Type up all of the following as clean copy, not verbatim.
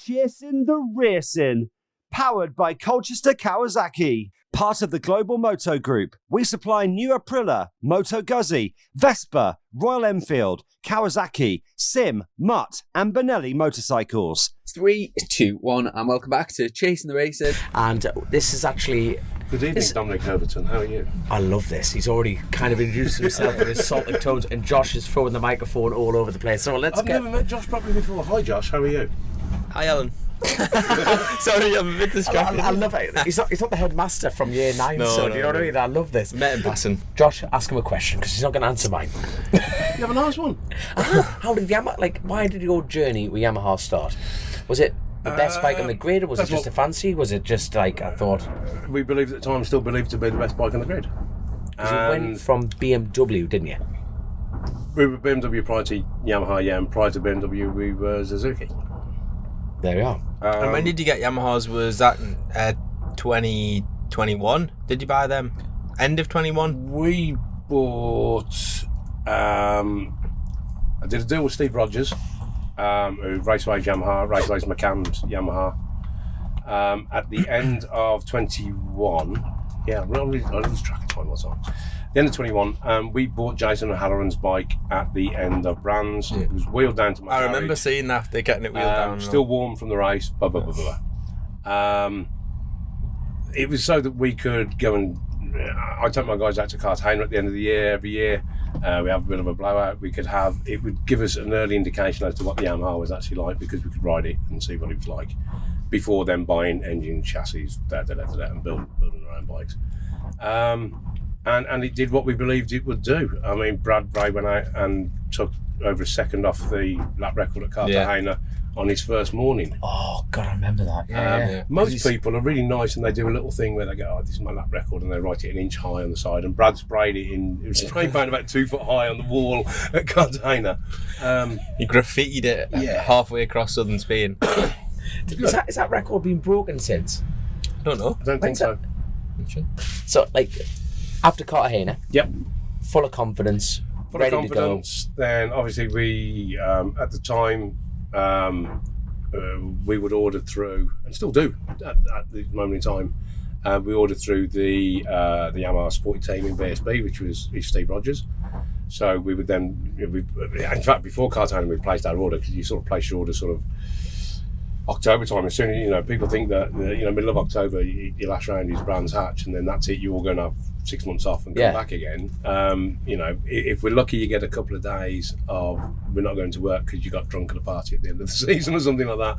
Chasin the Racin, powered by Colchester Kawasaki. Part of the Global Moto Group, we supply new Aprilia, Moto Guzzi, Vespa, Royal Enfield, Kawasaki, Sim, Mutt and Benelli motorcycles. 3, 2, 1, and welcome back to Chasin the Racin. And this is actually... Good evening, Dominic Overton. How are you? I love this. He's already kind of introduced himself with his salted tones, and Josh is throwing the microphone all over the place. So I've never met Josh properly before. Hi, Josh. How are you? Hi, Alan. Sorry, I'm a bit distracted. I love it. He's not the headmaster from year 9, do you know what I mean? I love this. Met in passing. Josh, ask him a question because he's not going to answer mine. You have a nice one. How did Yamaha, why did your journey with Yamaha start? Was it the best bike on the grid, or was it just a fancy? Was it just I thought? We believed at the time, still believed to be the best bike on the grid. You went from BMW, didn't you? We were BMW prior to Yamaha, yeah, and prior to BMW we were Suzuki. There we are. And when did you get Yamahas? Was that 2021? Did you buy them? End of 21? We bought... I did a deal with Steve Rogers, who Raceways Yamaha, Raceways McCann's Yamaha. At the end of 21, yeah, I lose track of time all the time. The end of 21, we bought Jason O'Halloran's bike at the end of Brands. Yeah. It was wheeled down to my I remember seeing that, they're getting it wheeled down. Still warm from the race, blah, blah, blah, blah. It was so that we could go and... I take my guys out to Cartagena at the end of the year, every year. We have a bit of a blowout. It would give us an early indication as to what the Yamaha was actually like, because we could ride it and see what it was like before then buying engine, chassis, and building our own bikes. And it did what we believed it would do. I mean, Brad Bray went out and took over a second off the lap record at Cartagena on his first morning. Oh, God, I remember that. Yeah. Most people are really nice, and they do a little thing where they go, "Oh, this is my lap record," and they write it an inch high on the side. And Brad sprayed it in. It was spray painted about 2 foot high on the wall at Cartagena. He graffitied it halfway across southern Spain. Is that record been broken since? I don't know. I don't think so. So, after Cartagena, yep, full of confidence, ready to go. Then obviously we, at the time, we would order through, and still do at the moment in time. We ordered through the Yamaha Sport team in BSB, which was Steve Rogers. So we would then, in fact, before Cartagena, we placed our order, because you sort of place your order sort of October time. As soon as people think that middle of October your last round is Brands Hatch, and then that's it. You're all going to have 6 months off and come back again. If we're lucky, you get a couple of days of we're not going to work because you got drunk at a party at the end of the season or something like that,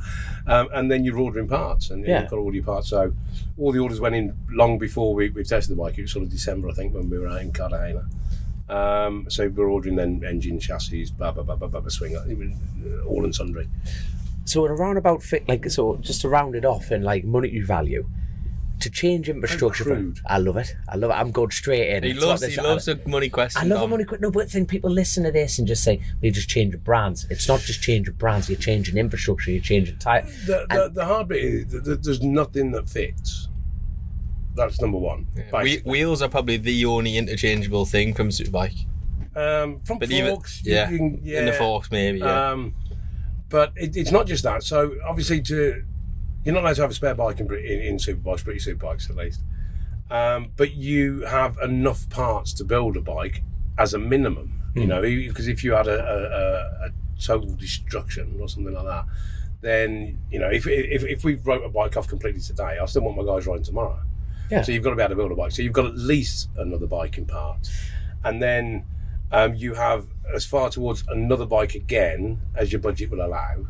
and then you're ordering parts, and you've got to order your parts. So all the orders went in long before we tested the bike. It was sort of December, I think, when we were out in Cartagena. So we're ordering then engine, chassis, swing, all and sundry. So in a roundabout fit, just to round it off in monetary value, to change infrastructure. I love it. I'm going straight in. He loves a money question. I love a money question. No, but I think people listen to this and just say, "We just change brands." It's not just changing brands. You're changing infrastructure. You're changing type. The hard bit is that there's nothing that fits. That's number one. Yeah. Wheels are probably the only interchangeable thing from Superbike. From forks, in the forks maybe. Yeah. But it's not just that. So obviously, you're not allowed to have a spare bike in Superbikes, British Superbikes at least. But you have enough parts to build a bike as a minimum. Because if you had a total destruction or something like that, then if we wrote a bike off completely today, I still want my guys riding tomorrow. Yeah. So you've got to be able to build a bike. So you've got at least another bike in parts, and then you have as far towards another bike again as your budget will allow.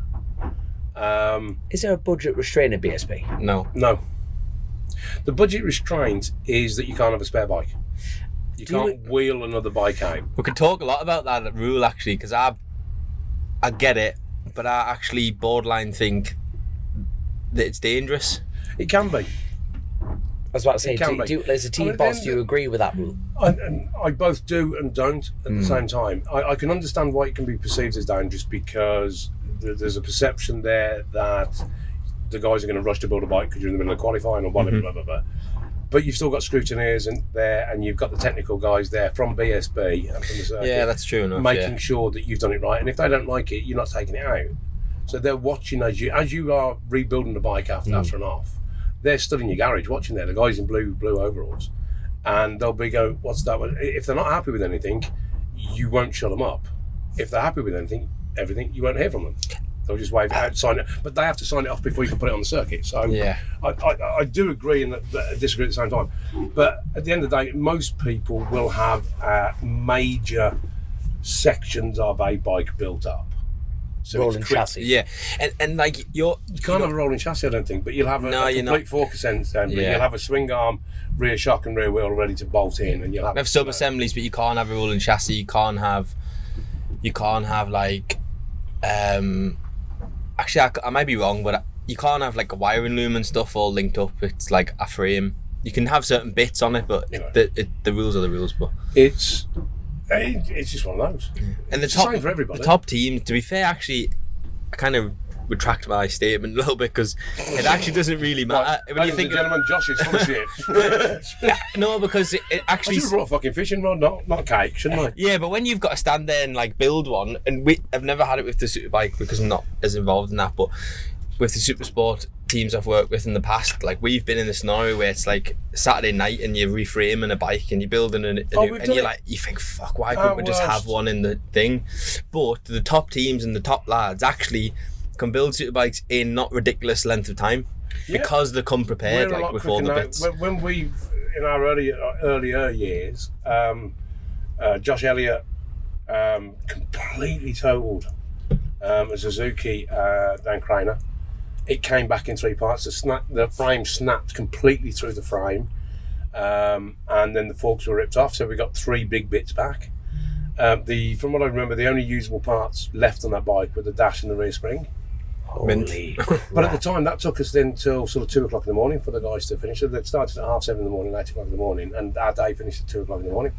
Is there a budget restraint at BSB? No. The budget restraint is that you can't have a spare bike. You can't wheel another bike out. We could talk a lot about that rule actually, because I get it, but I actually borderline think that it's dangerous. It can be. I was about to say, as a team boss, do you agree with that rule? I both do and don't at the same time. I can understand why it can be perceived as dangerous, because there's a perception there that the guys are going to rush to build a bike because you're in the middle of qualifying or whatever, blah, blah, blah. But you've still got scrutineers there, and you've got the technical guys there from BSB and from the circuit. Yeah, that's true enough. Making sure that you've done it right. And if they don't like it, you're not taking it out. So they're watching as you are rebuilding the bike after an off. They're stood in your garage watching there. The guys in blue overalls, and they'll be going, "What's that?" If they're not happy with anything, you won't shut them up. If they're happy with everything, you won't hear from them. They'll just wave it out, sign it, but they have to sign it off before you can put it on the circuit. So Yeah. I do agree and disagree at the same time. But at the end of the day, most people will have major sections of a bike built up. So Rolling it's quick. chassis. Yeah, and like You can't have a rolling chassis, I don't think, but you'll have a complete fork assembly. Yeah. You'll have a swing arm, rear shock and rear wheel ready to bolt in, and you'll have. We have sub assemblies, but you can't have a rolling chassis. You can't have like, actually, I might be wrong, but you can't have like a wiring loom and stuff all linked up. It's like a frame. You can have certain bits on it, but the rules are the rules. But it's just one of those. and It's the same for everybody. The top team, to be fair, actually, I kind of retract my statement a little bit because it actually doesn't really matter. When you think gentlemen, Josh is full of shit. no, because it actually. I should have brought a fucking fishing rod, not cake, shouldn't I? Yeah, but when you've got to stand there and like build one, and I've never had it with the Superbike because I'm not as involved in that, but with the Supersport teams I've worked with in the past, like we've been in the scenario where it's like Saturday night and you're reframing a bike and you're building and you think, fuck, why couldn't we just have one in the thing? But the top teams and the top lads actually can build Superbikes in not ridiculous length of time because they come prepared like with all the bits. When we in our earlier years, Josh Elliott completely totaled a Suzuki Dan Craner. It came back in 3 parts. The frame snapped completely through the frame, and then the forks were ripped off. So we got 3 big bits back. From what I remember, the only usable parts left on that bike were the dash and the rear spring. Holy But at the time, that took us then till sort of 2 o'clock in the morning for the guys to finish. So they started at 7:30 in the morning, 8 o'clock in the morning, and our day finished at 2 o'clock in the morning.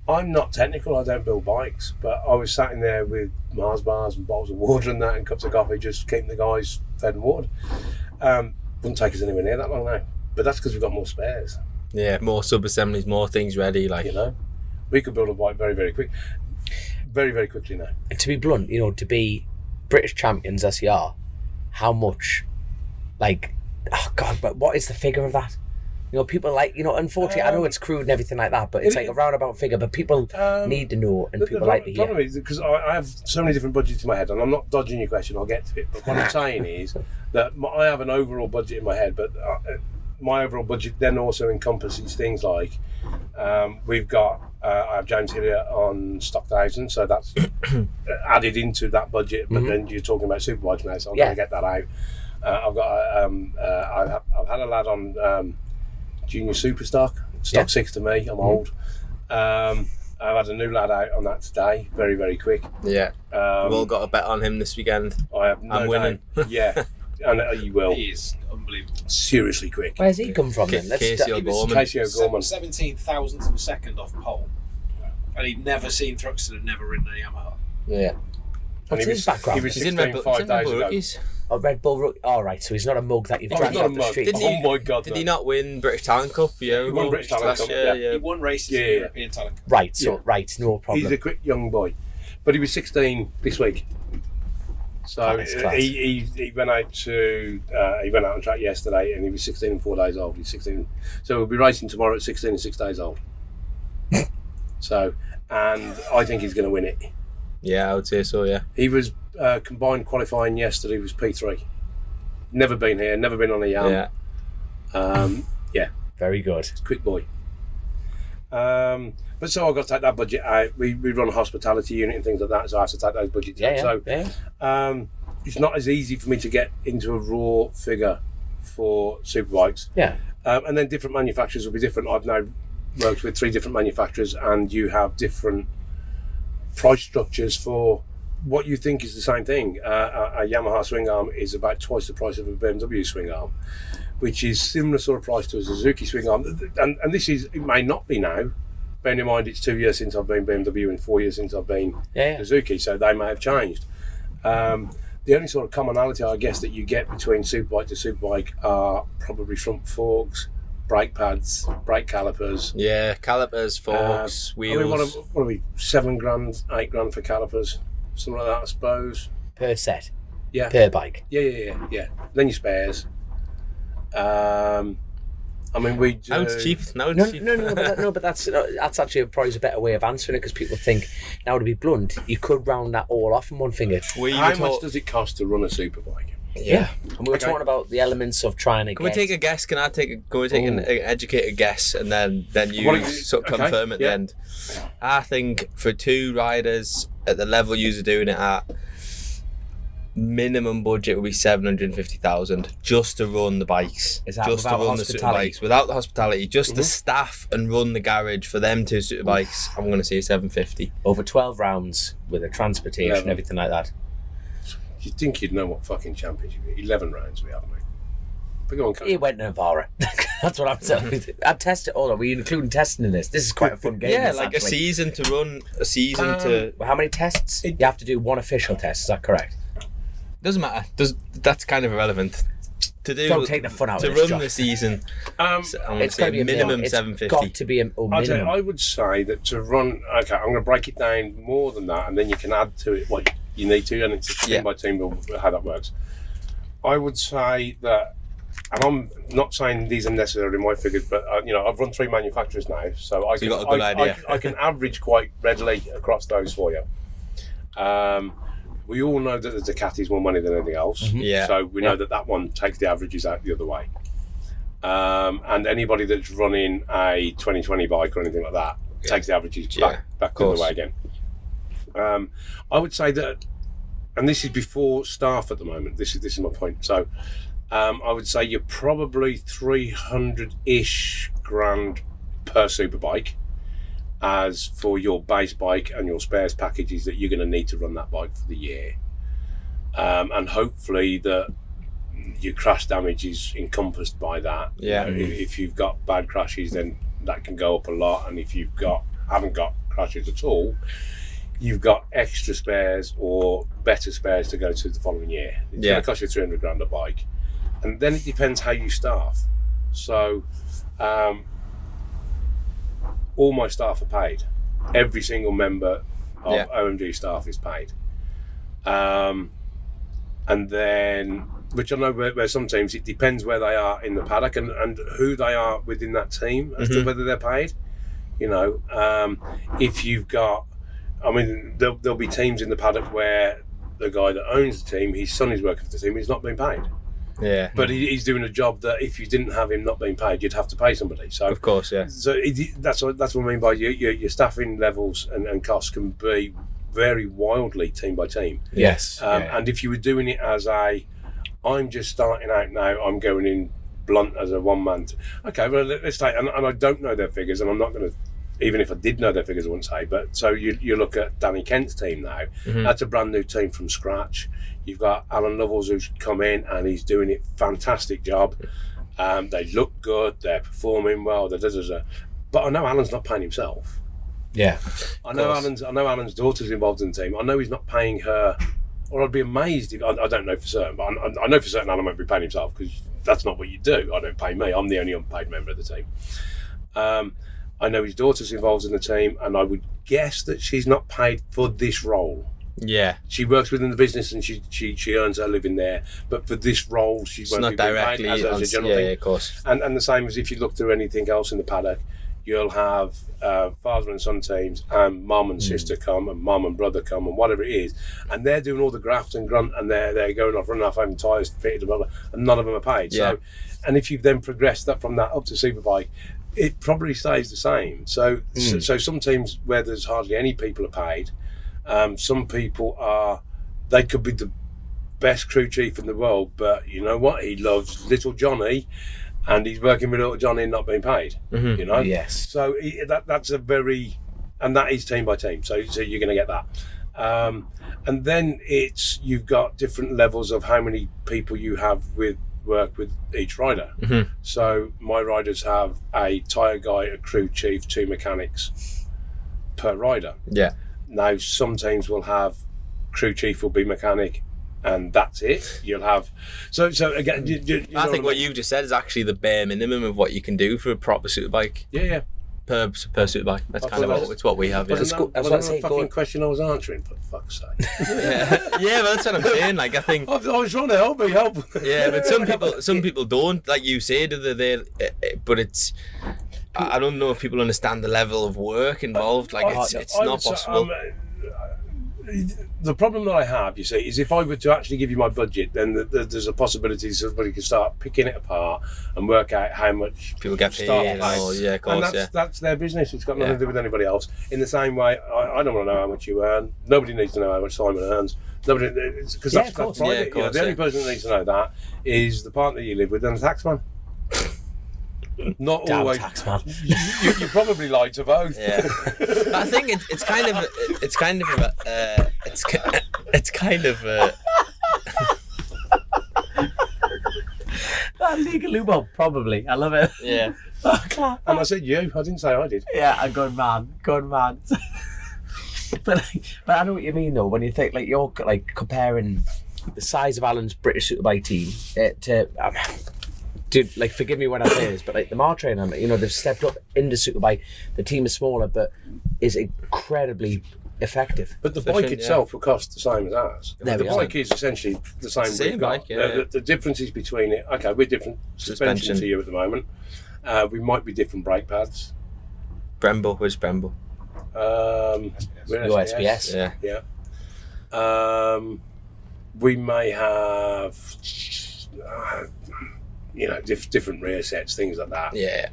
I'm not technical, I don't build bikes, but I was sat in there with Mars bars and bottles of water and that and cups of coffee, just keeping the guys fed and watered. Wouldn't take us anywhere near that long now, but that's because we've got more spares. Yeah, more sub assemblies, more things ready. Like, you know, we could build a bike very, very quick, very, very quickly now. And to be blunt, you know, to be British champions as you are, how much, like, oh God, but what is the figure of that? You know, people like, you know, unfortunately, I know it's crude and everything like that, but it's like a roundabout figure, but people need to know and people like to hear. The problem is, because I have so many different budgets in my head, and I'm not dodging your question, I'll get to it, but what I'm saying is that I have an overall budget in my head, but my overall budget then also encompasses things like, we've got, I have James Hillier on Stock-Thousand, so that's added into that budget, but then you're talking about Superbikes now, so I'm going to get that out. I've got, I've had a lad on Junior Superstock, Stock 6 to me, I'm old. I've had a new lad out on that today, very, very quick. Yeah, we've all got a bet on him this weekend. I have no I'm winning. Yeah, and you will. He is unbelievable. Seriously quick. Where's he come from then? Casey O'Gorman. Casey O'Gorman. 17 thousandths of a second off pole. And he'd never seen Thruxton and never ridden a Yamaha. Yeah. What's his background? He was He's in 16 Red Bull, 5 days ago. rookies. Oh, Red Bull Rookie. All right, so he's not a mug that you've Oh, dragged he's not off a the mug. street. Didn't Oh my God, Did no. he not win British Talent Cup? Yeah, He won British Talent last Cup, year, yeah. He won races in Yeah. the European Talent Cup. Right, so no problem. He's a quick young boy, but he was 16 this week. So That's class. he went out to on track yesterday, and he was 16 and 4 days old. He's 16, so he'll be racing tomorrow at 16 and 6 days old. So, and I think he's going to win it. Yeah, I would say so. Yeah. He was combined qualifying yesterday. Was P3. Never been here. Never been on a Yam. Yeah. Very good. Quick boy. But so I've got to take that budget out. We run a hospitality unit and things like that, so I have to take those budgets out. So it's not as easy for me to get into a raw figure for Superbikes. Yeah. And then different manufacturers will be different. I've now worked with 3 different manufacturers, and you have different price structures for what you think is the same thing. A Yamaha swing arm is about twice the price of a BMW swing arm, which is similar sort of price to a Suzuki swing arm. And this is, it may not be now, bearing in mind it's 2 years since I've been BMW and 4 years since I've been Suzuki, so they may have changed. The only sort of commonality, I guess, that you get between Superbike to Superbike are probably front forks, brake pads, brake calipers. Yeah, calipers, forks, wheels. I mean, what are we, 7 grand, 8 grand for calipers? Something like that, I suppose. per set, Yeah. per bike. Yeah. Then your spares. I mean, we do... Now it's cheap. Now it's No, cheap. but that's actually probably a better way of answering it, because people think, now to be blunt, you could round that all off in one finger. How much does it cost to run a superbike? Yeah. And we were talking about the elements of trying to Can we take a guess? Can we take an educated guess, and then you sort of confirm at the end? I think for 2 riders at the level you're doing it at, minimum budget would be 750,000 just to run the bikes. Is that just to without run the super bikes without the hospitality, just the staff and run the garage for them 2 super bikes? I'm going to say 750 over 12 rounds with a transportation, everything like that. You'd think you'd know what fucking championship 11 rounds we have, mate. But go on, He went Navarra. That's what I'm saying. I'd test it all. Are we including testing in this? This is quite a fun game. Yeah, this, like actually. a season to run, a season to... How many tests? You have to do 1 official test, is that correct? Doesn't matter. That's kind of irrelevant. To do, Don't take the fun out to of this, run Josh. the season. It's got to be a minimum It's 750. got to be a minimum. I would say that to run... Okay, I'm going to break it down more than that, and then you can add to it what you need to, and it's team by team how that works. I would say that, and I'm not saying these are necessarily my figures, but I've run 3 manufacturers now, so you got a good idea. I can average quite readily across those for you. We all know that the Ducati's more money than anything else, so we know that one takes the averages out the other way. And anybody that's running a 2020 bike or anything like that takes the averages back the other way again. I would say that, and this is before staff at the moment. This is my point. So, I would say you're probably 300-ish grand per superbike, as for your base bike and your spares packages that you're going to need to run that bike for the year, and hopefully that your crash damage is encompassed by that. If you've got bad crashes, then that can go up a lot, and if you've haven't got crashes at all, you've got extra spares or better spares to go to the following year. It's going to cost you 300 grand a bike, and then it depends how you staff. So all my staff are paid. Every single member of OMG staff is paid. And then, which I know where some teams, it depends where they are in the paddock and who they are within that team as to whether they're paid. If you've got, there'll be teams in the paddock where the guy that owns the team, his son is working for the team, he's not being paid. Yeah. But he's doing a job that if you didn't have him not being paid, you'd have to pay somebody. So of course, yeah. So that's what I mean by your staffing levels and costs can be very wildly team by team. Yes. And if you were doing it as I'm just starting out now, I'm going in blunt as a one-man. Okay, well, let's take, and I don't know their figures, and I'm not going to, even if I did know their figures, I wouldn't say. But so you look at Danny Kent's team now. That's a brand new team from scratch. You've got Alan Lovells who's come in and he's doing a fantastic job. They look good. They're performing well. But I know Alan's not paying himself. Yeah. I know Alan's daughter's involved in the team. I know he's not paying her, or I'd be amazed if I don't know for certain. But I know for certain Alan won't be paying himself because that's not what you do. I don't pay me. I'm the only unpaid member of the team. I know his daughter's involved in the team, and I would guess that she's not paid for this role. Yeah, she works within the business and she earns her living there. But for this role, she won't be directly paid as a general thing. Yeah, of course. And the same as if you look through anything else in the paddock, you'll have father and son teams, and mum and sister come, and mum and brother come, and whatever it is, and they're doing all the graft and grunt, and they're going off running off having tyres fitted and blah, blah, and none of them are paid. Yeah. So, and if you've then progressed that from that up to superbike, it probably stays the same. So some teams where there's hardly any people are paid. Some people they could be the best crew chief in the world, but you know what? He loves little Johnny, and he's working with little Johnny and not being paid. You know? Yes. So that's a very, and that is team by team. So you're going to get that. And then you've got different levels of how many people you have work with each rider. So my riders have a tyre guy, a crew chief, 2 mechanics per rider. Yeah. Now some teams will have crew chief will be mechanic, and that's it. You'll have so again. I think what you've just said is actually the bare minimum of what you can do for a proper superbike. Yeah. per superbike. That's kind of it's what we have. Yeah. Wasn't that the fucking question I was answering, for fuck's sake? Yeah, but that's what I'm saying. Like, I think I was trying to help. Yeah, but some people don't, like you said, but it's. I don't know if people understand the level of work involved. Like, it's not possible. The problem that I have, you see, is if I were to actually give you my budget, then there's a possibility somebody could start picking it apart and work out how much people get paid. Yeah, of course, and that's their business. It's got nothing to do with anybody else. In the same way, I don't want to know how much you earn. Nobody needs to know how much Simon earns. Nobody, because that's private. Yeah, of course, the only person that needs to know that is the partner you live with and the taxman. Not Damn always. taxman. You probably like to both. Yeah, I think it's kind of That legal loophole, probably. I love it. Yeah. And I said you. I didn't say I did. Yeah, a good man. but I know what you mean though. When you think like you're like comparing the size of Alan's British Superbike team to. Dude, like, forgive me when I say this, but like the Martrain, you know, they've stepped up into Superbike. The team is smaller, but is incredibly effective. But the bike itself will cost the same as ours. The bike is essentially the same bike. Yeah. The differences between it. Okay, we're different suspension to you at the moment. We might be different brake pads. Brembo, where's Brembo? We're SBS. Yeah. We may have. Different rear sets, things like that. Yeah,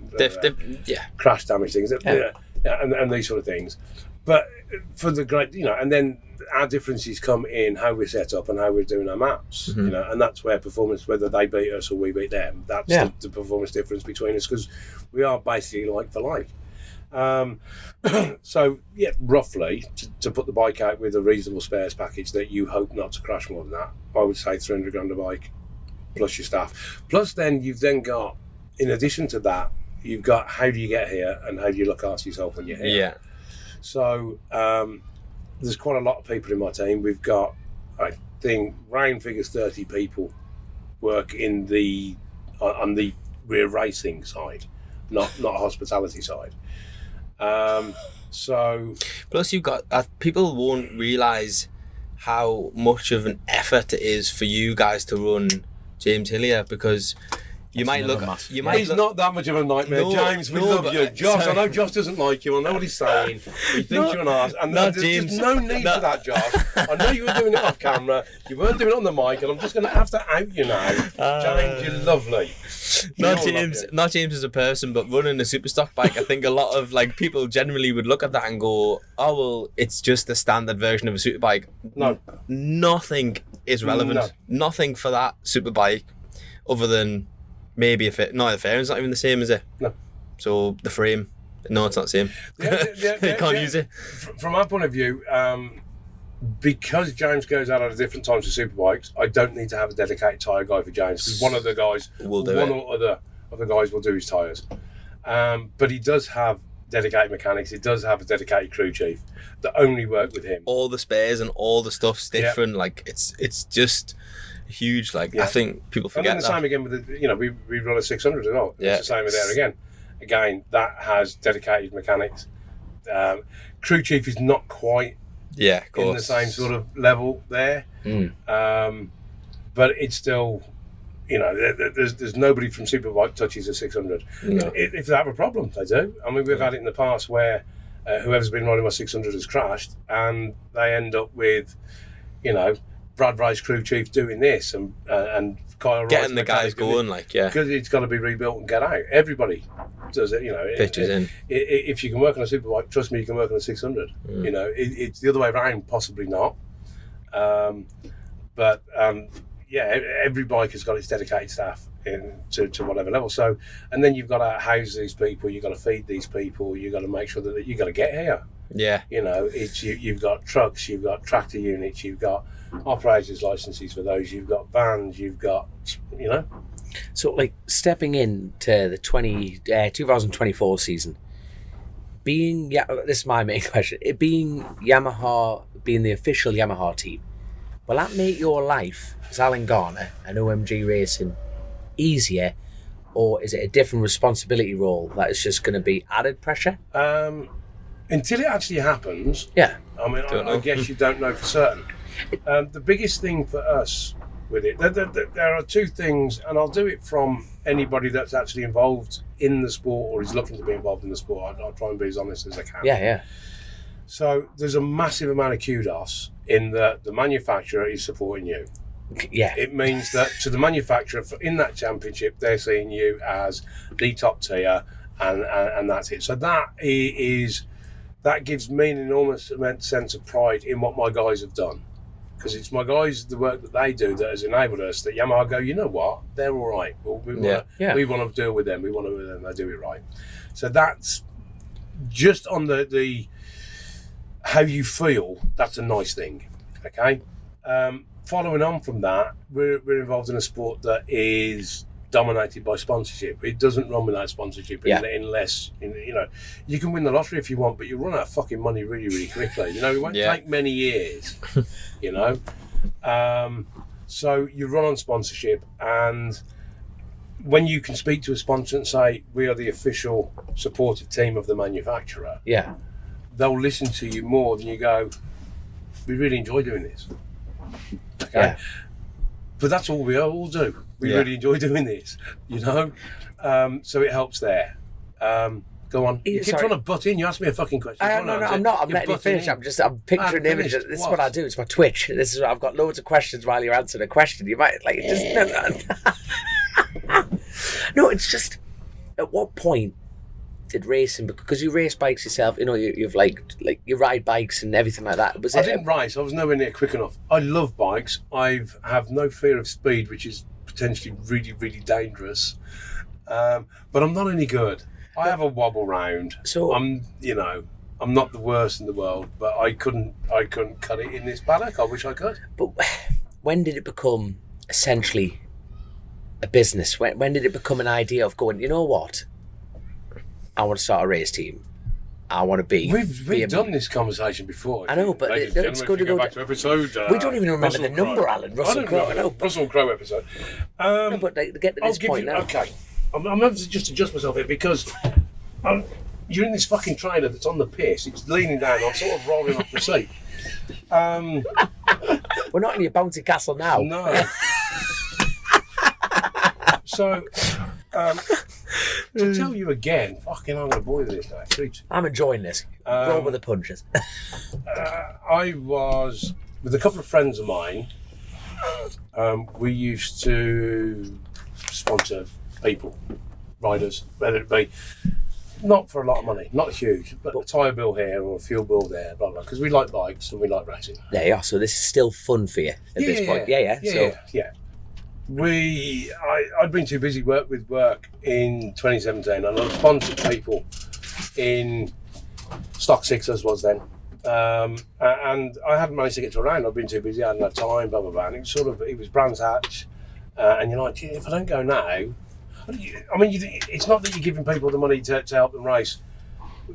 crash damage things, and these sort of things. But for the great, and then our differences come in how we're set up and how we're doing our maps. Mm-hmm. And that's where performance, whether they beat us or we beat them, that's the performance difference between us, because we are basically like for like. So roughly to put the bike out with a reasonable spares package that you hope not to crash more than that, I would say 300 grand a bike. Plus your staff. Plus then you've then got, in addition to that, you've got how do you get here and how do you look after yourself when you're here. Yeah. So there's quite a lot of people in my team. We've got, I think, round figures 30 people work on the rear racing side, not hospitality side. So plus you've got people won't realise how much of an effort it is for you guys to run James Hillier, because he's not that much of a nightmare. No, James, we love you. Josh, I know Josh doesn't like you. I know what he's saying. He thinks you're an arse. And there's just no need for that, Josh. I know you were doing it off camera. You weren't doing it on the mic, and I'm just going to have to out you now. James, you're lovely. Not James as a person, but running a super stock bike, I think a lot of like people generally would look at that and go, "Oh well, it's just a standard version of a super bike." No, nothing is relevant. No. Nothing for that super bike, other than maybe the fairing's not even the same, is it? No. So the frame, no, it's not the same. You can't use it. From our point of view, because James goes out at different times for superbikes, I don't need to have a dedicated tyre guy for James, because one of the guys or other of the guys will do his tyres. But he does have dedicated mechanics. He does have a dedicated crew chief that only work with him. All the spares and all the stuff's different. Like it's just huge. Like I think people forget and then the same again with the, we run a 600 as well. Yeah. It's the same with there again. Again, that has dedicated mechanics. Crew chief is not quite of course. in the same sort of level there. But it's still, there's nobody from Superbike touches a 600. No. If they have a problem, they do. I mean, we've had it in the past where whoever's been riding my 600 has crashed, and they end up with, Brad Ray's crew chief doing this, and Kyle getting the guys going, because it's got to be rebuilt and get out. Everybody does it, Pitches in. If you can work on a superbike, trust me, you can work on a 600. It's the other way around, possibly not. Every bike has got its dedicated staff to whatever level. So, and then you've got to house these people, you've got to feed these people, you've got to make sure that you've got to get here. Yeah. You've got trucks, you've got tractor units, you've got operators licenses for those, you've got vans, you've got, So, like, stepping into the 2024 season, this is my main question, being Yamaha, being the official Yamaha team, will that make your life as Alan Gardner and OMG Racing easier or is it a different responsibility role that is just going to be added pressure? Until it actually happens, Yeah. I mean, I guess you don't know for certain. The biggest thing for us with it, there are two things, and I'll do it from anybody that's actually involved in the sport or is looking to be involved in the sport. I'll try and be as honest as I can. Yeah. So there's a massive amount of kudos in that the manufacturer is supporting you. Yeah. It means that to the manufacturer in that championship, they're seeing you as the top tier, and that's it. So that gives me an enormous sense of pride in what my guys have done, because it's my guys, the work that they do, that has enabled us. That Yamaha go, you know what, they're all right. Well, we want to deal with them. We want to do them. They do it right. So that's just on the how you feel. That's a nice thing. Okay. Following on from that, we're involved in a sport that is dominated by sponsorship. It doesn't run without sponsorship unless, you know, you can win the lottery if you want, but you run out of fucking money really, really quickly. You know, it won't take many years, you know. So you run on sponsorship, and when you can speak to a sponsor and say, we are the official supported team of the manufacturer, they'll listen to you more than you go, we really enjoy doing this. Okay. Yeah. But that's all we all do. We really enjoy doing this, you know? So it helps there. Go on. You keep trying to butt in. You asked me a fucking question. No, I'm not. I'm letting you finish. I'm picturing an image. This is what I do. It's my Twitch. This is. I've got loads of questions while you're answering a question. You might like just. No, it's just. At what point did racing? Because you race bikes yourself. You know, you've like you ride bikes and everything like that. I didn't race. I was nowhere near quick enough. I love bikes. I have no fear of speed, which is potentially really, really dangerous. But I'm not any good. I have a wobble round. So I'm not the worst in the world, but I couldn't cut it in this paddock. I wish I could. But when did it become essentially a business? When did it become an idea of going, you know what? I want to start a race team. I want to be. We've done this conversation before. I know, but it's good to go back to episode. We don't even remember the number, Alan. Russell Crowe. I know. Russell Crowe episode. No, but to get to this point now. Okay, I'm having to just adjust myself here because you're in this fucking trailer that's on the piss. It's leaning down. I'm sort of rolling off the seat. We're not in your bouncy castle now. No. So. To tell you again, fucking I'm going to bore you with this now. Treat. I'm enjoying this. Roll with the punches. I was with a couple of friends of mine. We used to sponsor people, riders, whether it be not for a lot of money, not huge, but a tyre bill here or a fuel bill there, blah blah. Because we like bikes and we like racing. There you are. So this is still fun for you at this point. Yeah. I'd been too busy with work in 2017, and I sponsored people in Stock 6 as was then, and I hadn't managed to get to a round. I'd been too busy, I hadn't had time, blah blah blah. And it was Brands Hatch, and you're like, if I don't go now, I mean, it's not that you're giving people the money to help them race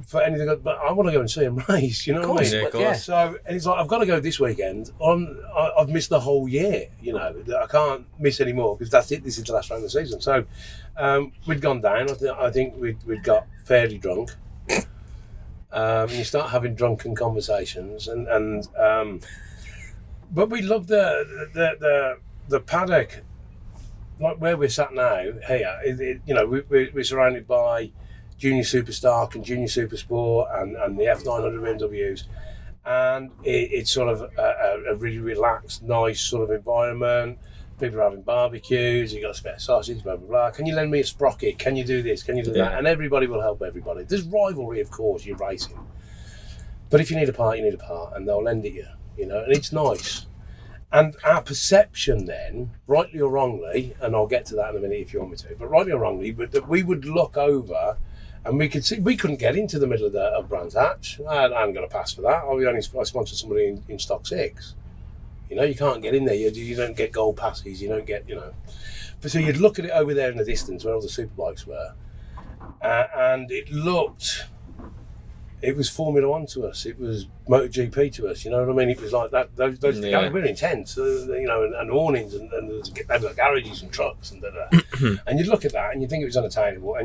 for anything, but I want to go and see them race, you know what I mean? Yeah, of course. So, and it's like, I've got to go this weekend. I've missed the whole year, you know, I can't miss any more because that's it, this is the last round of the season. So, we'd gone down, I think we'd got fairly drunk. You start having drunken conversations, but we love the paddock, like where we're sat now here, you know, we're surrounded by Junior Super Stock and Junior Super Sport and the F900 BMWs, and it's sort of a really relaxed, nice sort of environment. People are having barbecues, you got spare sausage, blah blah blah. Can you lend me a sprocket? Can you do this? Can you do that? And everybody will help everybody. There's rivalry, of course, you're racing, but if you need a part, you need a part, and they'll lend it you know, and it's nice. And our perception then, rightly or wrongly, and I'll get to that in a minute if you want me to, but rightly or wrongly, but that we would look over. And we could see we couldn't get into the middle of Brands Hatch. I'm going to pass for that. I sponsored somebody in Stock 6. You know, you can't get in there. You don't get gold passes. You don't get, you know. But so you'd look at it over there in the distance where all the superbikes were, and it looked it was Formula One to us. It was MotoGP to us. You know what I mean? It was like that. Those were intense. You know, and awnings and they've got garages and trucks and and you'd look at that and you think it was unattainable.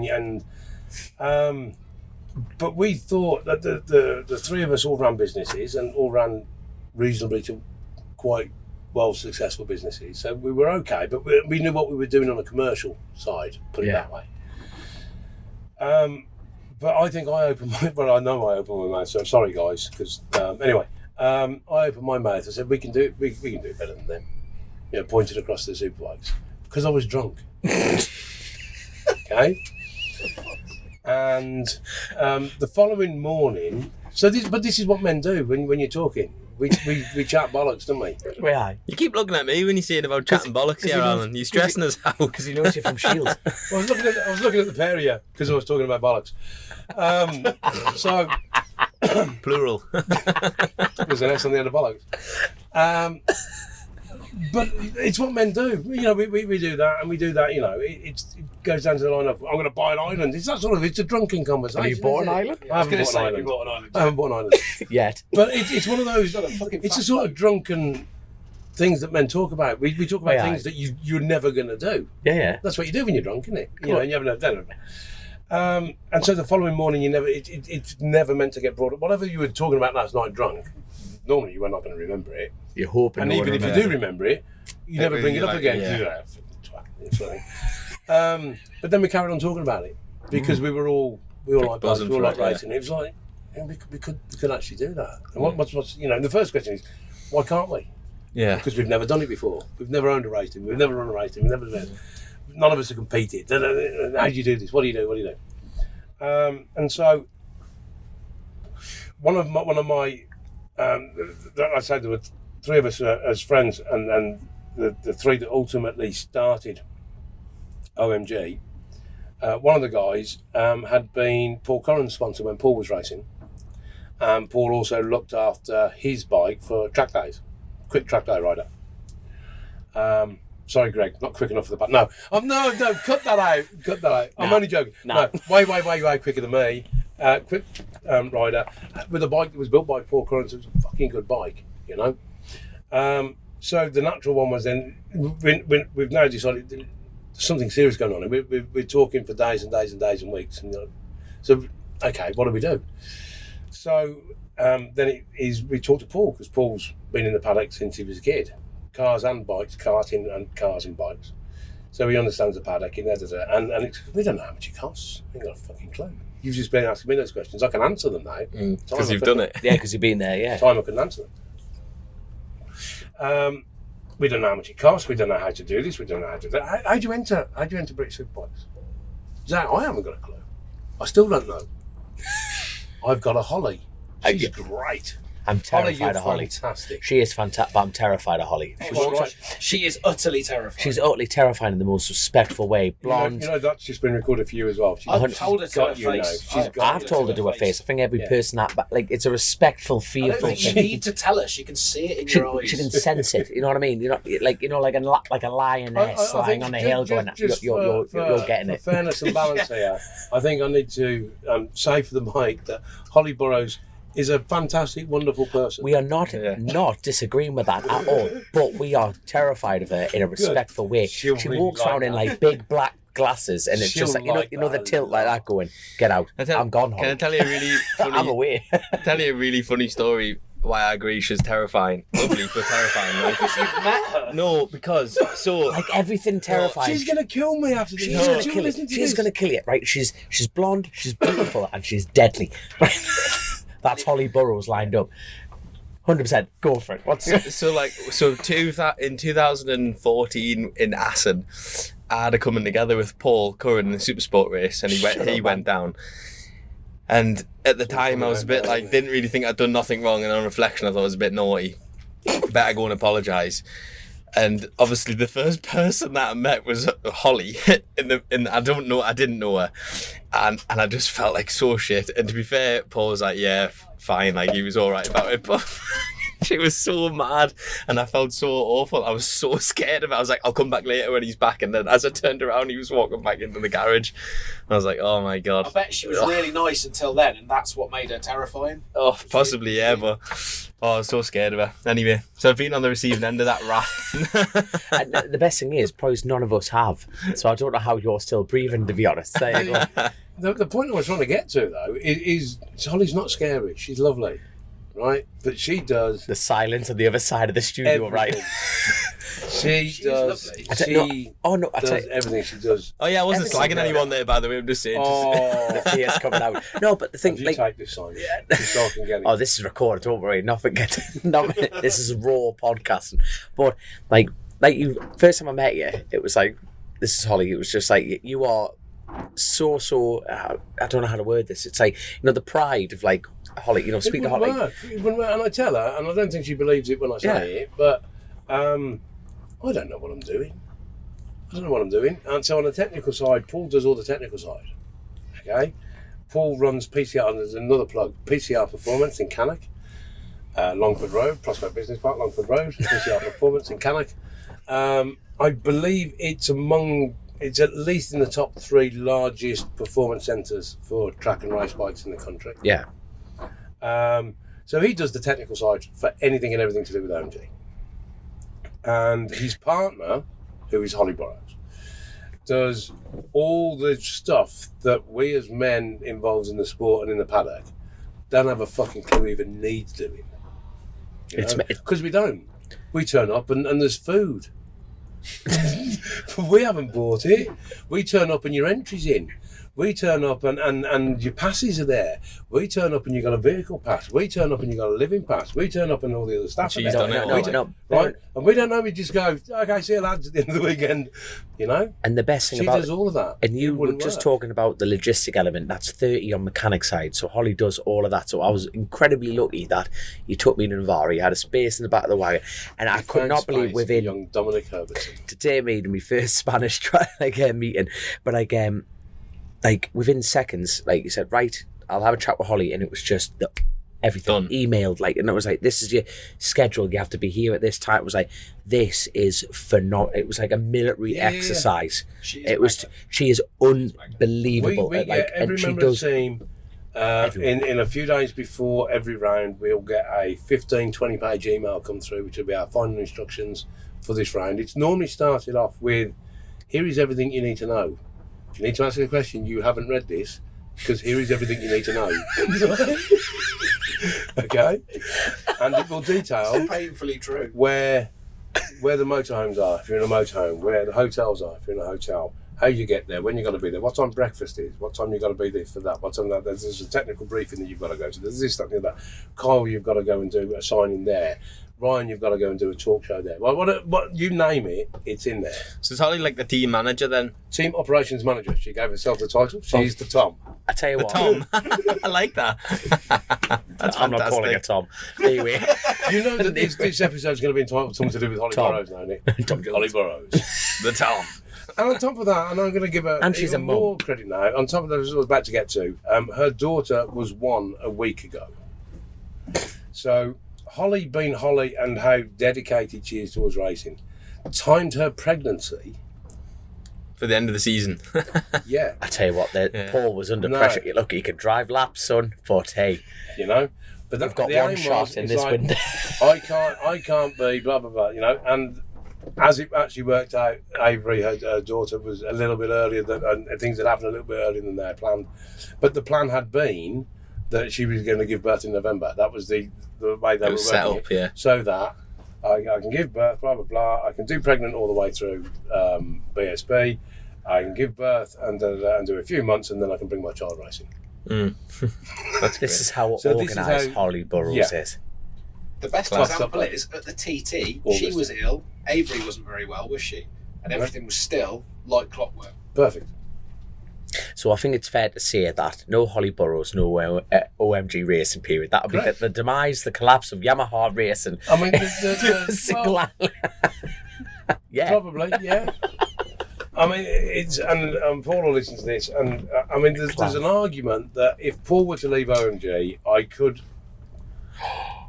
But we thought that the three of us all ran businesses and all ran reasonably to quite well successful businesses. So we were okay, but we knew what we were doing on the commercial side. Put it that way. But I think I opened my. Well, I know I opened my mouth. So sorry, guys. Because anyway, I opened my mouth. I said, "We can do it. We can do it better than them." You know, pointed across the superbikes because I was drunk. Okay. And the following morning. This is what men do when you're talking. We chat bollocks, don't we? You keep looking at me when you're saying about chatting bollocks here, Alan. You're stressing us out. Because he knows you're from Shield. I was looking at the pair of you because I was talking about bollocks. So Plural. there's an S on the end of bollocks. But it's what men do. You know, we do that and we do that. You know, it goes down to the line of I'm going to buy an island. It's a drunken conversation. Have you bought an island? I haven't bought an island. I haven't bought an island Yet. But it's one of those. It's a sort of drunken things that men talk about. We talk about things that you're never going to do. Yeah. That's what you do when you're drunk, isn't it? You know, and you haven't done it. And so the following morning, it's never meant to get brought up. Whatever you were talking about last night drunk, normally you were not going to remember it. You're hoping. And even if you do remember it, you never bring it up again. But then we carried on talking about it because we all like buzz, we all like racing. It was like we could actually do that. And what's you know? And the first question is, why can't we? Yeah. Because we've never done it before. We've never owned a race team. We've never run a race team. None of us have competed. How do you do this? What do you do? And so one of my I said there were three of us as friends, and the three that ultimately started OMG. One of the guys had been Paul Curran's sponsor when Paul was racing. Paul also looked after his bike for track days, quick track day rider. Sorry, Greg, not quick enough for the bike. No, cut that out. I'm only joking. No, way quicker than me. Quick rider with a bike that was built by Paul Curran. So it was a fucking good bike, you know. So the natural one was then we've now decided there's something serious going on, and we're talking for days and days and days and weeks. And so okay, what do we do? So then we talked to Paul because Paul's been in the paddock since he was a kid, cars and bikes, karting and cars and bikes. So he understands the paddock and we don't know how much it costs. We ain't got a fucking clue. You've just been asking me those questions. I can answer them now. Because you've done it. Yeah, because you've been there, yeah. Time I couldn't answer them. We don't know how much it costs. We don't know how to do this. We don't know how to do that. How do you enter British Superbikes? Zach, I haven't got a clue. I still don't know. I've got a Holly. She's great. I'm terrified of Holly. Fantastic. She is fantastic, but I'm terrified of Holly. She is utterly terrifying. She's utterly terrifying in the most respectful way. Blonde. You know that's just been recorded for you as well. I've told her to her face. I've told her to her face. I think every person it's a respectful, fearful thing. You need to tell her. She can see it in your eyes. She can sense it. You know what I mean? Like a lioness lying on a hill going, you're getting it. For fairness and balance here, I think I need to say for the mic that Holly Burrows is a fantastic, wonderful person. We are not disagreeing with that at all, but we are terrified of her in a respectful way. She walks around in like big black glasses, and it's just like you know the tilt like that going, get out. I'm gone home. Can I tell you a really funny? I'm away. Tell you a really funny story. Why I agree she's terrifying. Lovely, but terrifying. Right? Because you've met her. No, because like everything terrifying. She's gonna kill me after this. She's gonna kill you, right? She's blonde, she's beautiful, and she's deadly. Right? That's Holly Burrows lined up. 100%. Go for it. In 2014 in Assen, I had a coming together with Paul Curran in the Supersport race, and he went down. And at the time, I was a bit like, didn't really think I'd done nothing wrong, and on reflection, I thought I was a bit naughty. Better go and apologise. And obviously, the first person that I met was Holly. I didn't know her, and I just felt like so shit. And to be fair, Paul was like, "Yeah, fine." Like he was all right about it, but She was so mad, and I felt so awful. I was so scared of it. I was like, I'll come back later when he's back. And then as I turned around, he was walking back into the garage. I was like, oh my God. I bet she was really nice until then, and that's what made her terrifying. Oh, possibly, yeah, but I was so scared of her. Anyway, so I've been on the receiving end of that wrath. And the best thing is, probably none of us have. So I don't know how you're still breathing, to be honest. There you go. The point I was trying to get to, though, is Holly's not scary. She's lovely, right? But she does The silence on the other side of the studio, right? She does. lovely. She I tell does you, everything she does. Oh, yeah, I wasn't Everything slagging anyone there, by the way. I'm just saying. Oh, the fear's coming out. No, but the thing, have you like, take this sign? Just so I can get it. oh, this is recorded. Don't worry, nothing gets. This is raw podcasting. But like you, first time I met you, it was like, this is Holly. It was just like you are so. I don't know how to word this. It's like, you know, the pride of like Holly. You know, speak to Holly. It wouldn't work. And I tell her, and I don't think she believes it when I say it, but I don't know what I'm doing. And so on the technical side, Paul does all the technical side. Okay? Paul runs PCR, and there's another plug, PCR Performance in Cannock, Longford Road, Prospect Business Park, Longford Road, PCR Performance in Cannock. I believe it's at least in the top 3 largest performance centres for track and race bikes in the country. Yeah. So he does the technical side for anything and everything to do with OMG. And his partner, who is Holly Burrows, does all the stuff that we as men involved in the sport and in the paddock don't have a fucking clue even needs doing. Because we don't. We turn up and there's food. We haven't bought it. We turn up and your entry's in. We turn up and your passes are there. We turn up and you got a vehicle pass. We turn up and you got a living pass. We turn up and all the other stuff. She's done it all. Right? And we don't know. We just go, okay, see you lads at the end of the weekend. You know. And the best thing She about does all of that. and you were wouldn't just work. talking about the logistic element. That's 30 on mechanic side. So Holly does all of that. So I was incredibly lucky that you took me to Navarre. You had a space in the back of the wagon, and I could Found not believe space, within young Dominic Herbertson. today made my first Spanish meeting, but like within seconds, like you said, right, I'll have a chat with Holly, and it was just everything Done. emailed, like, and it was like, this is your schedule, you have to be here at this time. It was like, this is phenomenal. It was like a military exercise. She She is unbelievable. We at, get like, every and she member of does the team in a few days before every round, we'll get a 15-20 page email come through, which will be our final instructions for this round. It's normally started off with, here is everything you need to know. If you need to ask a question, you haven't read this, because here is everything you need to know. Okay? And it will detail painfully true. where the motorhomes are, if you're in a motorhome, where the hotels are, if you're in a hotel, how you get there, when you've got to be there, what time breakfast is, what time you've got to be there for that, what time that, there's a technical briefing that you've got to go to, there's this, that, and that. Kyle, you've got to go and do a signing there. Ryan, you've got to go and do a talk show there. Well, what you name it, it's in there. So it's Holly like the team manager then? Team operations manager. She gave herself the title. She's the Tom. I tell you The what, Tom. I like that. That's I'm not calling fantastic. it Tom. Anyway, You know that this episode's going to be entitled something to do with Holly Tom. Burrows now, isn't it? Holly Burrows. The Tom. And on top of that, and I'm going to give her And she's even a mum. more credit now, on top of that, as I was about to get to, her daughter was 1 a week ago. So Holly being Holly and how dedicated she is towards racing, timed her pregnancy. For the end of the season. Yeah, I tell you what, Paul was under No. pressure. Look, he can drive laps, son, but hey, you know. But we've got the one aim shot was, in it's this like, window. I can't be blah blah blah, you know. And as it actually worked out, Avery, her daughter, was a little bit earlier than, and things had happened a little bit earlier than they had planned. But the plan had been that she was going to give birth in November. That was the way they It were was set working up, it. yeah. So that I can give birth, blah blah blah. I can do pregnant all the way through BSB. I can give birth and do a few months, and then I can bring my child racing. That's This is how So this is organised how- Holly Burrows yeah. is. The best Class example up. is at the TT, August. she was ill, Avery wasn't very well, was she? And everything was still like clockwork. Perfect. So I think it's fair to say that no Holly Burrows, no OMG Racing period. That'll be Correct. the demise, the collapse of Yamaha Racing. I mean, well, Yeah. probably, yeah. I mean, it's and Paul will listen to this, and I mean, there's an argument that if Paul were to leave OMG, I could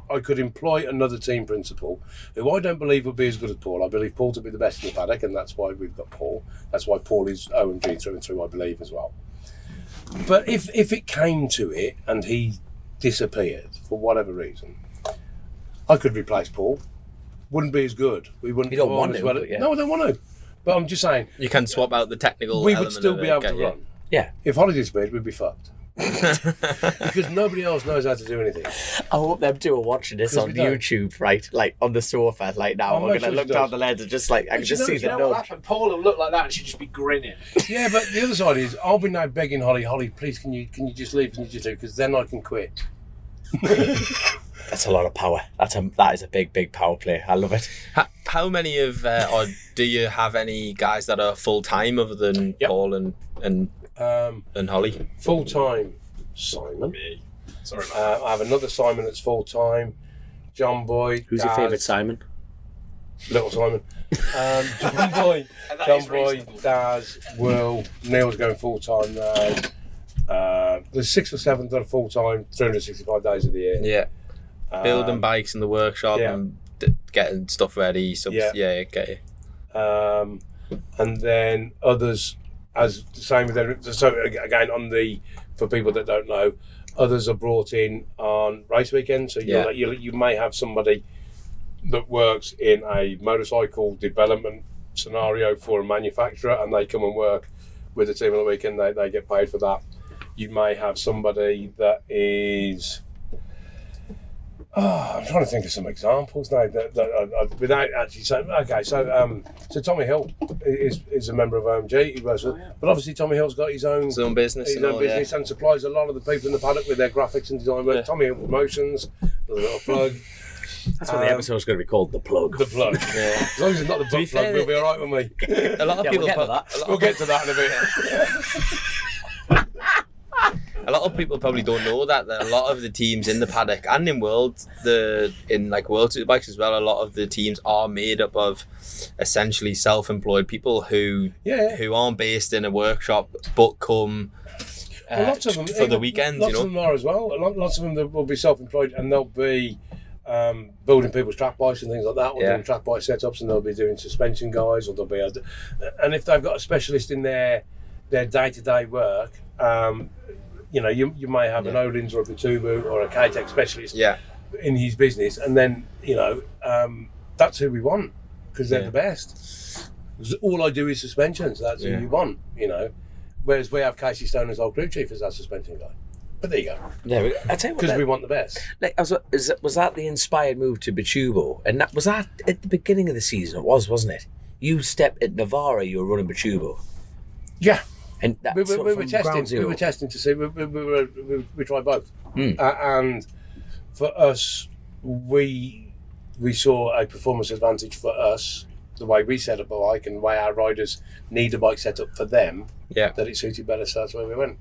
I could employ another team principal, who I don't believe would be as good as Paul. I believe Paul to be the best in the paddock, and that's why we've got Paul. That's why Paul is OMG through and through, I believe, as well. But if it came to it and he disappeared for whatever reason, I could replace Paul. Wouldn't be as good. We wouldn't. You don't perform want as to, well. but yeah. No, I don't want to. But I'm just saying, You can swap out the technical. we would element still of be it, able to can't you? run. Yeah. If Holly disappeared, we'd be fucked. Because nobody else knows how to do anything. I hope them two are watching this 'Cause on we don't. YouTube, right? Like on the sofa, like now. I'm We're not going to sure look she down does. the lens and just like, I can But just you see know- the You know what nudge. happened? Paul will look like that and she'd just be grinning. Yeah, but the other side is, I'll be now begging Holly, please, can you just leave? Can you just leave? Because then I can quit. That's a lot of power. That is a big power play. I love it. How many of, or do you have any guys that are full time other than Yep. Paul and Holly? Full time, Simon. Me. Sorry about I have another Simon that's full time. John Boy. Who's your Daz, favourite Simon? Little Simon. John Boy. And that John is Boy. reasonable. Daz. Will. Neil's going full time now. There's 6 or 7 that are full time, 365 days of the year. Yeah. Building Um, bikes in the workshop yeah. and getting stuff ready. Yeah. Get it. And then others, as the same with them. So again, for people that don't know, others are brought in on race weekends. So you may have somebody that works in a motorcycle development scenario for a manufacturer, and they come and work with the team on the weekend. They get paid for that. You may have somebody that is. I'm trying to think of some examples now that without actually saying. Okay, so Tommy Hill is a member of OMG. He works with, but obviously Tommy Hill's got his own Business and supplies a lot of the people in the paddock with their graphics and design work. Yeah. Tommy Hill Promotions, a little plug. That's what the episode's going to be called, The Plug. The plug. Yeah. As long as it's not the be butt plug, fair, we'll be all right, won't we? A lot of Yeah, people. we'll get to that. We'll get to that in a bit. A lot of people probably don't know that a lot of the teams in the paddock and in World Superbikes as well, a lot of the teams are made up of essentially self-employed people who aren't based in a workshop but come Lots of them for the weekends. Lots of them are as well. Lots of them that will be self-employed, and they'll be building people's track bikes and things like that, or doing track bike setups, and they'll be doing suspension guys, or they'll be and if they've got a specialist in their day-to-day work, you may have an Olins or a Batubu or a K-Tech specialist in his business, and then that's who we want, because they're the best. 'Cause all I do is suspensions. That's who you want, Whereas we have Casey Stone as our crew chief as our suspension guy. But there you go. Yeah, I tell you what, Because we want the best. like, was that the inspired move to Batubo? And was that at the beginning of the season? It was, wasn't it? You stepped at Navarra, you were running Batubo. Yeah. And that We sort of were from testing. ground We zero. were testing to see. We tried both, Mm. and for us, we saw a performance advantage for us. The way we set up a bike and the way our riders need a bike set up for them, that it suited better. So that's where we went.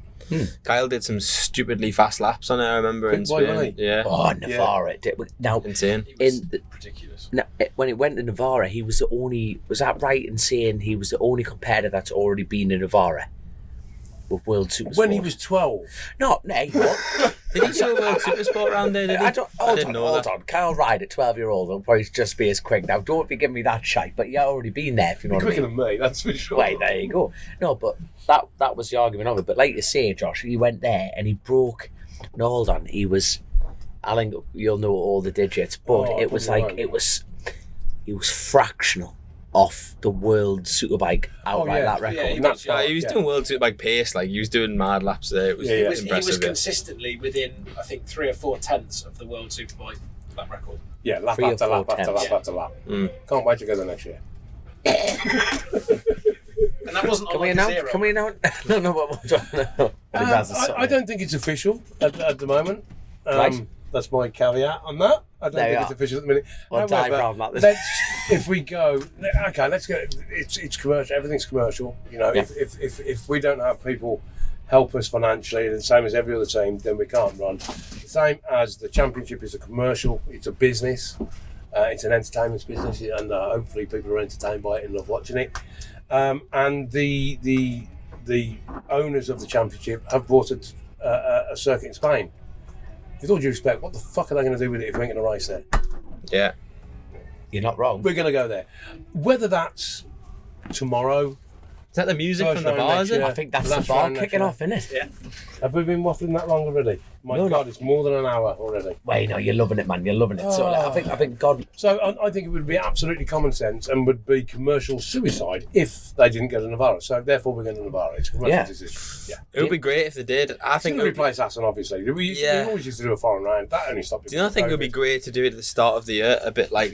Kyle did some stupidly fast laps on it, I remember, in Quick boy, Spain. wasn't he? Yeah. Oh, Navarra. Now, Insane. It was in the, ridiculous. when it went to Navarra, he was the only. Was that right in saying he was the only competitor that's already been in Navarra with World Supersport? When he was 12. No, what? Did he do a World Supersport round there? Did he? I didn't know that. on. Kyle Ryde at 12-year-old will probably just be as quick. Now, don't be giving me that shite, but you've already been there, if you know what I Quicker mean. than me, that's for sure. Right, there you go. No, but that was the argument of it. But like you say, Josh, he went there and he broke. No, hold on. He was Alan. You'll know all the digits, but Oh, it was probably like won't. he was fractional off the World Superbike outright that record. Yeah, He was doing World Superbike pace, like he was doing mad laps there. It was Yeah, yeah. He was impressive. consistently within, I think, 3 or 4 tenths of the World Superbike lap record. Yeah, lap 3 or after 4 lap after tenths. lap after lap. Mm. Can't wait to go there next year. And that wasn't Can on we like a announce? zero. Can we announce? No, what I don't think it's official at the moment. Right. That's my caveat on that. I don't There think you it's are. official at the minute. Well, dive However, round that. let's, if we go, okay, let's go. It's commercial. Everything's commercial. Yeah. If we don't have people help us financially, the same as every other team, then we can't run. The same as the championship is a commercial. It's a business. It's an entertainment business, and hopefully people are entertained by it and love watching it. And the owners of the championship have bought a circuit in Spain. with all due respect, what the fuck are they going to do with it if we ain't going to race there? Yeah. You're not wrong. We're going to go there. Whether that's tomorrow. Is that the music First from the round bar, next is it? year. I think that's Last the bar round next kicking year. off, isn't it? Yeah. Have we been waffling that long already? My No, God, it's more than an hour already. Wait, no, you're loving it, man. You're loving it. So I think God. So I think it would be absolutely common sense and would be commercial suicide if they didn't go to Navarra. So therefore, we're going to Navarra. It's a commercial Yeah. decision. Yeah. It would be great if they did. I It's think. going to replace Assen, obviously. We always used to do a foreign round. That only stopped. Do you not think it would be great to do it at the start of the year, a bit like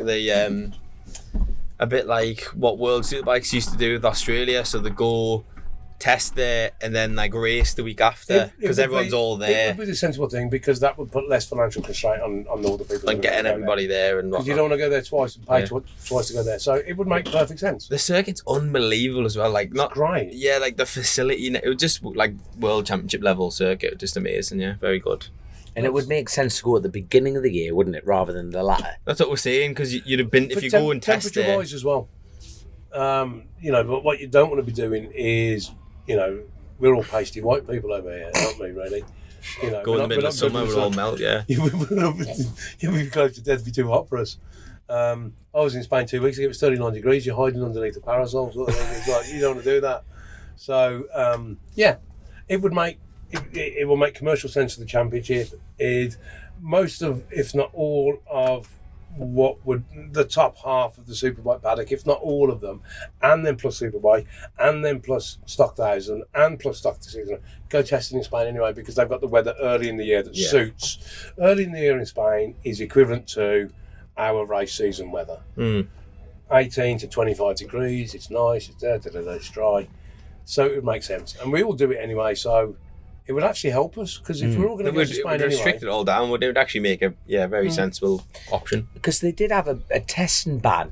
what World Superbikes used to do with Australia? So they go test there and then like race the week after because everyone's all It there would be the sensible thing because that would put less financial constraint on all the people. and getting everybody there and Because you whatnot. don't want to go there twice and pay Yeah. twice to go there. So it would make perfect sense. The circuit's unbelievable as well. Like not Great. Yeah, like the facility. It was just like World Championship level circuit, just amazing. Yeah, very good. And it would make sense to go at the beginning of the year, wouldn't it, rather than the latter? That's what we're saying because you'd have been if For you go and test temperature there. wise as well. But what you don't want to be doing is, we're all pasty white people over here, aren't we? Really, Go in the middle of summer, we'll all melt. Yeah. You'll be close to death. It'd be too hot for us. I was in Spain 2 weeks ago. It was 39 degrees. You're hiding underneath a parasol. Sort of thing. It's like, you don't want to do that. So it would make it will make commercial sense for the championship. Most of, if not all of, what would the top half of the Superbike paddock, if not all of them, and then plus Superbike, and then plus Stock 1000, and plus Stock 2000, go testing in Spain anyway because they've got the weather early in the year that suits. Early in the year in Spain is equivalent to our race season weather. 18 to 25 degrees, it's nice, it's dry. So it would make sense. And we all do it anyway, so it would actually help us because if we're all going to It go would, to it Spain would anyway. restrict it all down. It would actually make a very sensible option. Because they did have a testing ban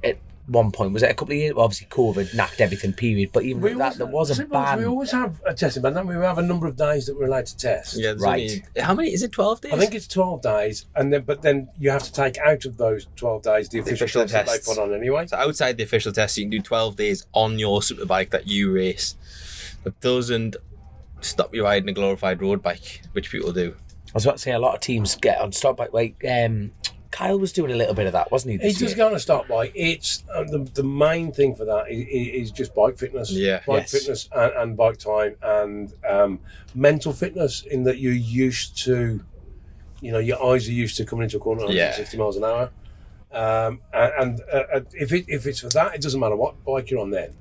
at one point. Was it a couple of years? Well, obviously, COVID knocked everything, period. But even with that, there was a ban. We always have a testing ban, don't we? We have a number of days that we're allowed to test. Yeah, there's Right. only, how many? Is it 12 days? I think it's 12 days, but then you have to take out of those 12 days the official test that tests. they put on anyway. So outside the official test, you can do 12 days on your superbike that you race. It doesn't stop you riding a glorified road bike, which people do. I was about to say a lot of teams get on stop bike. Like Kyle was doing a little bit of that, wasn't he? He This does year? go on a start bike. It's the main thing for that is just bike fitness. Yeah. Bike Yes. fitness and bike time and mental fitness in that you're used to, your eyes are used to coming into a corner at 160 miles an hour. If it's for that, it doesn't matter what bike you're on then,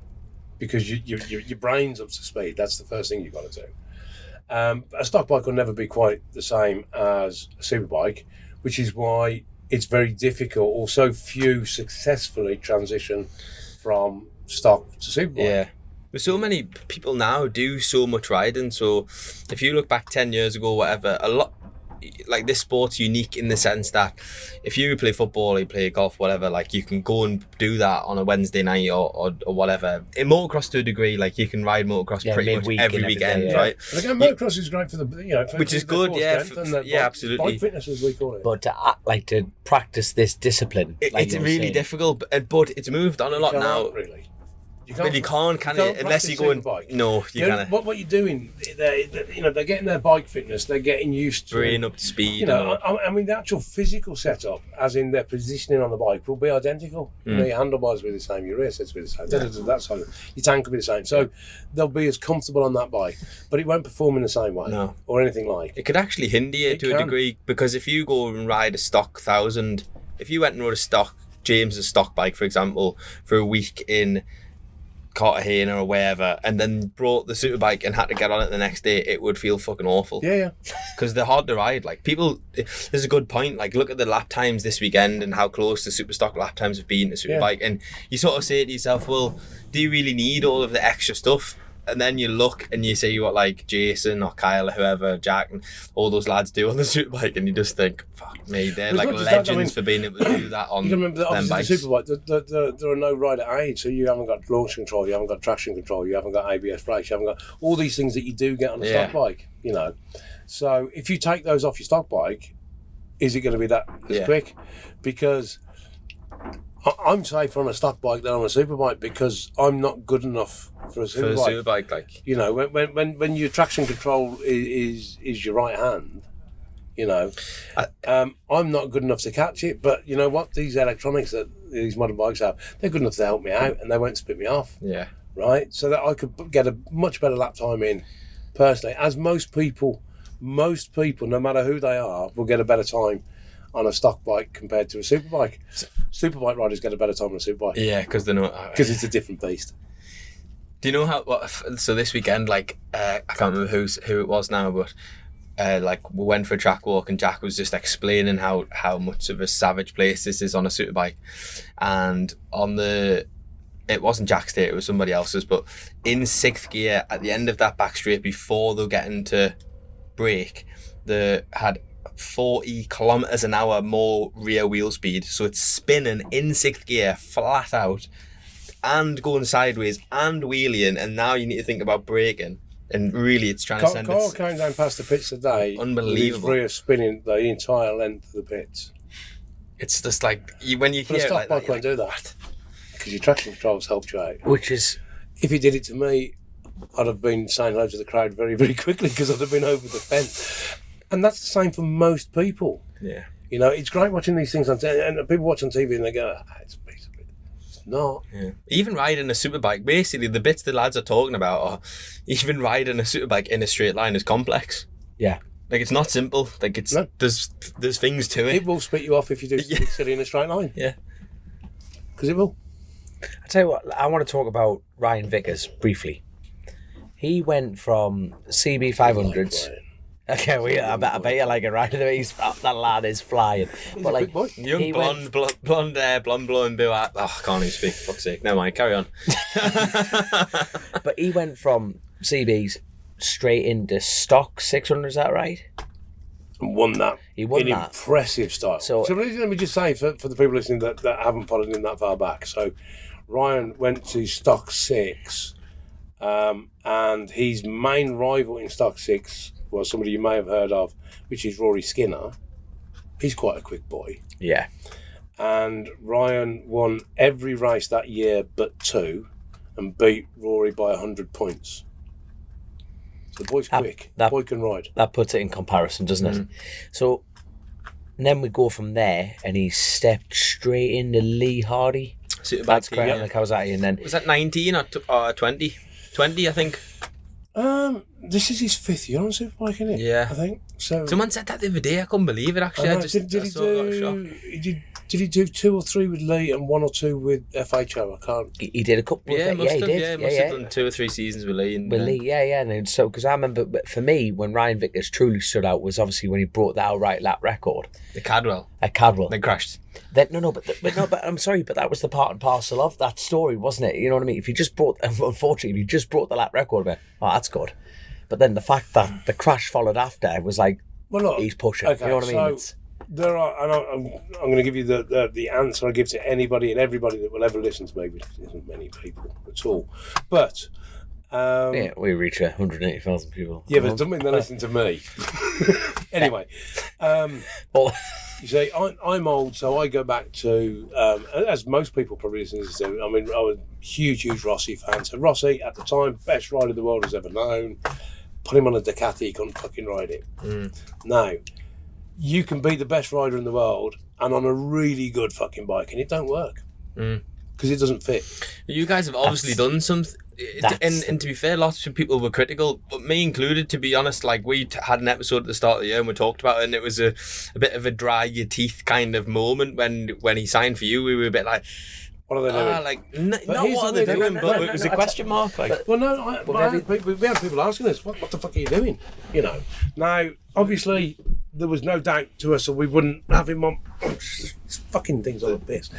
because your brain's up to speed. That's the first thing you've got to do. A stock bike will never be quite the same as a superbike, which is why it's very difficult, or so few successfully transition from stock to superbike. Yeah. There's so many people now do so much riding. So if you look back 10 years ago, whatever, a lot, like this sport's unique in the sense that if you play football, you play golf, whatever, like you can go and do that on a Wednesday night or whatever. In motocross to a degree, like you can ride motocross pretty much midweek every and every weekend, day, yeah. right? And again, motocross is great for the Which is the good, core yeah, strength and the yeah, bike- absolutely. Bike fitness, as we call it. But to practice this discipline, like It's you were really saying. difficult, but it's moved on a lot now. Really. But you can't, can you? Unless you practice go and superbike. no, you can't. What you're doing, they're getting their bike fitness. They're getting used to Brain up to speed. I mean, the actual physical setup, as in their positioning on the bike, will be identical. Your handlebars will be the same, your rear sets will be the same, that side of it. Your tank will be the same. So they'll be as comfortable on that bike, but it won't perform in the same way or anything like. It could actually hinder you to a degree, because if you go and ride a stock 1000, if you went and rode a stock James's stock bike, for example, for a week in Cartagena or wherever, and then brought the superbike and had to get on it the next day, it would feel fucking awful. Yeah. Because they're hard to ride. Like people, there's a good point. Like look at the lap times this weekend and how close the super stock lap times have been to superbike, and you sort of say to yourself, well, do you really need all of the extra stuff? And then you look and you see what like Jason or Kyle or whoever, Jack and all those lads do on the superbike, and you just think, fuck me, they're But like it's not just that, legends for being able to do that on You can remember that them obviously bikes. the superbike, there are no rider aids, so you haven't got launch control, you haven't got traction control, you haven't got ABS brakes, you haven't got all these things that you do get on a stock bike, So if you take those off your stock bike, is it going to be that as quick? Because I'm safer on a stock bike than on a superbike because I'm not good enough for a For a superbike. superbike, like When your traction control is your right hand, You know, I'm not good enough to catch it, but you know what? These electronics that these modern bikes have, they're good enough to help me out, and they won't spit me off. Yeah. Right, so that I could get a much better lap time in, personally. As most people, no matter who they are, will get a better time on a stock bike compared to a superbike. Superbike riders get a better time on a superbike. Yeah, because they know. Because it's a different beast. Do you know how? So this weekend, like I can't remember who it was now, but like we went for a track walk, and Jack was just explaining how much of a savage place this is on a superbike, and on the. It wasn't Jack's day, it was somebody else's, but in 6th gear at the end of that back straight before they were getting to brake, they had 40 kilometers an hour more rear wheel speed, so it's spinning in 6th gear flat out and going sideways and wheeling, and now you need to think about braking, and really it's trying to send it. Carl came down past the pits today, unbelievable, with his rear spinning the entire length of the pits. It's just like when you hear it like like that, won't do that. Because your traction control's helped you out. Which is... If he did it to me, I'd have been saying hello to the crowd very, very quickly because I'd have been over the fence. And that's the same for most people. Yeah. You know, it's great watching these things on TV, and people watch on TV and they go, it's a piece of it. It's not. Yeah. Even riding a superbike, basically the bits the lads are talking about are even riding a superbike in a straight line is complex. Yeah. Like, it's not simple. Like, it's there's things to it. It will spit you off if you do something silly in a straight line. Yeah. Because it will. I tell you what, I want to talk about Ryan Vickers briefly. He went from CB 500s. Okay, I bet you like it, right? That lad is flying. He's but a big boy. Young blonde hair, blonde blowing blue eye. Oh, I can't even speak, for fuck's sake. Never mind, carry on. But he went from CBs straight into stock 600, is that right? And won that. He won in that. Impressive style. So let me just say, for the people listening that haven't followed him that far back, so Ryan went to stock 6, and his main rival in stock 6 was somebody you may have heard of, which is Rory Skinner. He's quite a quick boy. Yeah. And Ryan won every race that year but 2 and beat Rory by 100 points. So the boy's quick. The boy can ride. That puts it in comparison, doesn't it? So then we go from there, and he stepped straight into Lee Hardy. That's correct, on the Kawasaki, and then... Was that 19 or 20? 20, I think. This is his 5th year on Superbike, isn't it? Yeah. I think. So someone said that the other day, I couldn't believe it, actually. Did he do 2 or 3 with Lee and 1 or 2 with FHO? I can't... He did a couple. Yeah, he must did. have done 2 or 3 seasons with Lee. And then so, because I remember, for me, when Ryan Vickers truly stood out was obviously when he broke the outright lap record. The Cadwell. At Cadwell. They crashed. But I'm sorry, but that was the part and parcel of that story, wasn't it? You know what I mean? If you just brought the lap record, that's good. But then the fact that the crash followed after was like, well, look, he's pushing. Okay, you know what I mean? So there are, and I'm going to give you the answer I give to anybody and everybody that will ever listen to me, which isn't many people at all. But we reach 180,000 people. Yeah, but something they listen to me. Anyway, you see, I'm old, so I go back to, as most people probably listen to, I mean, I was a huge Rossi fan. So Rossi, at the time, best rider the world has ever known. Put him on a Ducati, he couldn't fucking ride it. Now, you can be the best rider in the world and on a really good fucking bike, and it don't work. Because it doesn't fit. You guys have obviously done something. And to be fair, lots of people were critical, but me included, to be honest. Like, we had an episode at the start of the year and we talked about it, and it was a bit of a dry your teeth kind of moment when he signed for you. We were a bit like, what are they doing? Not what are they doing, but it was a question mark. Like, well, no, we had people asking us, what the fuck are you doing? You know. Now, obviously, there was no doubt to us that we wouldn't have him on. This fucking thing's on the piss.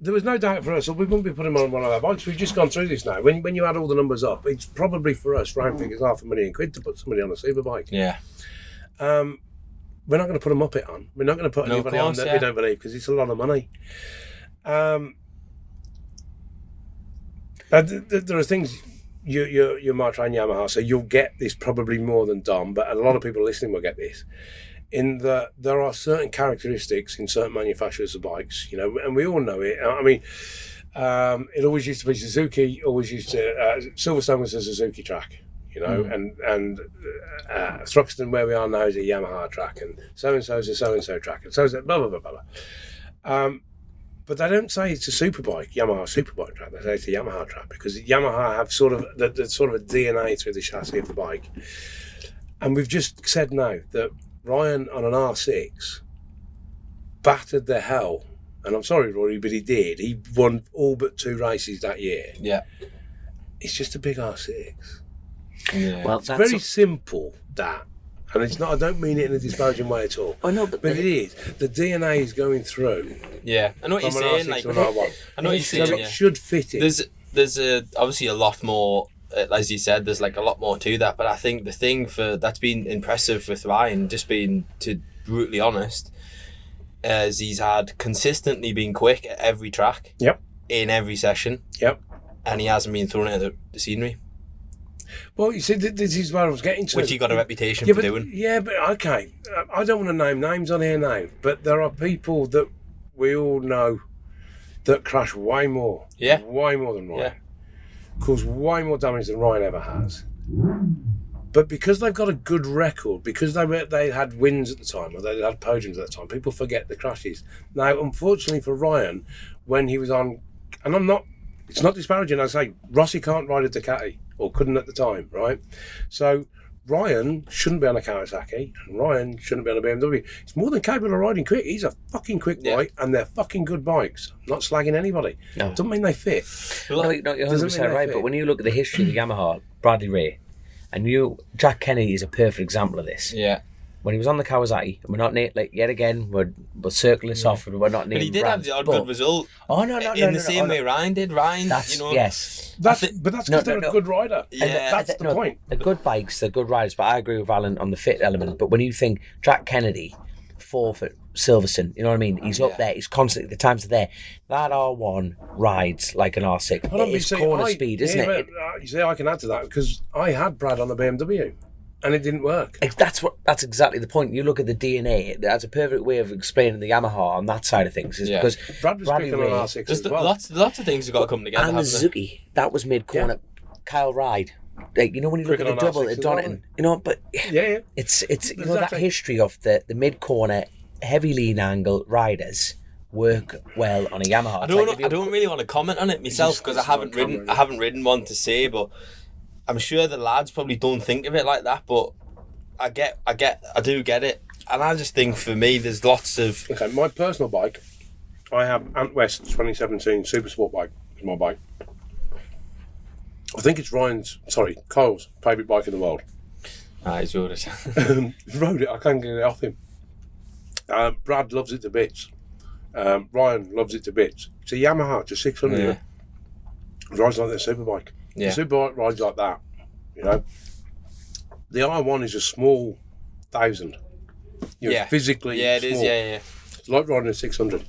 There was no doubt for us that we wouldn't be putting him on one of our bikes. We've just gone through this now. When you add all the numbers up, it's probably for us round figures £500,000 to put somebody on a super bike. Yeah. We're not going to put a Muppet on. We're not going to put anybody on that we don't believe, because it's a lot of money. There are things, you're Martrain Yamaha, so you'll get this probably more than Dom, but a lot of people listening will get this. In that there are certain characteristics in certain manufacturers of bikes, you know, and we all know it. I mean, it always used to be Suzuki, Silverstone was a Suzuki track. you know, and Thruxton, where we are now, is a Yamaha track, and so is a so-and-so track, and so is a blah, blah, blah, blah, blah. But they don't say it's a superbike, Yamaha superbike track. They say it's a Yamaha track because Yamaha have sort of the sort of a DNA through the chassis of the bike. And we've just said now that Ryan on an R6 battered the hell, and I'm sorry, Rory, but he did. He won all but 2 races that year. Yeah. It's just a big R6. Yeah. Well, It's that's very simple, that. And it's not. I don't mean it in a disparaging way at all. I know, but it is. The DNA is going through. Yeah, I know what you're From an saying. R6 Like, to an R1. I know what you're So saying. it Yeah. should fit it. There's obviously a lot more. As you said, there's like a lot more to that. But I think the thing that's been impressive with Ryan, just being to brutally honest, is he's had consistently been quick at every track. Yep. In every session. Yep. And he hasn't been thrown at the scenery, Well, you see, this is where I was getting to. which he got a reputation for doing. Yeah, but okay. I don't want to name names on here now, but there are people that we all know that crash way more. Yeah. Way more than Ryan. Yeah. Cause way more damage than Ryan ever has. But because they've got a good record, because they had wins at the time, or they had podiums at the time, people forget the crashes. Now, unfortunately for Ryan, when he was on, and it's not disparaging, I say, Rossi can't ride a Ducati, or couldn't at the time, right? So Ryan shouldn't be on a Kawasaki, and Ryan shouldn't be on a BMW. He's more than capable of riding quick. He's a fucking quick bike, and they're fucking good bikes. I'm not slagging anybody. No. Doesn't mean they fit. No, you're Doesn't 100% mean they right, fit. but when you look at the history of the Yamaha, Bradley Ray, and Jack Kennedy is a perfect example of this. Yeah. When he was on the Kawasaki, and we're not yet again, we're circling this off, and we're not naming But he did brands, have the odd but- good result. Oh no, In the same way Ryan did. Ryan, That's you know. yes. But that's because No, they're no. a good rider. Yeah. And that's the point. They're good bikes, they're good riders, but I agree with Alan on the fit element. But when you think Jack Kennedy, 4 for Silverstone, you know what I mean? He's up there, he's constantly, the times are there. That R1 rides like an R6. Hold on, It is you see, corner speed, isn't it? You see, I can add to that because I had Brad on the BMW and it didn't work. That's exactly the point. You look at the DNA, that's a perfect way of explaining the Yamaha on that side of things. Is Yeah. because Brad was Bradley quick on an Ray R6 There's as well. lots of things have got to come together. and the haven't they? Suzuki, that was mid-corner. Kyle Ride. Like, you know, when you look Quicker at the on double R6 at as well, Donington, you know, but Yeah. it's you know, that Exactly. history of the mid-corner, heavy lean angle riders work well on a Yamaha. I It's like don't. if you- I don't really want to comment on it myself because I haven't ridden. I haven't ridden one to say, but I'm sure the lads probably don't think of it like that. But I do get it, and I just think for me, there's lots of. Okay, my personal bike, I have Ant West 2017 Super Sport bike. Is my bike. I think it's Kyle's favourite bike in the world. He's rode it. Rode it, I can't get it off him. Brad loves it to bits. Ryan loves it to bits. It's a Yamaha, it's a 600. Yeah. It rides like a superbike. Yeah. The superbike rides like that, you know. The R1 is a small 1000. You know, Yeah. physically Yeah, it small. is. Yeah. It's like riding a 600.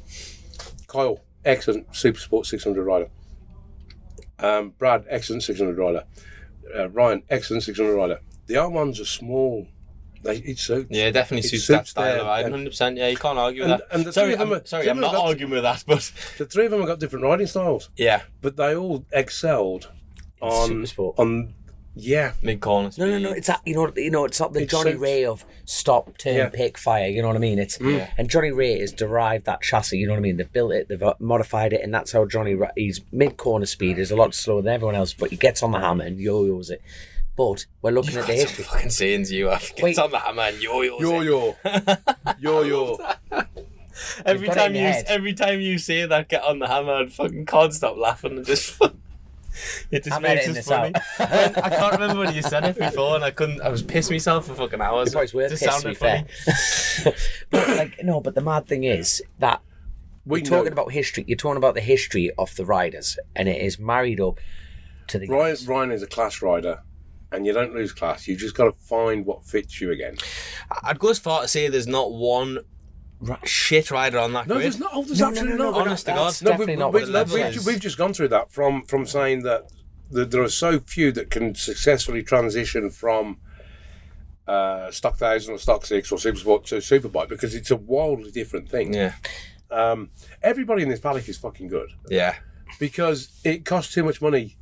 Kyle, excellent Super Sport 600 rider. Brad, excellent 600 rider. Ryan, excellent 600 rider. The R1s are small. It suits. Yeah, definitely It suits that suits style their- of riding. 100%. Yeah, you can't argue with And- that. and the sorry, three of them I'm are- not arguing with that, but The three of them have got different riding styles, yeah, but they all excelled on Super Sport. yeah. mid corner. No. It's that, you know, it's not the It Johnny suits. Ray of stop, turn, Yeah. pick, fire. You know what I mean? It's and Johnny Ray has derived that chassis. You know what I mean? They've built it, they've modified it, and that's how he's mid corner speed is a lot slower than everyone else, but he gets on the hammer and yo-yos it. But we're looking at the Got some history. fucking sayings you have. Wait. Gets on the hammer and yo-yos. Yo. Every You've got it in your head. every time you say that, get on the hammer, I fucking can't stop laughing and just. It just I'm makes editing us this funny. out. I can't remember when you said it before, and I was pissing myself for fucking hours. It's always worth Just piss, to be sounded fair. But the mad thing is that We you're talking about history. You're talking about the history of the riders, and it is married up to the Ryan is a class rider, and you don't lose class. You just got to find what fits you again. I'd go as far to say there's not one shit rider on that No, grid. there's not. Oh, there's absolutely not. Honest to God. That's definitely not what the level is. We've just gone through that from saying that there are so few that can successfully transition from stock 1000 or stock 6 or super sport to superbike because it's a wildly different thing. Yeah. Everybody in this paddock is fucking good Yeah. because it costs too much money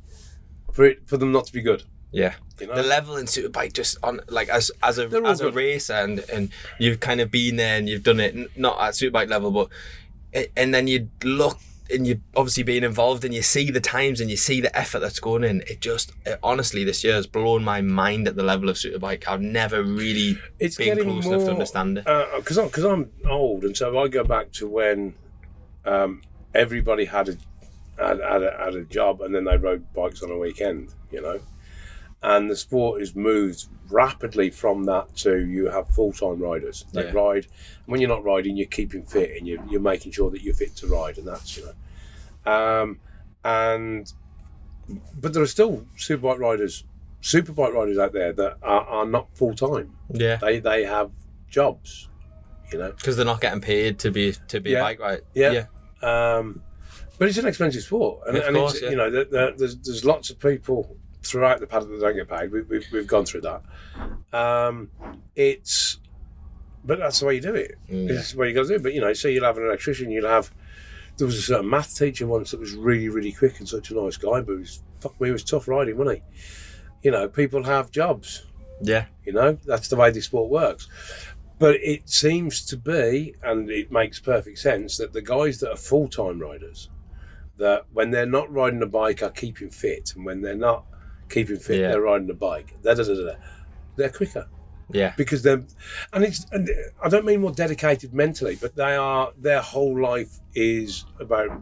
for them not to be good. Yeah, You know? the level in superbike just on like as a They're all a good. racer and you've kind of been there and you've done it not at superbike level, but and then you look and you obviously being involved and you see the times and you see the effort that's going in. Honestly, this year has blown my mind at the level of superbike. I've never really It's been getting close more, enough to understand it. Because I'm old, and so I go back to when everybody had a job, and then they rode bikes on a weekend, you know. And the sport has moved rapidly from that to you have full-time riders. They Yeah. ride. When you're not riding, you're keeping fit and you're making sure that you're fit to ride, and that's, you know. But there are still superbike riders out there that are not full-time. Yeah, They have jobs, you know. because they're not getting paid to be a Yeah. bike ride. Yeah. But it's an expensive sport, and, Of and course, it's, yeah. you know, there's lots of people throughout the paddock that don't get paid. We've gone through that. But that's the way you do it. It's the way you got to do it. But you know, so you'll have an electrician. There was a certain math teacher once that was really, really quick and such a nice guy, but he was tough riding, wasn't he? You know, people have jobs. Yeah, You know, that's the way this sport works. But it seems to be, and it makes perfect sense, that the guys that are full-time riders, that when they're not riding a bike are keeping fit, and when they're not keeping fit, Yeah. they're riding a bike. They're quicker yeah, because and I don't mean more dedicated mentally, but their whole life is about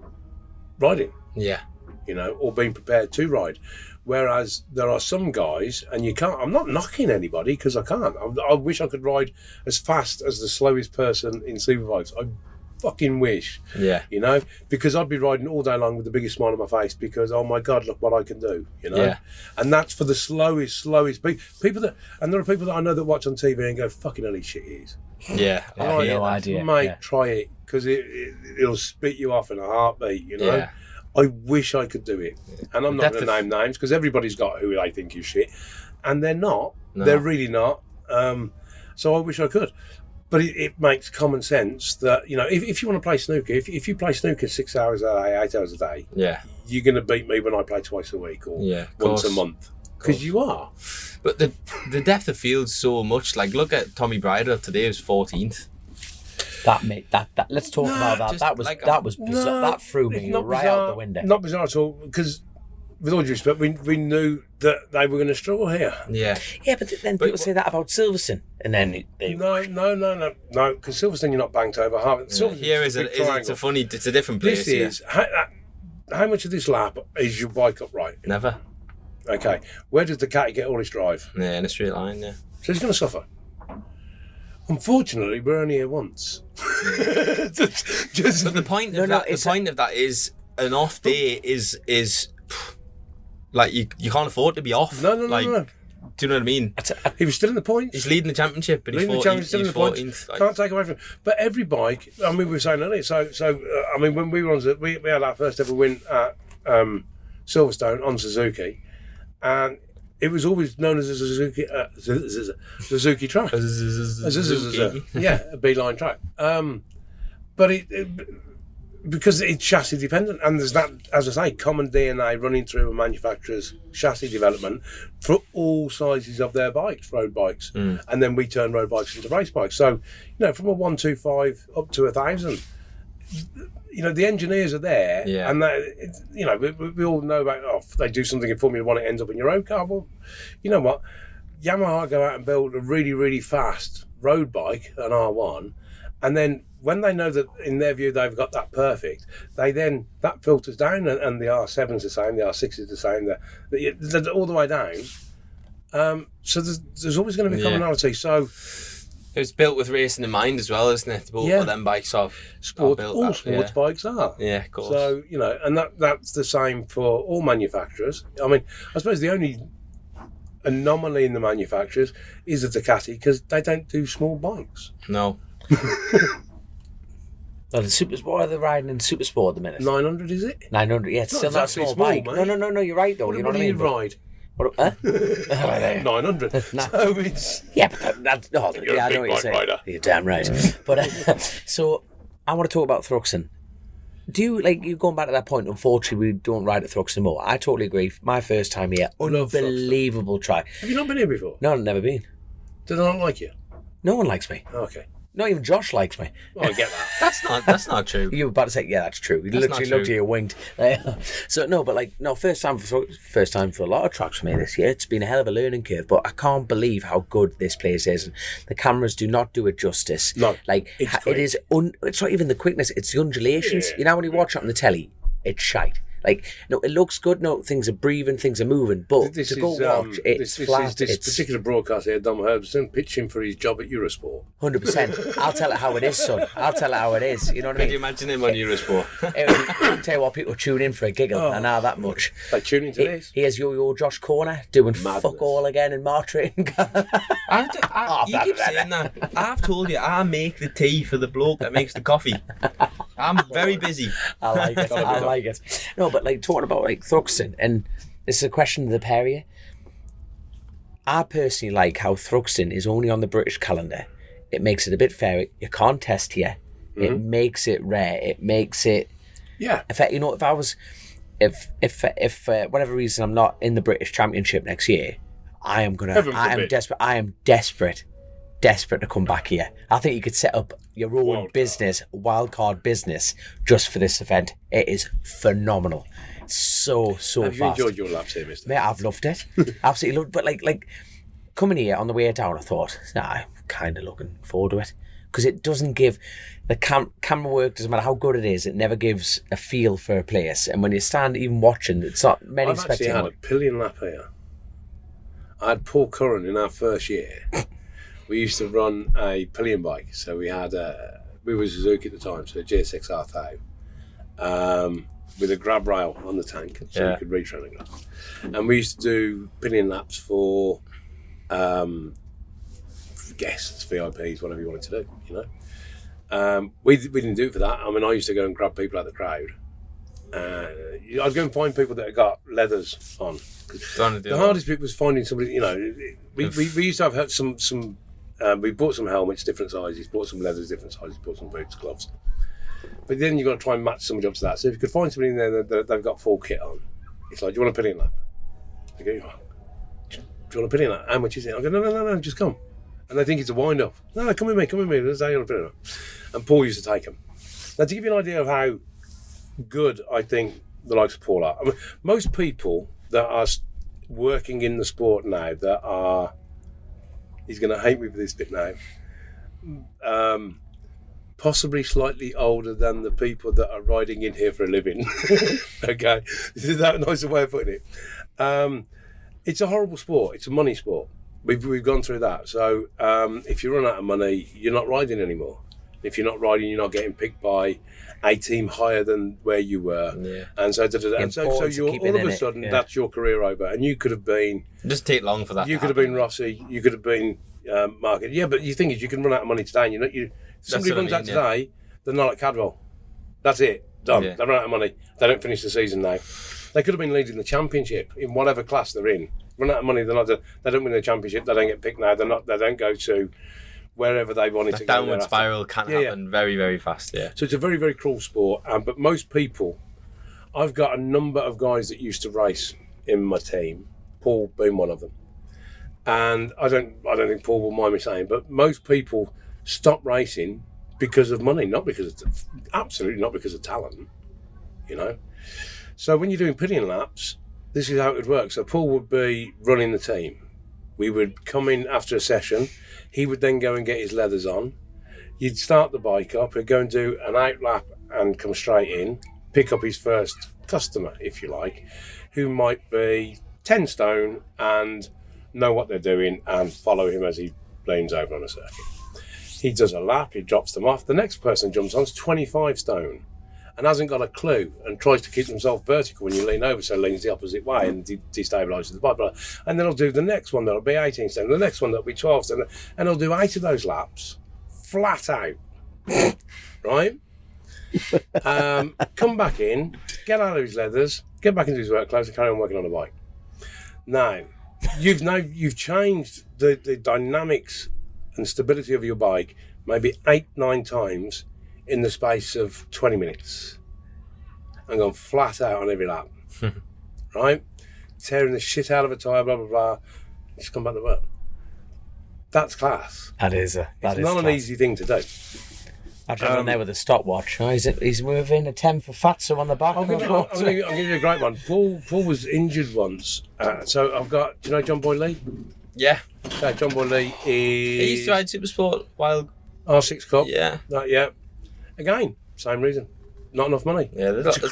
riding, yeah, you know, or being prepared to ride. Whereas there are some guys, and you can't. I'm not knocking anybody because I can't. I wish I could ride as fast as the slowest person in superbikes. I fucking wish, yeah, you know, because I'd be riding all day long with the biggest smile on my face because, oh my God, look what I can do, you know. Yeah. And that's for the slowest people that, and there are people that I know that watch on TV and go, fucking hell, shit it is. yeah. I have Right, no idea. Mate, Yeah. try it because it'll spit you off in a heartbeat, you know. Yeah. I wish I could do it. And I'm not Depth going to of- name names because everybody's got who they think is shit. And they're not. No. They're really not. So I wish I could. But it makes common sense that, you know, if you want to play snooker, if you play snooker 6 hours a day, 8 hours a day, Yeah, you're going to beat me when I play twice a week or Yeah, of once a course. month. Because you are. but the depth of field's so much. Like, look at Tommy Bryder today. He was 14th. That let's talk about that. just That was like- that was bizarre. No, That threw it's me not right bizarre, out the window. Not bizarre at all, because with all due respect, we knew that they were going to struggle here. Yeah, Yeah, but then But- people say that about Silverstone, and then they No, because Silverstone you're not banked over half. Silverstone's here is big it's triangle. a different place. This is how much of this lap is your bike upright? Never. Okay, where does the cat get all his drive? Yeah, in a straight line. Yeah. So he's going to suffer. Unfortunately, we're only here once. just But the point No, of no, that, the it's point of that is an off day is like you can't afford to be off. no. Do you know what I mean? He was still in the points. He's leading the championship, and Leading the he's championship, still in he's the points. 14th. Like, Can't take away from him. But every bike, I mean, we were saying earlier, I mean, when we were on, we had our first ever win at Silverstone on Suzuki, and it was always known as a Suzuki track. Yeah, a beeline track. But because it's chassis dependent, and there's that, as I say, common DNA running through a manufacturer's chassis development for all sizes of their bikes, road bikes, and then we turn road bikes into race bikes. So, you know, from a 125 up to 1,000, you know, the engineers are there, Yeah. and you know, we all know about, if they do something in Formula One, it ends up in your road car. Well, you know what? Yamaha go out and build a really, really fast road bike, an R1, and then when they know that in their view they've got that perfect, that filters down, and the R7's the same, the R6 is the same, all the way down. So there's always going to be Yeah. commonality. So it was built with racing in mind as well, isn't it? Both Yeah. of them bikes are all built sports bikes are. Yeah, of course. So, you know, and that's the same for all manufacturers. I mean, I suppose the only anomaly in the manufacturers is the Ducati, because they don't do small bikes. No. Well, the super. What are they riding in super sport at the minute? 900, is it? 900. Yeah, it's Not still not a exactly small small, bike. mate. No. You're right though. You know what I mean? do you ride? What, huh? 900. So it's... Yeah, but that's You're yeah, a I know big what you're bike saying. rider. You're damn right. But so I want to talk about Thruxton. Do you, like, you going back to that point, unfortunately, we don't ride at Thruxton more. I totally agree. My first time here, Love unbelievable track. Have you not been here before? No, I've never been. Do they not like you? No one likes me. Okay. Not even Josh likes me. Well, I get that. That's not true. You were about to say, yeah, that's true. He That's literally not looked at you and winked. So, no, but like, no, first time for a lot of tracks for me this year. It's been a hell of a learning curve, but I can't believe how good this place is. And the cameras do not do it justice. No, like, it's it is, it's not even the quickness, it's the undulations. Yeah. You know, when you watch it on the telly, it's shite. Like, no, it looks good. No, things are breathing, things are moving. But This to go is, watch, it's flat. This It's particular broadcast here, Dom Herbston, pitching for his job at Eurosport. 100%. I'll tell it how it is, son. I'll tell it how it is. You know what I Could mean? you imagine him on Eurosport? I'll tell you what, people tune in for a giggle. I know that much. They tune into this. Here's your Josh Corner doing Madness. fuck all again in Martring. You keep saying that. I've told you, I make the tea for the bloke that makes the coffee. I'm very busy. I like it. I like it. No, but like talking about like Thruxton, and this is a question to the pair of you. I personally like how Thruxton is only on the British calendar. It makes it a bit fairer. You can't test here. It makes it rare. It makes it. Yeah. In fact, you know, if I was, if for whatever reason I'm not in the British Championship next year, I am desperate. I am desperate to come back here. I think you could set up your own wildcard business just for this event. It is phenomenal. So Have fast. you enjoyed your laps here, mister? Mate, I've loved it. Absolutely loved it. But like coming here on the way down, I thought, I'm kind of looking forward to it. Because it doesn't give the camera work, doesn't matter how good it is, it never gives a feel for a place. And when you stand even watching, it's not many I've actually had a pillion lap here. I had Paul Curran in our first year. We used to run a pillion bike, so we had we were Suzuki at the time, so a GSX R1000 with a grab rail on the tank, so you could reach around and grab. And we used to do pillion laps for guests, VIPs, whatever you wanted to do, you know. We didn't do it for that. I mean, I used to go and grab people out of the crowd. I'd go and find people that had got leathers on. The hardest bit was finding somebody, you know. We used to have some. We bought some helmets, different sizes, bought some leathers, different sizes, bought some boots, gloves. But then you've got to try and match somebody up to that. So if you could find somebody in there that they've got full kit on, it's like, do you want a pillion lap? They go, do you want a pillion lap? How much is it? I go, no, just come. And they think it's a wind up. No, come with me. That's how you want a pillion lap. And Paul used to take them. Now, to give you an idea of how good I think the likes of Paul are, I mean, most people that are working in the sport now that are, he's going to hate me for this bit now, possibly slightly older than the people that are riding in here for a living. Okay, this is that nicer way of putting it. It's a horrible sport. It's a money sport. We've gone through that. So if you run out of money, you're not riding anymore. If you're not riding, you're not getting picked by a team higher than where you were. Yeah. And so you're all of a sudden, that's your career over. And you could have been... It doesn't take long for that. You could have been Rossi. You could have been Market. Yeah, but the thing is, you can run out of money today. And somebody runs out today, they're not like Cadwell. That's it. Done. Yeah. They run out of money. They don't finish the season now. They could have been leading the championship in whatever class they're in. Run out of money. They don't win the championship. They don't get picked now. They don't go to wherever they wanted to go. Downward spiral can happen very, very fast. Yeah. So it's a very, very cruel sport. But most people, I've got a number of guys that used to race in my team. Paul being one of them. And I don't think Paul will mind me saying, but most people stop racing because of money, absolutely not because of talent, you know. So when you're doing pillion laps, this is how it would work. So Paul would be running the team. We would come in after a session. He would then go and get his leathers on. You'd start the bike up. He'd go and do an out lap and come straight in, pick up his first customer, if you like, who might be 10 stone and know what they're doing and follow him as he leans over on a circuit. He does a lap, he drops them off. The next person jumps on, is 25 stone and hasn't got a clue and tries to keep himself vertical when you lean over, so leans the opposite way and destabilises the bike. And then he'll do the next one that'll be 18 stone, the next one that'll be 12 stone, and he'll do 8 of those laps flat out, right? Come back in, get out of his leathers, get back into his work clothes and carry on working on the bike. Now, you've changed the dynamics and stability of your bike maybe 8-9 times in the space of 20 minutes. and gone flat out on every lap. Right? Tearing the shit out of a tyre, blah, blah, blah. Just come back to work. That's class. That is It's not an easy thing to do. I've driven there with a stopwatch. Oh, he's moving a 10 for Fatso on the back. I'll give you a great one. Paul was injured once. So I've got, do you know John Boy Lee? Yeah. Okay, John Boy Lee is... He used to ride Supersport while... R6 Cup. Yeah. Yeah. Again, same reason. Not enough money. Yeah, It's a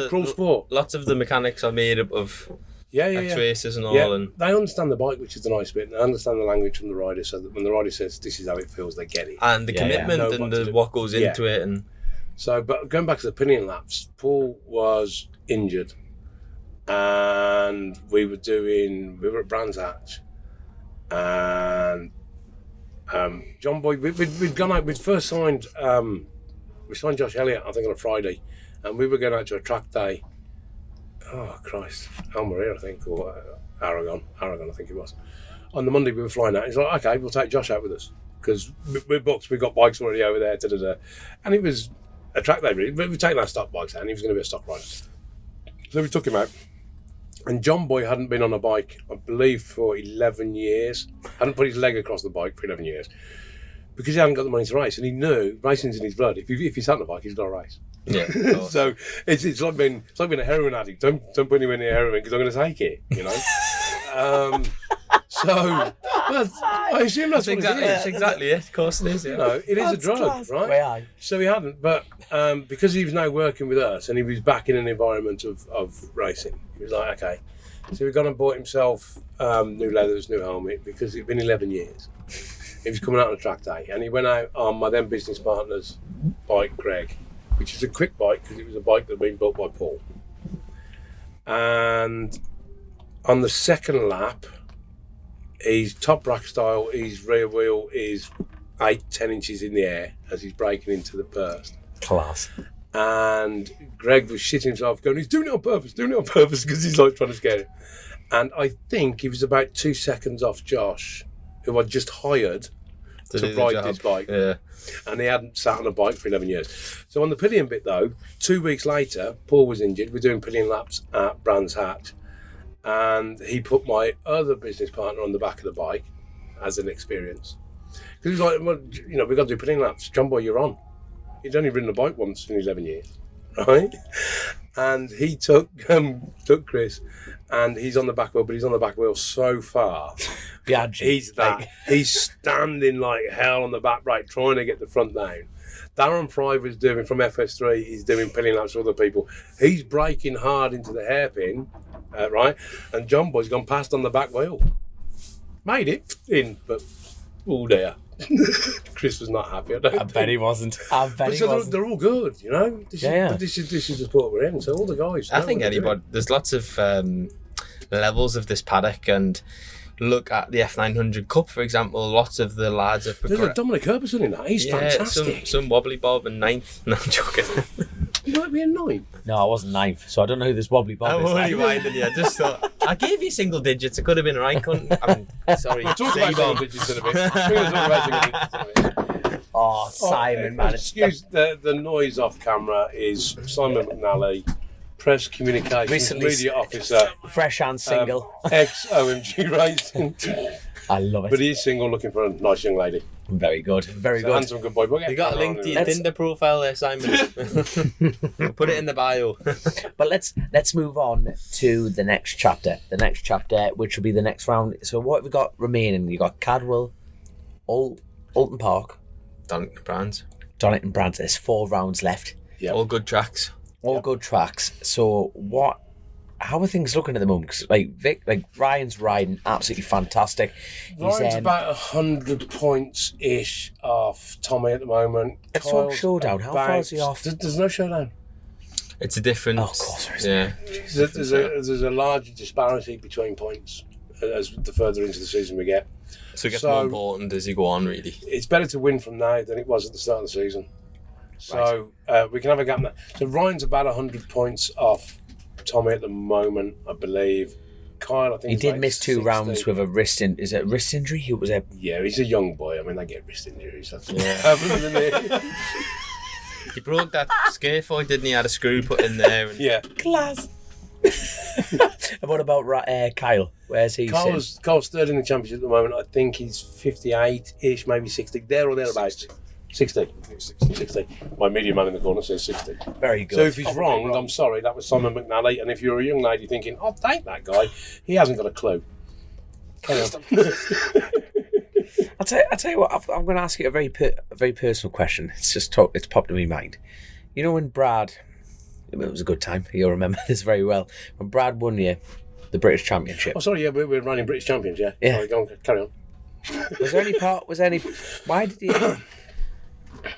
cruel sport. Lots of the mechanics are made up of ex-racers and all. Yeah, And they understand the bike, which is the nice bit. And they understand the language from the rider, so that when the rider says, this is how it feels, they get it. And the commitment and what goes into it. And so, but going back to the pillion laps, Paul was injured. And we were at Brands Hatch. And John Boy, we'd gone out, we'd first signed, we signed Josh Elliott, I think, on a Friday. And we were going out to a track day. Oh, Christ. Almeria, I think, or Aragon, I think it was. On the Monday we were flying out. He's like, okay, we'll take Josh out with us. Because we're booked, we've got bikes already over there, da-da-da. And it was a track day, really. We've taken our stock bikes out, and he was going to be a stock rider. So we took him out. And John Boy hadn't been on a bike, I believe, for 11 years. Hadn't put his leg across the bike for 11 years. Because he hadn't got the money to race. And he knew, racing's in his blood. If he's sat on the bike, he's got to race. yeah, So it's like being a heroin addict. Don't put anywhere near heroin because I'm going to take it. You know. I assume that's what it is. exactly it. Of course it is. Yeah. You know, it is a drug, right? So he hadn't, but because he was now working with us and he was back in an environment of racing, he was like, okay. So he gone and bought himself new leathers, new helmet because it'd been 11 years. He was coming out on a track day, and he went out on my then business partner's bike, Greg, which is a quick bike because it was a bike that had been built by Paul. And on the second lap, his top rack style, his rear wheel is 8-10 inches in the air as he's breaking into the burst. Class. And Greg was shitting himself going, he's doing it on purpose because he's like trying to scare him. And I think he was about 2 seconds off Josh, who I'd just hired to ride this bike. Yeah. And he hadn't sat on a bike for 11 years. So on the pillion bit though, 2 weeks later, Paul was injured. We're doing pillion laps at Brands Hatch. And he put my other business partner on the back of the bike as an experience. Because he was like, well, you know, we've got to do pillion laps. John Boy, you're on. He'd only ridden a bike once in 11 years, right? And he took Chris, and he's on the back wheel, but he's on the back wheel so far. He's standing like hell on the back brake, trying to get the front down. Darren Fry was doing from FS3, he's doing pillion laps for other people. He's braking hard into the hairpin, right? And John Boy's gone past on the back wheel. Made it in, but oh dear. Chris was not happy. I bet he wasn't. They're all good, you know. This is the sport we're in. So all the guys. I think there's lots of levels of this paddock, and look at the F900 Cup, for example. Lots of the lads have progressed. There's a Dominic Herberson in that. He's fantastic. Some wobbly bob and ninth. No, I'm joking. You might be a ninth. No, I wasn't ninth, so I don't know who this wobbly bob is. I'm only winding you. I just thought I gave you single digits. It could have been right. Sorry. We'll talk about single digits in a bit. Oh, Simon, man. Excuse the noise off camera is Simon McNally, press communications media officer, fresh and single, ex OMG Racing. I love it. But he is single, looking for a nice young lady. Very good, very good. Handsome, good boy. You got a link to your Tinder profile there, Simon. Put it in the bio. But let's move on to the next chapter. The next chapter, which will be the next round. So what have we got remaining? You got Cadwell, Alton Park, Donington Brands. There's 4 rounds left. Yeah, all good tracks. Good tracks. So how are things looking at the moment? Because Ryan's riding absolutely fantastic. Ryan's about 100 points ish off Tommy at the moment. Let's talk showdown. How far is he off? There's no showdown. It's a different. Oh, of course there is. Yeah. There's a large disparity between points as the further into the season we get. So it gets more important as you go on, really. It's better to win from now than it was at the start of the season. So we can have a gap now. So Ryan's about 100 points off Tommy at the moment, I believe. Kyle, I think he did miss 2 rounds with a wrist is it a wrist injury? Yeah, he's a young boy. I mean, they get wrist injuries. That's He broke that scaffold, didn't he? Had a screw put in there. And... Yeah. Class. And what about Kyle? Where's he? Carl's third in the championship at the moment. I think he's 58-ish, maybe 60. There or thereabouts. 60. My medium man in the corner says 60. Very good. So if he's wrong, I'm sorry, that was Simon McNally. And if you're a young lady thinking, I'll take that guy, he hasn't got a clue. Carry on. I'll tell you what. I'm going to ask you a very personal question. It's popped in my mind. You know when Brad, it was a good time. You'll remember this very well. When Brad won the British Championship. Oh, sorry, yeah, we're running British champions, yeah. Yeah. Sorry, go on, carry on.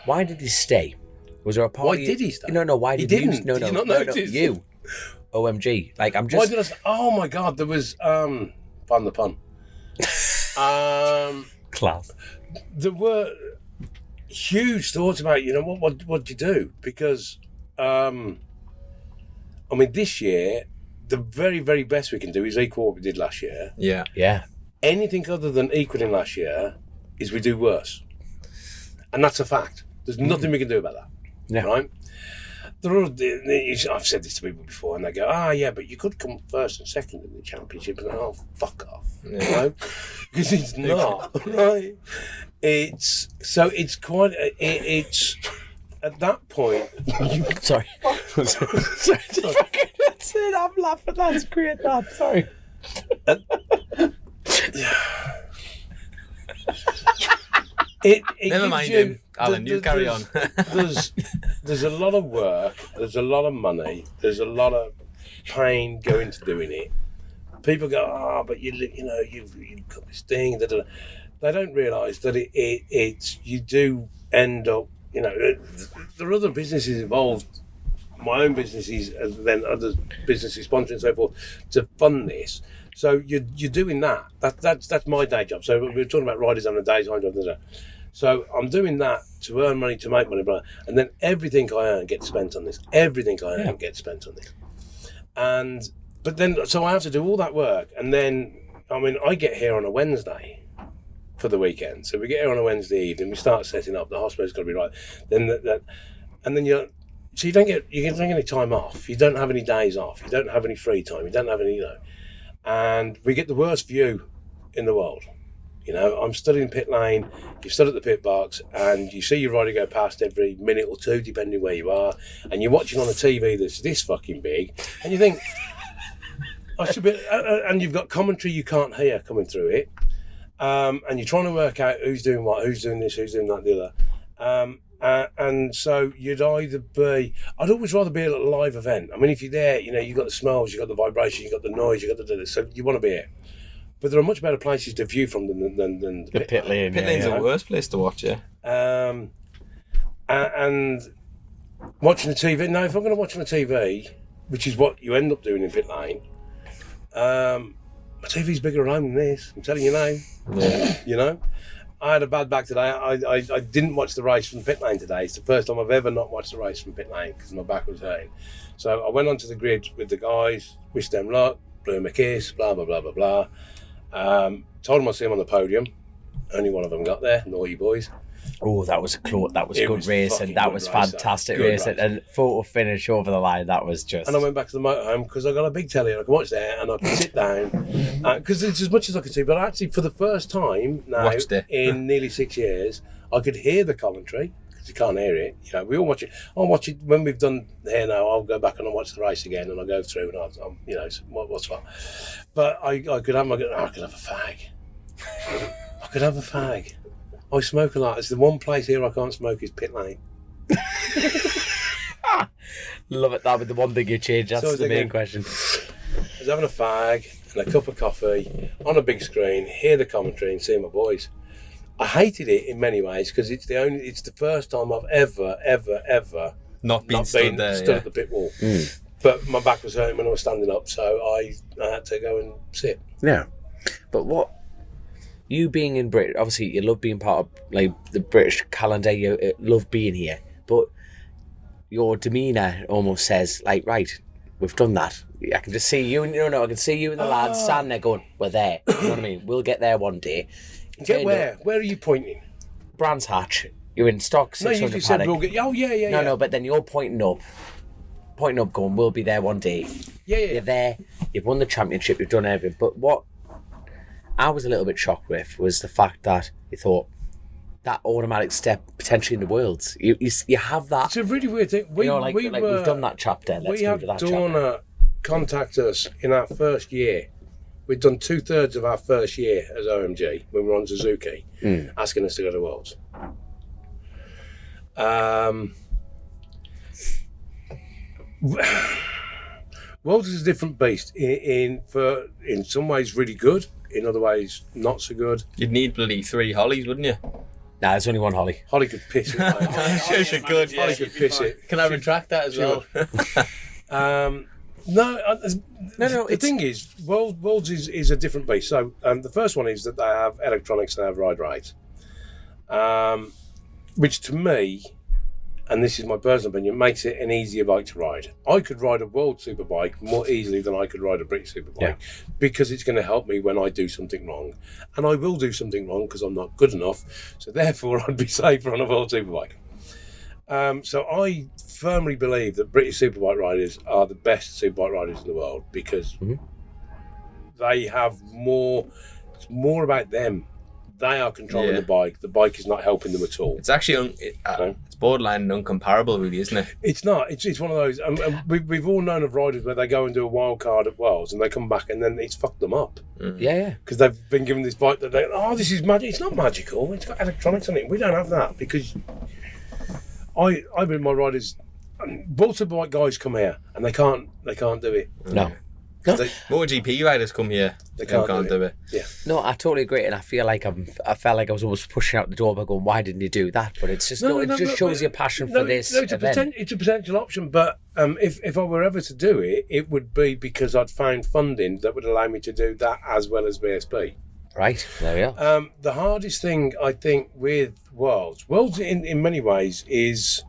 Why did he stay? Was there a part? Why did he stay? No. Why He did didn't. you? No, Did no, you not no, notice? you. OMG. Like I'm Why just. did I say, oh my God, there was, pardon the pun. Class. There were huge thoughts about, what do you do? Because, this year, the very, very best we can do is equal what we did last year. Yeah. Yeah. Anything other than equaling last year is we do worse. And that's a fact. There's nothing we can do about that. Yeah. Right? I've said this to people before, and they go, yeah, but you could come first and second in the championship. And fuck off. Yeah. Because it's not, right? It's at that point. Sorry. That's it. I'm laughing. That's great. That. Sorry. Never mind him, Alan. You carry on. There's a lot of work. There's a lot of money. There's a lot of pain going to doing it. People go, but you've got this thing. Da, da, da. They don't realise that it's you do end up. There are other businesses involved. My own businesses, and then other businesses sponsoring and so forth to fund this. So you're doing that. That's my day job. So we were talking about riders having a daytime job. So I'm doing that to earn money, to make money, and then everything I earn gets spent on this. Everything I earn gets spent on this. So I have to do all that work, and then I get here on a Wednesday for the weekend. So we get here on a Wednesday evening. We start setting up. The hospital's got to be right. So you don't get any time off. You don't have any days off. You don't have any free time. You don't have any, and we get the worst view in the world. I'm stood in pit lane, you're stood at the pit box, and you see your rider go past every minute or two, depending where you are, and you're watching on a TV that's this fucking big, and you think, I should be, and you've got commentary you can't hear coming through it, and you're trying to work out who's doing what, who's doing this, who's doing that, the other. And so I'd always rather be at a live event. If you're there, you've got the smells, you've got the vibration, you've got the noise, you've got so you want to be here. But there are much better places to view from than the pit lane. Pit lane's the worst place to watch, yeah. And watching the TV. Now, if I'm going to watch on the TV, which is what you end up doing in pit lane, my TV's bigger at home than this. I'm telling you now. Yeah. I had a bad back today. I didn't watch the race from pit lane today. It's the first time I've ever not watched the race from pit lane because my back was hurting. So I went onto the grid with the guys, wished them luck, blew them a kiss, blah, blah, blah, blah, blah. Told them I'd see them on the podium. Only one of them got there, naughty boys. Oh, that was good racing. That was fantastic racing. And photo finish over the line, that was just... And I went back to the motorhome because I got a big telly and I can watch there and I can sit down because it's as much as I can see. But actually, for the first time now in nearly 6 years, I could hear the commentary because you can't hear it. We all watch it. I'll watch it when we've done here now. I'll go back and I'll watch the race again and I'll go through and I'll what's what. But I could have a fag. I could have a fag. I smoke a lot. It's the one place here I can't smoke is pit lane. Love it. That was the one thing you changed. That's the main question. I was having a fag and a cup of coffee on a big screen, hear the commentary and see my boys. I hated it in many ways because it's the first time I've ever not stood at the pit wall. But my back was hurting when I was standing up, so I had to go and sit. Yeah. But what... You being in Britain, obviously you love being part of the British calendar, you love being here, but your demeanour almost says right, we've done that. I can just see you, I can see you and the lads standing there going, we're there. You know what I mean? We'll get there one day. Get where? Where are you pointing? Brands Hatch, You're in stock, No, 600 you just said paddock. we'll get. Oh yeah. No, but then you're pointing up, going, we'll be there one day. Yeah. You're there, you've won the championship, you've done everything. But what I was a little bit shocked with was the fact that you thought that automatic step potentially in the Worlds. You have that. It's a really weird thing. We've done that chapter. Let's we move had to that chapter. Dorna contact us in our first year. We'd done 2/3 of our first year as OMG when we were on Suzuki, asking us to go to Worlds. Worlds is a different beast. In some ways, really good. In other ways, not so good. You'd need bloody 3 Hollies, wouldn't you? Nah, there's only one Holly. Holly could piss it. Mate. I'm sure she could. Holly could piss it. Can I retract that as well? The thing is, Worlds is a different beast. So the first one is that they have electronics and they have ride rates, which to me, and this is my personal opinion, makes it an easier bike to ride. I could ride a World Superbike more easily than I could ride a British Superbike because it's going to help me when I do something wrong. And I will do something wrong because I'm not good enough. So therefore, I'd be safer on a World Superbike. So I firmly believe that British Superbike riders are the best Superbike riders in the world because they have more. It's more about them. They are controlling the bike. The bike is not helping them at all. It's actually it's borderline uncomparable, really, isn't it? It's not. It's one of those. We've all known of riders where they go and do a wild card at Worlds and they come back and then it's fucked them up. Yeah. Because they've been given this bike that this is magic. It's not magical. It's got electronics on it. We don't have that because I've been my riders. World Superbike guys come here and they can't do it. No. MotoGP riders come here. They can't do it. Yeah. No, I totally agree, and I feel like I felt like I was almost pushing out the door by going, "Why didn't you do that?" But it's just it just shows your passion for this event. It's a potential option, but if I were ever to do it, it would be because I'd find funding that would allow me to do that as well as VSP. Right, there we are. The hardest thing I think with Worlds in many ways is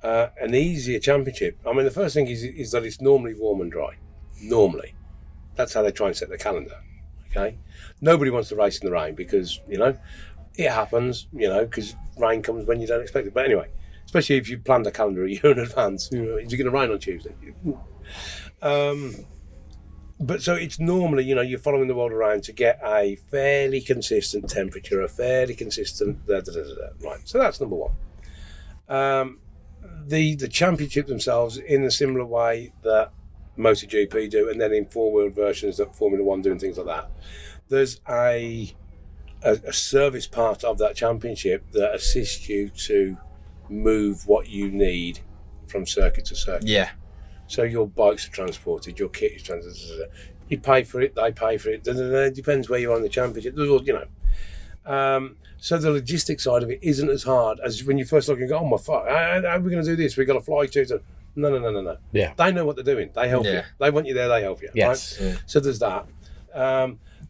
an easier championship. I mean, the first thing is that it's normally warm and dry. Normally, that's how they try and set the calendar. Okay, nobody wants to race in the rain because it happens. Because rain comes when you don't expect it. But anyway, especially if you planned a calendar a year in advance, is it going to rain on Tuesday? But so it's normally you're following the world around to get a fairly consistent temperature, a fairly consistent right. So that's number one. The championship themselves in a similar way that MotoGP do, and then in four-wheeled versions that Formula One do and things like that. There's a service part of that championship that assists you to move what you need from circuit to circuit. Yeah. So your bikes are transported, your kit is transported. You pay for it, they pay for it. It depends where you are in the championship. There's all, so the logistics side of it isn't as hard as when you first look and go, oh my fuck, how are we going to do this? We've got to fly to. No. Yeah. They know what they're doing. They help you. They want you there, they help you. Yes. Right? Yeah. So there's that.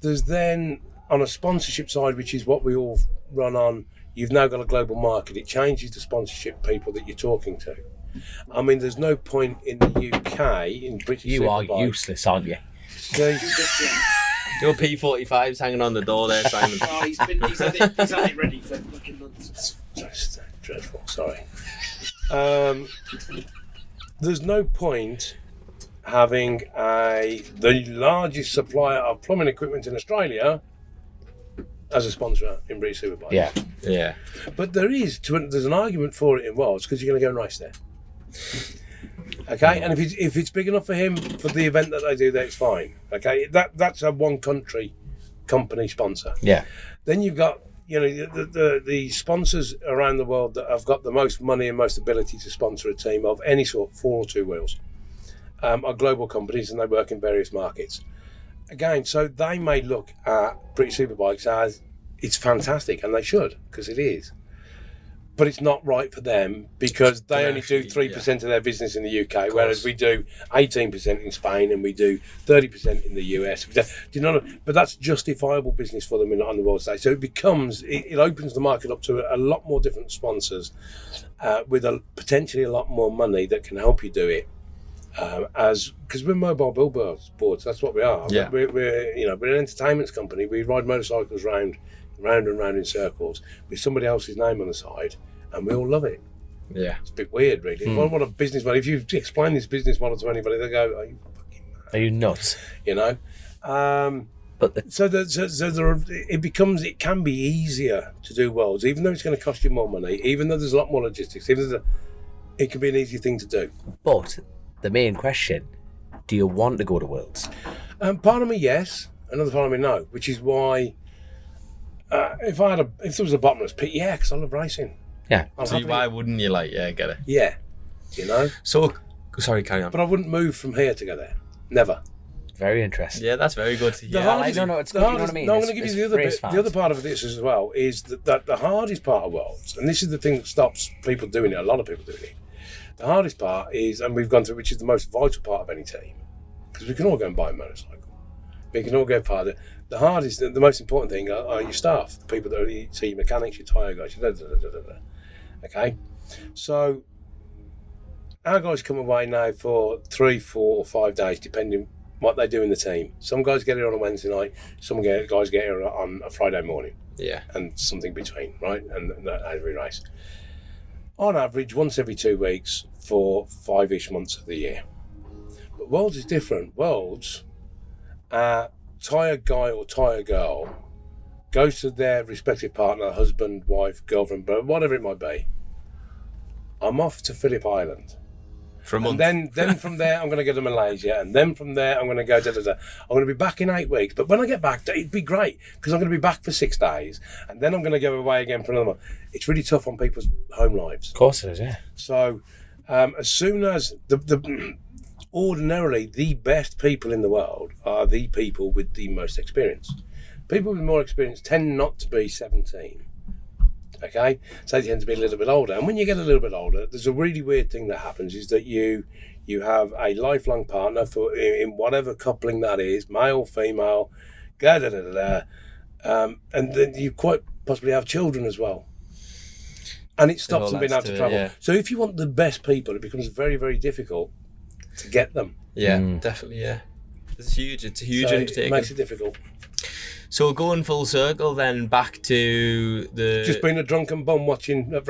There's then on a sponsorship side, which is what we all run on, you've now got a global market. It changes the sponsorship people that you're talking to. I mean, there's no point in the UK, in British You are useless, aren't you? Your P45's hanging on the door there, Simon. He's had it ready for fucking months. That's dreadful, sorry. There's no point having the largest supplier of plumbing equipment in Australia as a sponsor in British Superbike. Yeah. But there's an argument for it in Worlds because you're going to go and race there. Okay, and if it's big enough for him for the event that they do, then it's fine. Okay, that's a one company sponsor. Yeah. Then you've got the sponsors around the world that have got the most money and most ability to sponsor a team of any sort, 4 or 2 wheels, are global companies and they work in various markets. Again, so they may look at British Superbikes as it's fantastic, and they should, because it is. But it's not right for them because they only do 3% of their business in the UK, whereas we do 18% in Spain and we do 30% in the US. Do you know? But that's justifiable business for them on the world stage. So it opens the market up to a lot more different sponsors with potentially a lot more money that can help you do it. Because we're mobile billboards, that's what we are. Yeah. We're an entertainment company. We ride motorcycles round and round in circles with somebody else's name on the side, and we all love it. Yeah. It's a bit weird, really. What a business model. If you explain this business model to anybody, they go, "Are you fucking mad?" Are you nuts? You know. But It can be easier to do worlds, even though it's going to cost you more money, even though there's a lot more logistics, it can be an easy thing to do. But the main question: do you want to go to Worlds? Part of me, yes. Another part of me, no. Which is why, if there was a bottomless pit, yeah, because I love racing. Yeah. So why wouldn't you get it? Yeah, you know. So, sorry, carry on. But I wouldn't move from here to go there. Never. Very interesting. Yeah, that's very good. It's good, you know what I mean? No, I'm going to give you the other bit. The other part of this as well is that the hardest part of Worlds, and this is the thing that stops people doing it, a lot of people doing it. The hardest part is, and we've gone through, which is the most vital part of any team, because we can all go and buy a motorcycle. We can all go part of it. The hardest, the most important thing are your staff, the people that are your mechanics, your tyre guys, Okay? So, our guys come away now for 3, 4 or 5 days, depending what they do in the team. Some guys get here on a Wednesday night, some guys get here on a Friday morning. Yeah. And something between, right? And every race. On average, once every 2 weeks for 5-ish months of the year. But Worlds is different. Worlds, tyre guy or tyre girl goes to their respective partner, husband, wife, girlfriend, but whatever it might be. I'm off to Phillip Island. For a month. And then from there, I'm going to go to Malaysia. And then from there, I'm going to go I'm going to be back in 8 weeks. But when I get back, it'd be great because I'm going to be back for 6 days. And then I'm going to go away again for another month. It's really tough on people's home lives. Of course it is, yeah. So as soon as ordinarily, the best people in the world are the people with the most experience. People with more experience tend not to be 17. Okay, so they tend to be a little bit older, and when you get a little bit older, there's a really weird thing that happens: is that you have a lifelong partner in whatever coupling that is, male, female, and then you quite possibly have children as well, and it stops them being able to travel. Yeah. So if you want the best people, it becomes very, very difficult to get them. Yeah, definitely. Yeah, it's huge. It's a huge undertaking. It makes it difficult. So going full circle then back to the... Just being a drunken bum watching... No.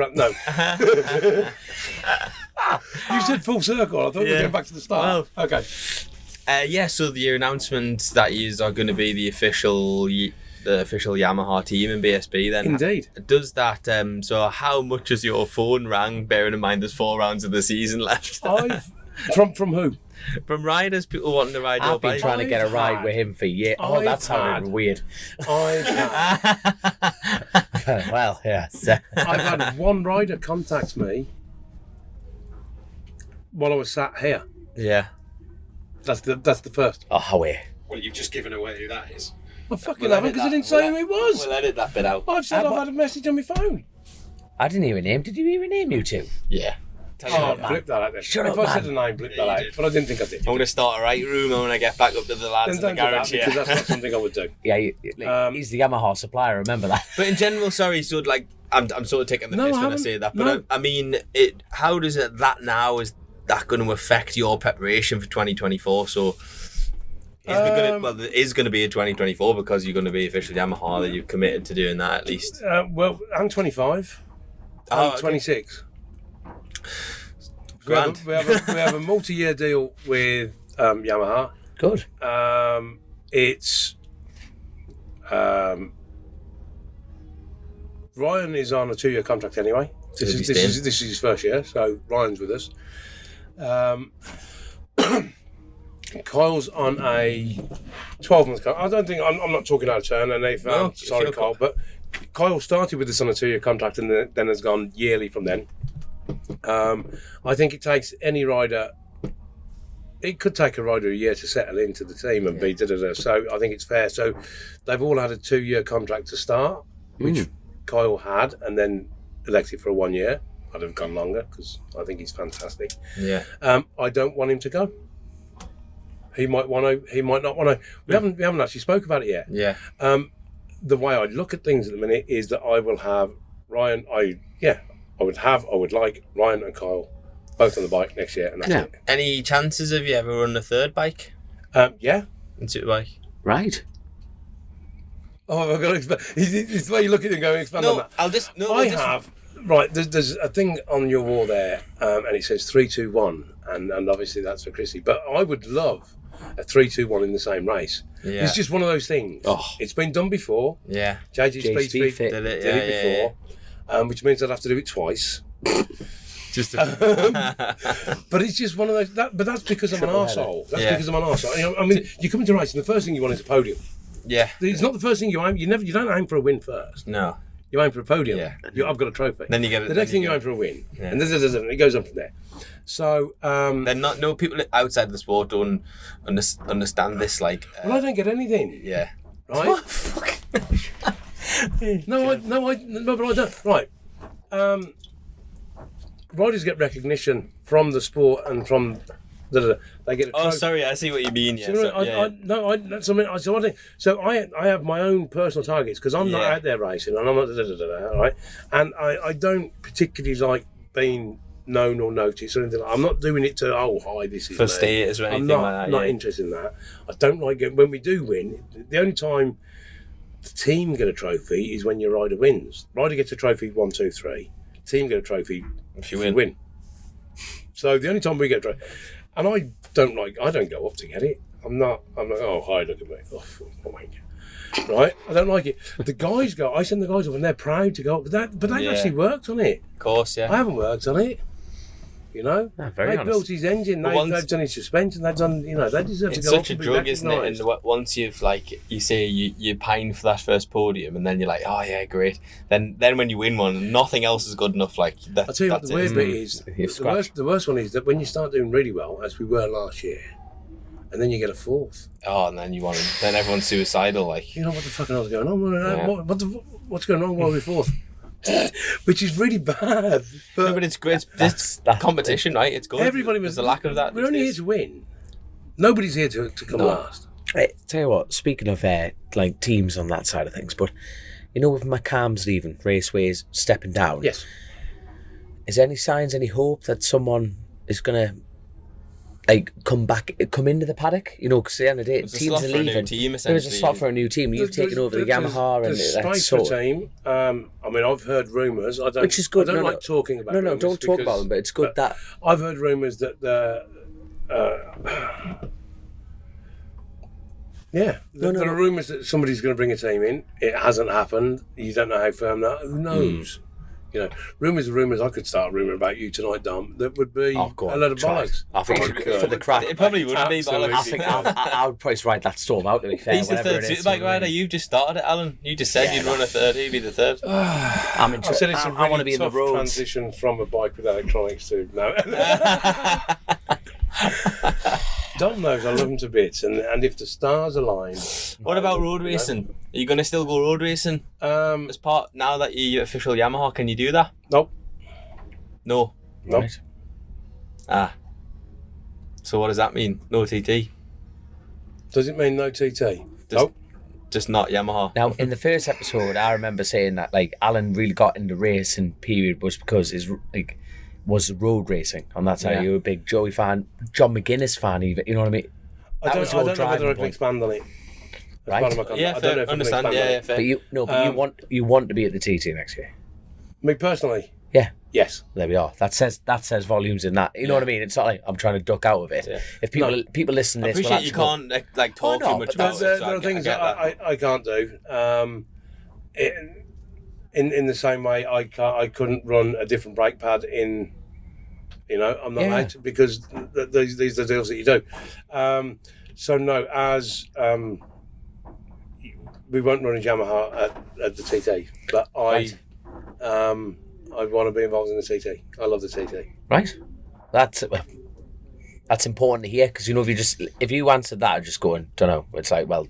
You said full circle. I thought we were going back to the start. Well, okay. So your announcement that you are going to be the official Yamaha team in BSB then. Indeed. Does that... so how much has your phone rang, bearing in mind there's 4 rounds of the season left? From who? From riders, people wanting to ride your bike. I've been trying to get a ride with him for years. Oh, that sounded weird. Well, yes. I've had one rider contact me while I was sat here. Yeah. That's the first. Oh, how weird. Well, you've just given away who that is. I fucking haven't, because I didn't say who it was. We'll edit that bit out. I've said I've had a message on my phone. I didn't hear a name. Did you hear a name, you two? Yeah. Blip that out then. Shut if up, I said a name, blip that out. But I didn't think I did. I'm going to start a right room when I get back up to the lads in the garage here. Because that's not something I would do. Yeah, he's the Yamaha supplier, remember that. But in general, sorry, so I'm sort of taking the piss when I say that. But no. I mean, how does that now, is that going to affect your preparation for 2024? So it is going to be a 2024 because you're going to be official Yamaha, that you've committed to doing that at least. Well, I'm 25. I'm 26. We have a multi-year deal with Yamaha. Good. It's Ryan is on a 2-year contract anyway. This is his first year, so Ryan's with us. Kyle's on a 12-month contract. I don't think I'm not talking out of turn, and sorry, Kyle, but Kyle started with us on a 2-year contract and then has gone yearly from then. I think it takes any rider. It could take a rider a year to settle into the team and be da-da-da. So I think it's fair. So they've all had a 2-year contract to start, which Kyle had, and then elected for a 1 year. I'd have gone longer because I think he's fantastic. Yeah. I don't want him to go. He might want to. He might not want to. We haven't actually spoke about it yet. Yeah. The way I look at things at the minute is that I will have Ryan. I would like Ryan and Kyle both on the bike next year, and that's it. Any chances of you ever run a third bike? Yeah. In Superbike? Right. Oh, I've got to expand. It's the way you look at it and go, expand on that. I'll just... I have Right, there's a thing on your wall there, and it says 3-2-1, and obviously that's for Chrissy. But I would love a 3-2-1 in the same race. Yeah. It's just one of those things. Oh. It's been done before. Yeah. JG Speed did it, before, which means I'd have to do it twice. Just But it's just one of those. But that's because I'm an arsehole. That's because I'm an arsehole. You know, I mean, you come into racing, the first thing you want is a podium. Yeah. It's not the first thing you aim. You don't aim for a win first. No. You aim for a podium. Yeah. I've got a trophy. Then you get it. The next thing you aim for a win, Yeah. and it goes on from there. So, Then no people outside of the sport don't understand this. Like, well, I don't get anything. yeah. Right? What? Fuck. No, but I don't. Right. Riders get recognition from the sport and from they get a trophy. Oh, sorry. I see what you mean. Yeah. That's something. So I have my own personal targets because I'm not Yeah. out there racing and I'm not right. And I don't particularly like being known or noticed or anything. I'm not doing it to hi, this is For me. status or anything I'm not, like that. not yeah. interested in that. I don't like it when we do win. The only time the team get a trophy is when your rider wins. Rider gets a trophy 1, 2, 3. Team get a trophy If you win. So the only time we get a trophy, and I don't go up to get it. I'm not. Oh, hi, look at me. Oh, wank. Right? I don't like it. The guys go. I send the guys up, and they're proud to go up. But they've Yeah. actually worked on it. Of course, yeah. I haven't worked on it. You know, very they honest. built his engine. They've done his suspension. They've done. You know, they deserve to It's go such up a and be drug, isn't it? And recognised. once you've you say you're paying for that first podium, and then you're like, oh yeah, great. Then when you win one, nothing else is good enough. Like that. I'll tell you what that's the weird it. bit is. The worst one is that when you start doing really well, as we were last year, and then you get a fourth. Oh, and then then everyone's suicidal. Like, You know what the fucking hell's going on? Yeah. What's going on while we're fourth? Which is really bad. no, but it's great. It's competition, right? It's good. Everybody was. There's a lack of that. We're only here to win. Nobody's here to come last. Hey, tell you what, speaking of like teams on that side of things, but you know, with McCam's leaving, Raceways stepping down, Yes. is there any signs, any hope that someone is gonna come into the paddock? You know, because at the end of the day, It's a teams slot are for a new leaving. team, There was a essentially. slot for a new team. You've taken over the Yamaha, and there's that's space for a sort. team. I mean, I've heard rumours. I don't. Which is good. I don't No, like talking about. No, rumours don't talk because- about them. But it's good that I've heard rumours that the. Yeah, there are rumours that somebody's going to bring a team in. It hasn't happened. You don't know how firm that. Who knows? You know, rumours are rumours. I could start a rumour about you tonight, Dom. That would be Oh, go a on, load of try it. bollocks. I think for the crack. It probably wouldn't be, but Absolutely. I think I would probably write that storm out. To be fair, He's the whatever third it is. superbike rider. You've just started it, Alan. You just said you'd run a third. He'd be the third. I'm I interested. said it's a I want to really be in the tough roads. transition from a bike with electronics to no. Dom knows I love him to bits, and if the stars align. What about road racing? Are you going to still go road racing as part now that you're official Yamaha? Can you do that? Nope. No. Nope. Right. Ah. So what does that mean? No TT. Does it mean no TT? Nope. Just not Yamaha. Now, in the first episode, I remember saying that Alan really got into racing period was because his was road racing on that side. Yeah. You were a big Joey fan, John McGuinness fan, even. You know what I mean? I That don't, was I your don't know whether I driving can point. expand on it. That's Right. part of my comment. Yeah, I don't fair. know if I can Understand. expand Yeah, on yeah, it. fair. But you want to be at the TT next year. Me personally, Yeah. yes. There we are. That says volumes in that. You know what I mean? It's not like I'm trying to duck out of it. Yeah. If people listen to I this, appreciate you can't talk Oh, no, too much but about There it. so are I things get that I can't do. In the same way, I couldn't run a different brake pad in. You know, I'm not Yeah. allowed to because these are the deals that you do. So no, as we won't run a Yamaha at the TT, but I want to be involved in the TT. I love the TT. right? That's important to hear because if you answered that, I'm just going, don't know. It's like, well,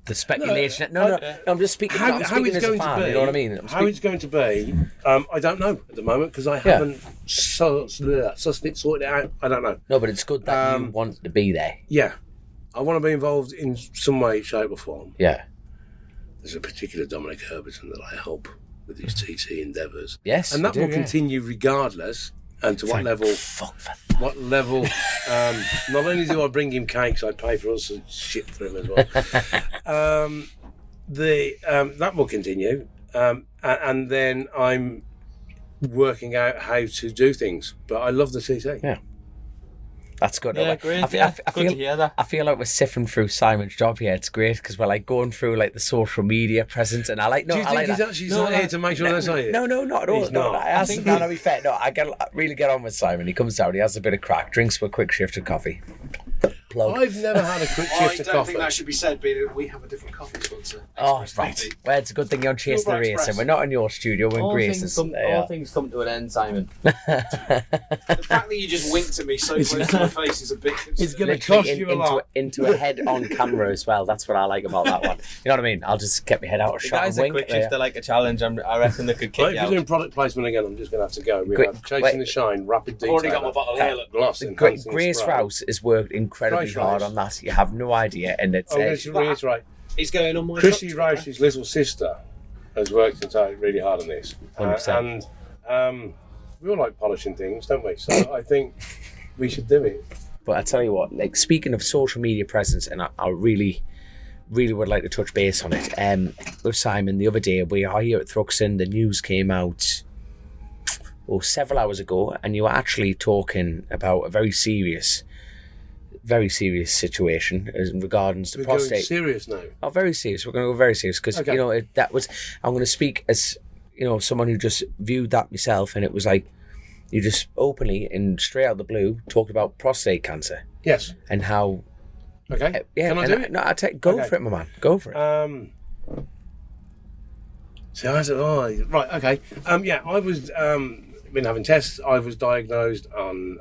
the speculation. No, I'm just speaking. How I'm it's speaking as a going fan. to be? You know what I mean? How it's going to be? I don't know at the moment because I haven't sussed it, sorted it out. I don't know. No, but it's good that you want to be there. Yeah, I want to be involved in some way, shape, or form. Yeah. There's a particular Dominic Herberton that I help with his TT endeavours. Yes. And that you do, will yeah. continue regardless. And to what Thank level? fuck for that. What level? Not only do I bring him cakes, I pay for all sorts of shit for him as well. That will continue, and then I'm working out how to do things. But I love the TT. Yeah. That's good. Yeah, great. Good to hear that. I feel like we're sifting through Simon's job here. It's great because we're like going through like the social media presence, and I like. No, do you I think like he's that. actually not here to make sure that's not here? No, not at all. He's No, not. I asked him. No, to be fair, no, I really get on with Simon. He comes down, he has a bit of crack, drinks for a quick shift of coffee. Plug. I've never had a quick I shift of don't coffee. think that should be said, being that we have a different coffee sponsor. Oh, Express right. Coffee. Well, it's a good thing you're on Chasin the Silver Racin. Express. We're not in your studio, we're in Grace's. All things come to an end, Simon. The fact that you just winked at me so close to my face is a bit It's concerning. going to Literally cost you a lot. into a head on camera as well. That's what I like about that one. You know what I mean? I'll just get my head out of The shot guys and at wink. Quick Shift are like a challenge. I reckon they could kick Right, you if out. you're doing product placement again, I'm just going to have to go. We Great. have Chasing Wait. the Shine, Rapid I've Detail. already got my bottle here. Look. Gloss, Grace enhancing spray. Rouse has worked incredibly Grace hard Rouse. on that. You have no idea. And it's I'm going to reiterate. He's going on my Chrissy truck. Rouse's little sister has worked really hard on this. 100%. And we all like polishing things, don't we? So I think we should do it. But I tell you what, like speaking of social media presence, and I really would like to touch base on it. With Simon the other day, we are here at Thruxton. The news came out several hours ago, and you were actually talking about a very serious situation in regards to We're going prostate. serious now. Oh, very serious. We're going to go very serious because Okay. you know that was. I'm going to speak as someone who just viewed that myself, and it was like you just openly and straight out of the blue talked about prostate cancer Yes. and how. Okay. Yeah, Can I and do it? No, go Okay. for it, my man. Go for it. So I said, right, okay. Yeah, I was been having tests. I was diagnosed on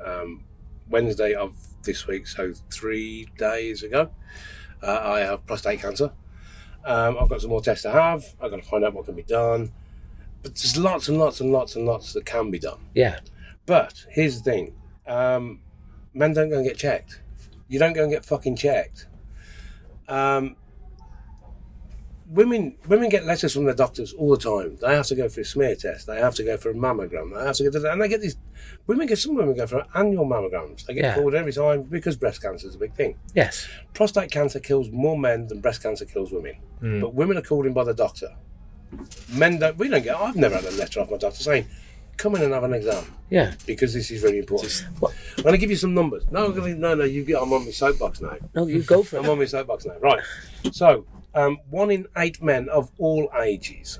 Wednesday of this week, so 3 days ago. I have prostate cancer. I've got some more tests to have. I've got to find out what can be done. But there's lots and lots and lots and lots that can be done. Yeah. But here's the thing. Men don't go and get checked. You don't go and get fucking checked. Women get letters from their doctors all the time. They have to go for a smear test. They have to go for a mammogram. They have to go and they get these. Some women go for annual mammograms. They get called every time because breast cancer is a big thing. Yes. Prostate cancer kills more men than breast cancer kills women. But women are called in by the doctor. Men don't. We don't get. I've never had a letter off my doctor saying, "Come in and have an exam." Yeah. Because this is really important. What? I'm going to give you some numbers. No, I'm on my soapbox now. No, you go for I'm it. on my soapbox now. Right. So, 1 in 8 men of all ages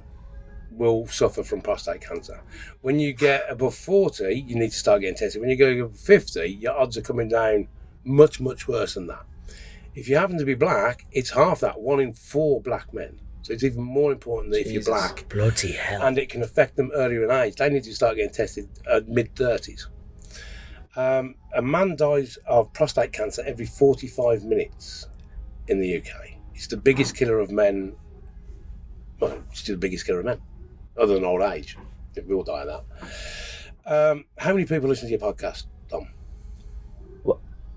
will suffer from prostate cancer. When you get above 40, you need to start getting tested. When you go above 50, your odds are coming down much, much worse than that. If you happen to be black, it's half that, 1 in 4 black men. So it's even more important than if you're black. Bloody hell. And it can affect them earlier in age. They need to start getting tested at mid-30s. A man dies of prostate cancer every 45 minutes in the UK. It's the biggest killer of men. Well, it's still the biggest killer of men, other than old age. We all die of that. How many people listen to your podcast, Tom?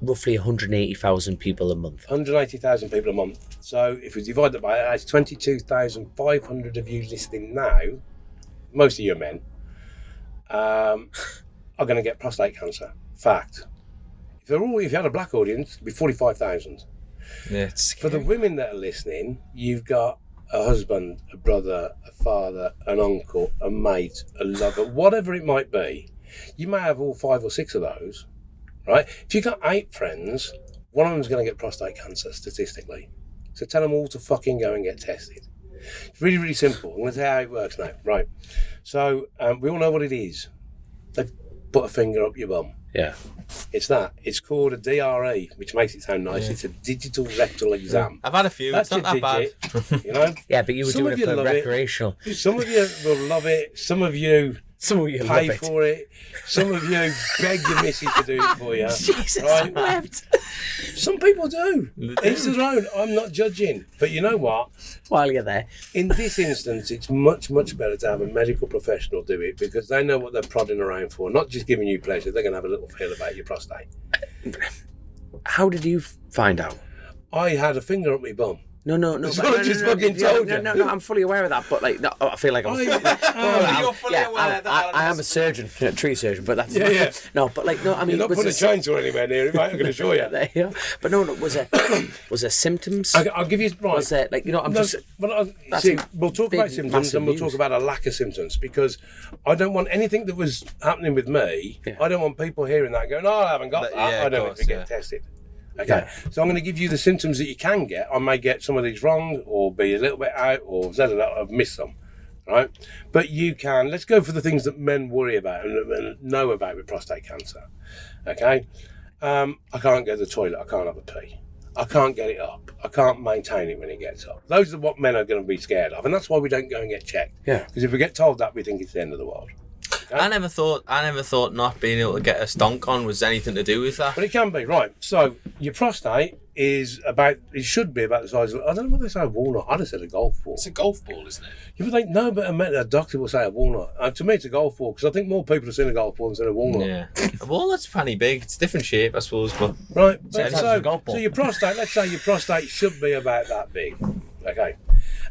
Roughly 180,000 people a month. 180,000 people a month. So if we divide that by it, that's 22,500 of you listening now. Most of you are men. Are going to get prostate cancer. Fact. If you had a black audience, it'd be 45,000. Yeah, it's For the women that are listening, you've got a husband, a brother, a father, an uncle, a mate, a lover, whatever it might be. You may have all 5 or 6 of those, right? If you've got 8 friends, one of them's going to get prostate cancer statistically. So tell them all to fucking go and get tested. It's really, really simple. I'm going to tell you how it works now. Right. So we all know what it is. They've put a finger up your bum. Yeah. It's that. It's called a DRE, which makes it sound nice. It's a digital rectal exam. I've had a few. That's it's not your that bad. digit, you know? Yeah, but you were Some doing of it you for love it. recreational. Some of you will love it. Some of you Some of you pay love it. for it. Some of you beg your missus to do it for you. Jesus, Right? I wept. Some people do. Each their own. I'm not judging. But you know what? While you're there. In this instance, it's much, much better to have a medical professional do it because they know what they're prodding around for. Not just giving you pleasure. They're going to have a little feel about your prostate. How did you find out? I had a finger up my bum. No. That's what I just fucking told you. No, I'm fully aware of that, but like, no, I feel like I'm. You're fully aware that Alan I am a surgeon, a tree surgeon, but that's Yeah. No, but like, no, I mean, You're not putting a chainsaw anywhere near him, mate. I can assure you. There you go. But no, was there symptoms? I'll give you right. Was there like, you know, I'm No, just. but see, we'll talk about big, symptoms massive and we'll news. talk about a lack of symptoms because I don't want anything that was happening with me. Yeah. I don't want people hearing that going, "Oh, I haven't got that. Yeah, I of don't course, need to get yeah. tested." Okay, so I'm going to give you the symptoms that you can get. I may get some of these wrong, or be a little bit out, or I've missed some. Right, but you can. Let's go for the things that men worry about and know about with prostate cancer. Okay, I can't go to the toilet. I can't have a pee. I can't get it up. I can't maintain it when it gets up. Those are what men are going to be scared of, and that's why we don't go and get checked. Yeah. Because if we get told that, we think it's the end of the world. I never thought not being able to get a stonk on was anything to do with that. But it can be, right. So your prostate it should be about the size of, I don't know what they say, a walnut. I'd have said a golf ball. It's a golf ball, isn't it? You would think, no, but a doctor will say a walnut. To me, it's a golf ball, because I think more people have seen a golf ball than seen a walnut. Yeah. Well, that's pretty big. It's different shape, I suppose, but Right, it's but a golf ball. so your prostate, let's say your prostate should be about that big, okay?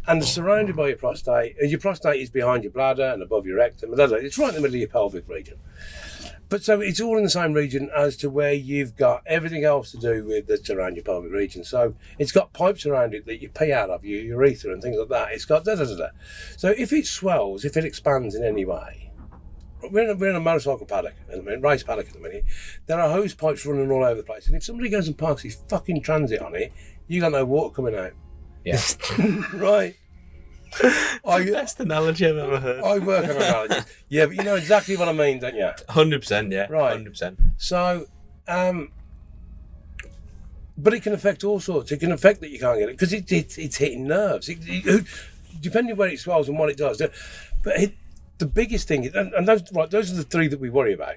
And surrounded by your prostate is behind your bladder and above your rectum. It's right in the middle of your pelvic region. But so it's all in the same region as to where you've got everything else to do with that's around your pelvic region. So it's got pipes around it that you pee out of, your urethra and things like that. It's got da-da-da-da. So if it swells, if it expands in any way, we're in a motorcycle paddock, race paddock at the minute. There are hose pipes running all over the place. And if somebody goes and parks his fucking transit on it, you got no water coming out. Yeah. Right. best analogy I've ever heard. I work on analogies. Yeah, but you know exactly what I mean, don't you? 100%, yeah. Right. 100%. So, but it can affect all sorts. It can affect that you can't get it because it's hitting nerves. Depending where it swells and what it does. But the biggest thing, and those are the three that we worry about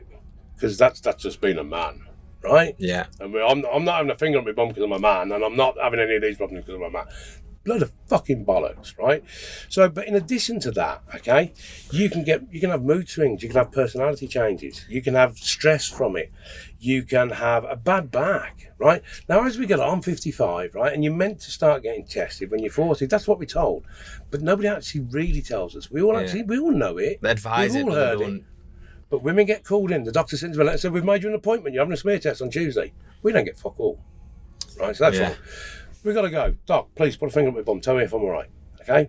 because that's just being a man, right? Yeah. And I'm not having a finger on my bum because I'm a man, and I'm not having any of these problems because I'm a man. Blood of fucking bollocks, right? So, but in addition to that, okay, you can have mood swings, you can have personality changes, you can have stress from it, you can have a bad back, right? Now, as we get on, 55, right, and you're meant to start getting tested when you're 40, that's what we're told, but nobody actually really tells us. We all know it. They advise We've all heard it. But women get called in. The doctor sends them a letter, said, we've made you an appointment, you're having a smear test on Tuesday. We don't get fuck all, right? So that's wrong. We've got to go. Doc, please put a finger on my bum. Tell me if I'm all right. Okay?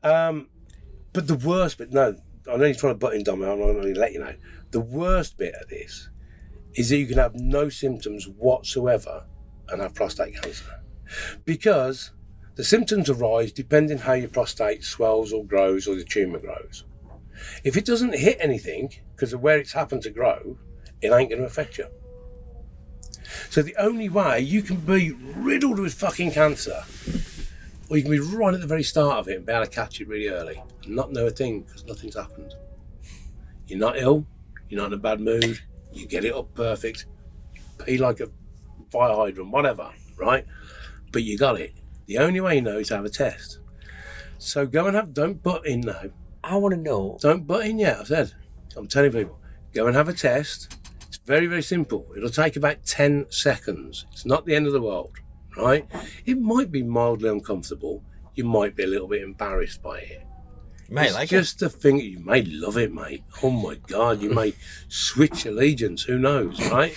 But the worst bit, no, I know you're trying to butt in, Dom. I'm not going to let you know. The worst bit of this is that you can have no symptoms whatsoever and have prostate cancer. Because the symptoms arise depending how your prostate swells or grows or the tumour grows. If it doesn't hit anything, because of where it's happened to grow, it ain't going to affect you. So the only way you can be riddled with fucking cancer, or you can be right at the very start of it and be able to catch it really early and not know a thing because nothing's happened. You're not ill, you're not in a bad mood, you get it up perfect, you pee like a fire hydrant, whatever, right? But you got it. The only way you know is to have a test. So go and don't butt in now. I want to know. Don't butt in yet, I said. I'm telling people, go and have a test. It's very, very simple. It'll take about 10 seconds. It's not the end of the world, right? It might be mildly uncomfortable. You might be a little bit embarrassed by it. Mate, it's like just a thing. You may love it, mate. Oh my God, you may switch allegiance. Who knows, right?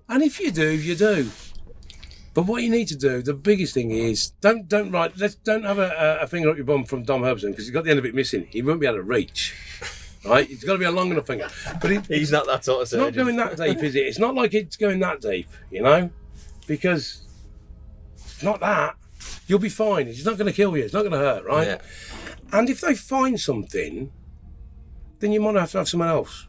And if you do, you do. But what you need to do, the biggest thing is, don't have a finger up your bum from Dom Herbson because he's got the end of it missing. He won't be able to reach. Right, it's got to be a long enough finger. But he's not that sort of surgeon. It's not going that deep, is it? It's not like it's going that deep, you know, because it's not that. You'll be fine. It's not going to kill you. It's not going to hurt, right? Yeah. And if they find something, then you might have to have someone else.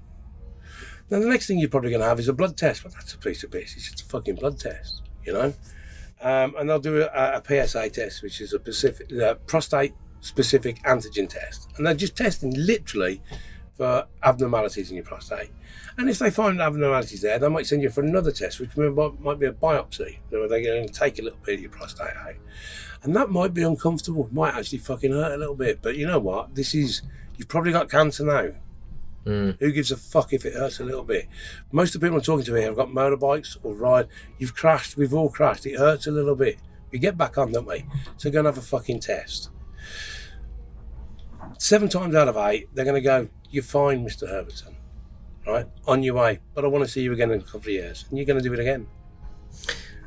Now, the next thing you're probably going to have is a blood test. But that's a piece of piss. It's just a fucking blood test, you know. And they'll do a PSA test, which is a prostate-specific antigen test, and they're just testing literally for abnormalities in your prostate. And if they find abnormalities there, they might send you for another test, which might be a biopsy. They're going to take a little bit of your prostate out. And that might be uncomfortable. It might actually fucking hurt a little bit. But you know what? You've probably got cancer now. Who gives a fuck if it hurts a little bit? Most of the people I'm talking to here have got motorbikes or ride. You've crashed. We've all crashed. It hurts a little bit. We get back on, don't we? So go and have a fucking test. 7 times out of 8, they're going to go, you're fine, Mr. Herbertson, right? On your way. But I want to see you again in a couple of years. And you're going to do it again.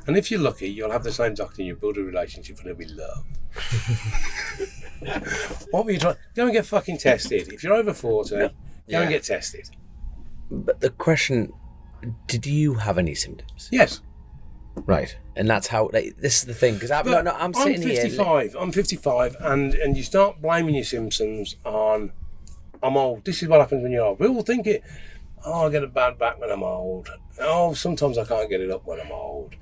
And if you're lucky, you'll have the same doctor and you'll build a relationship and it'll be love. What were you trying? Go and get fucking tested. If you're over 40, go and get tested. But the question, did you have any symptoms? Yes. Right. And that's how, like, this is the thing, because I'm sitting here. I'm 55, and you start blaming your symptoms on, I'm old. This is what happens when you're old. We all think it, I get a bad back when I'm old. Oh, sometimes I can't get it up when I'm old.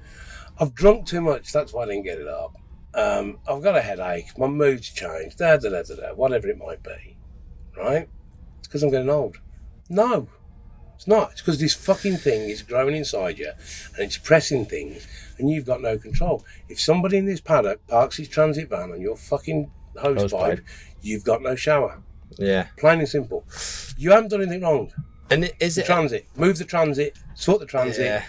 I've drunk too much, that's why I didn't get it up. I've got a headache, my mood's changed, whatever it might be, right? It's because I'm getting old. No, it's not. It's because this fucking thing is growing inside you and it's pressing things and you've got no control. If somebody in this paddock parks his transit van on your fucking hosepipe, you've got no shower. Yeah. Plain and simple. You haven't done anything wrong. And is it transit? Move the transit, sort the transit. Yeah.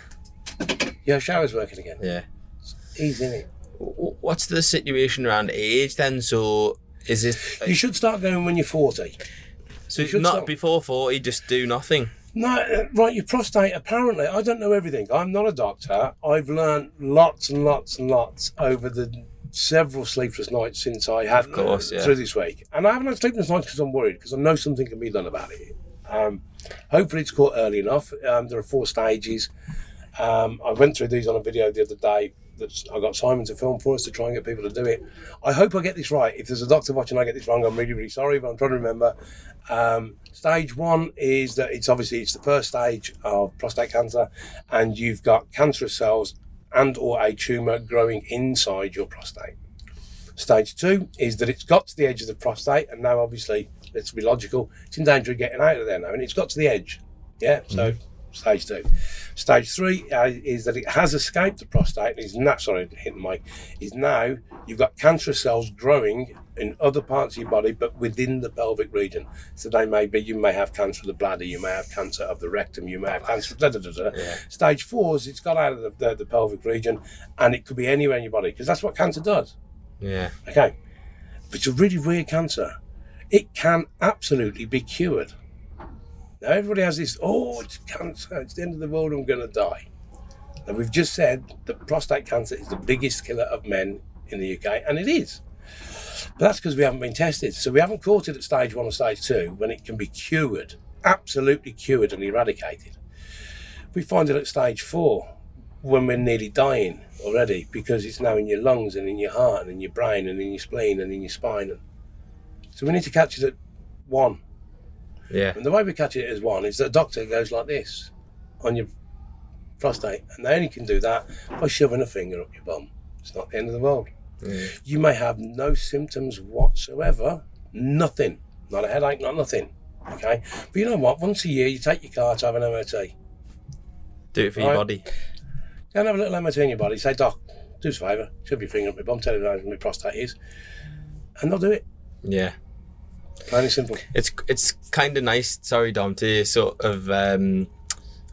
Your shower's working again. Yeah. It's easy, isn't it? What's the situation around age then? So is it like, you should start going when you're 40. so not before 40, just do nothing? No, right, your prostate, apparently, I don't know everything. I'm not a doctor. I've learned lots and lots and lots over the several sleepless nights since I had through this week. And I haven't had sleepless nights because I'm worried, because I know something can be done about it. Hopefully it's caught early enough. There are 4 stages. I went through these on a video the other day that I got Simon to film for us to try and get people to do it. I hope I get this right. If there's a doctor watching and I get this wrong, I'm really, really sorry, but I'm trying to remember. Stage 1 is that it's the first stage of prostate cancer, and you've got cancerous cells and or a tumour growing inside your prostate. Stage 2 is that it's got to the edge of the prostate, and now obviously, let's be logical, it's in danger of getting out of there now, and it's got to the edge. Yeah, so stage 2. Stage 3 is that it has escaped the prostate, and is now you've got cancerous cells growing in other parts of your body, but within the pelvic region. So you may have cancer of the bladder, you may have cancer of the rectum, you may have cancer. Yeah. Stage 4 is it's got out of the pelvic region, and it could be anywhere in your body, because that's what cancer does. Yeah. Okay, but it's a really weird cancer. It can absolutely be cured. Now everybody has this, it's cancer, it's the end of the world, I'm going to die. And we've just said that prostate cancer is the biggest killer of men in the UK, and it is. But that's because we haven't been tested. So we haven't caught it at stage 1 or stage 2 when it can be cured, absolutely cured and eradicated. We find it at stage 4 when we're nearly dying already, because it's now in your lungs and in your heart and in your brain and in your spleen and in your spine. So we need to catch it at 1. Yeah. And the way we catch it as 1 is that a doctor goes like this on your prostate, and they only can do that by shoving a finger up your bum. It's not the end of the world. Mm. You may have no symptoms whatsoever, nothing, not a headache, not nothing. Okay, but you know what? Once a year, you take your car to have an MOT. Do it for your body. Go and have a little MOT in your body. Say, Doc, do us a favour, shove your finger up my bum, tell me how my prostate is, and they'll do it. Yeah. Plain and simple. It's kind of nice, sorry Dom, to sort of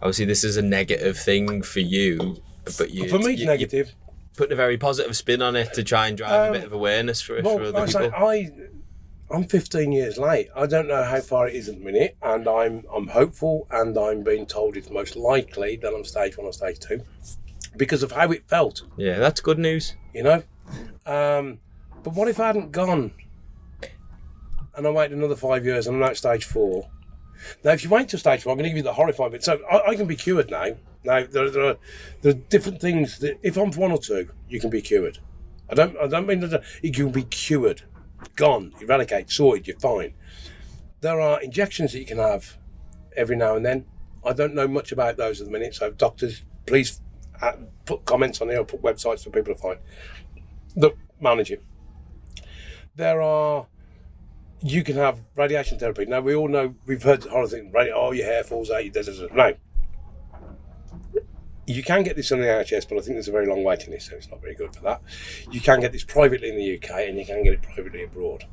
obviously this is a negative thing for you, but for me it's negative. Putting a very positive spin on it to try and drive a bit of awareness for other people. I'm 15 years late. I don't know how far it is at the minute, and I'm hopeful, and I'm being told it's most likely that I'm stage 1 or stage 2 because of how it felt. Yeah, that's good news. You know, but what if I hadn't gone? And I waited another 5 years and I'm now at stage 4. Now, if you wait till stage 4, I'm going to give you the horrifying bit. So I can be cured now. Now, there are different things that if I'm 1 or 2, you can be cured. I don't mean that you can be cured, gone, eradicate, sorted, you're fine. There are injections that you can have every now and then. I don't know much about those at the minute. So doctors, please put comments on here or put websites for people to find that manage it. You can have radiation therapy. Now, we all know, we've heard horror things, your hair falls out, No. You can get this on the NHS, but I think there's a very long waiting list, so it's not very good for that. You can get this privately in the UK, and you can get it privately abroad.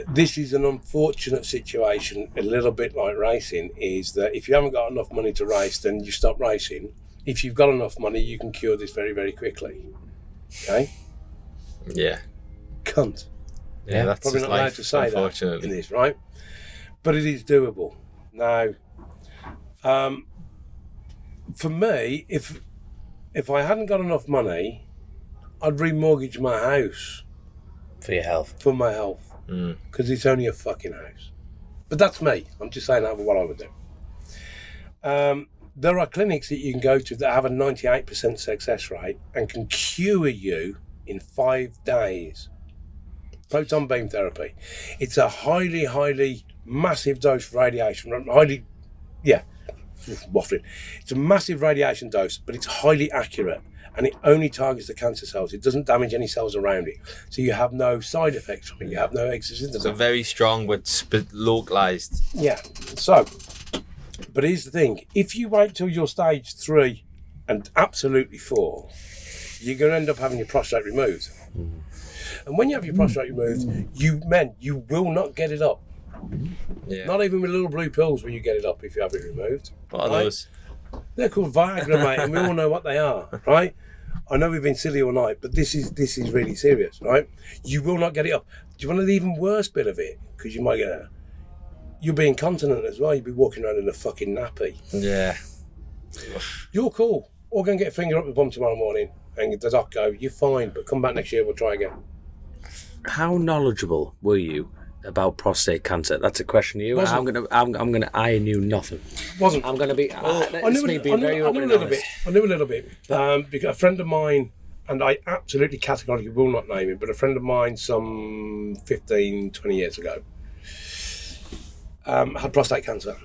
This is an unfortunate situation, a little bit like racing, is that if you haven't got enough money to race, then you stop racing. If you've got enough money, you can cure this very, very quickly. Okay, Yeah. cunt. Yeah, that's Probably just not allowed life, to say that in unfortunately. this, right? But it is doable. Now, for me, if I hadn't got enough money, I'd remortgage my house For your health. for my health because it's only a fucking house. But that's me. I'm just saying that for what I would do. There are clinics that you can go to that have a 98% success rate and can cure you in 5 days. Proton beam therapy. It's a highly, highly massive dose of radiation. Waffling. It's a massive radiation dose, but it's highly accurate, and it only targets the cancer cells. It doesn't damage any cells around it. So you have no side effects from it. You have no exorcism. So very strong but localized. Yeah. So, but here's the thing. If you wait till you're stage 3 and absolutely 4, you're going to end up having your prostate removed. And when you have your prostate removed, you will not get it up. Yeah. Not even with little blue pills will you get it up if you have it removed. What are Right? those? They're called Viagra, mate, and we all know what they are, right? I know we've been silly all night, but this is really serious, right? You will not get it up. Do you want the even worse bit of it? Because you might get you'll be incontinent as well. You'll be walking around in a fucking nappy. Yeah. You're cool. Or go and get a finger up the bum tomorrow morning, and the doc go, "You're fine, but come back next year. We'll try again." How knowledgeable were you about prostate cancer? That's a question to you. Wasn't. I'm gonna. I knew nothing. Wasn't. I'm gonna be. I knew a I little bit. I knew a little bit. Because a friend of mine, and I absolutely categorically will not name him, but a friend of mine some 15, 20 years ago had prostate cancer.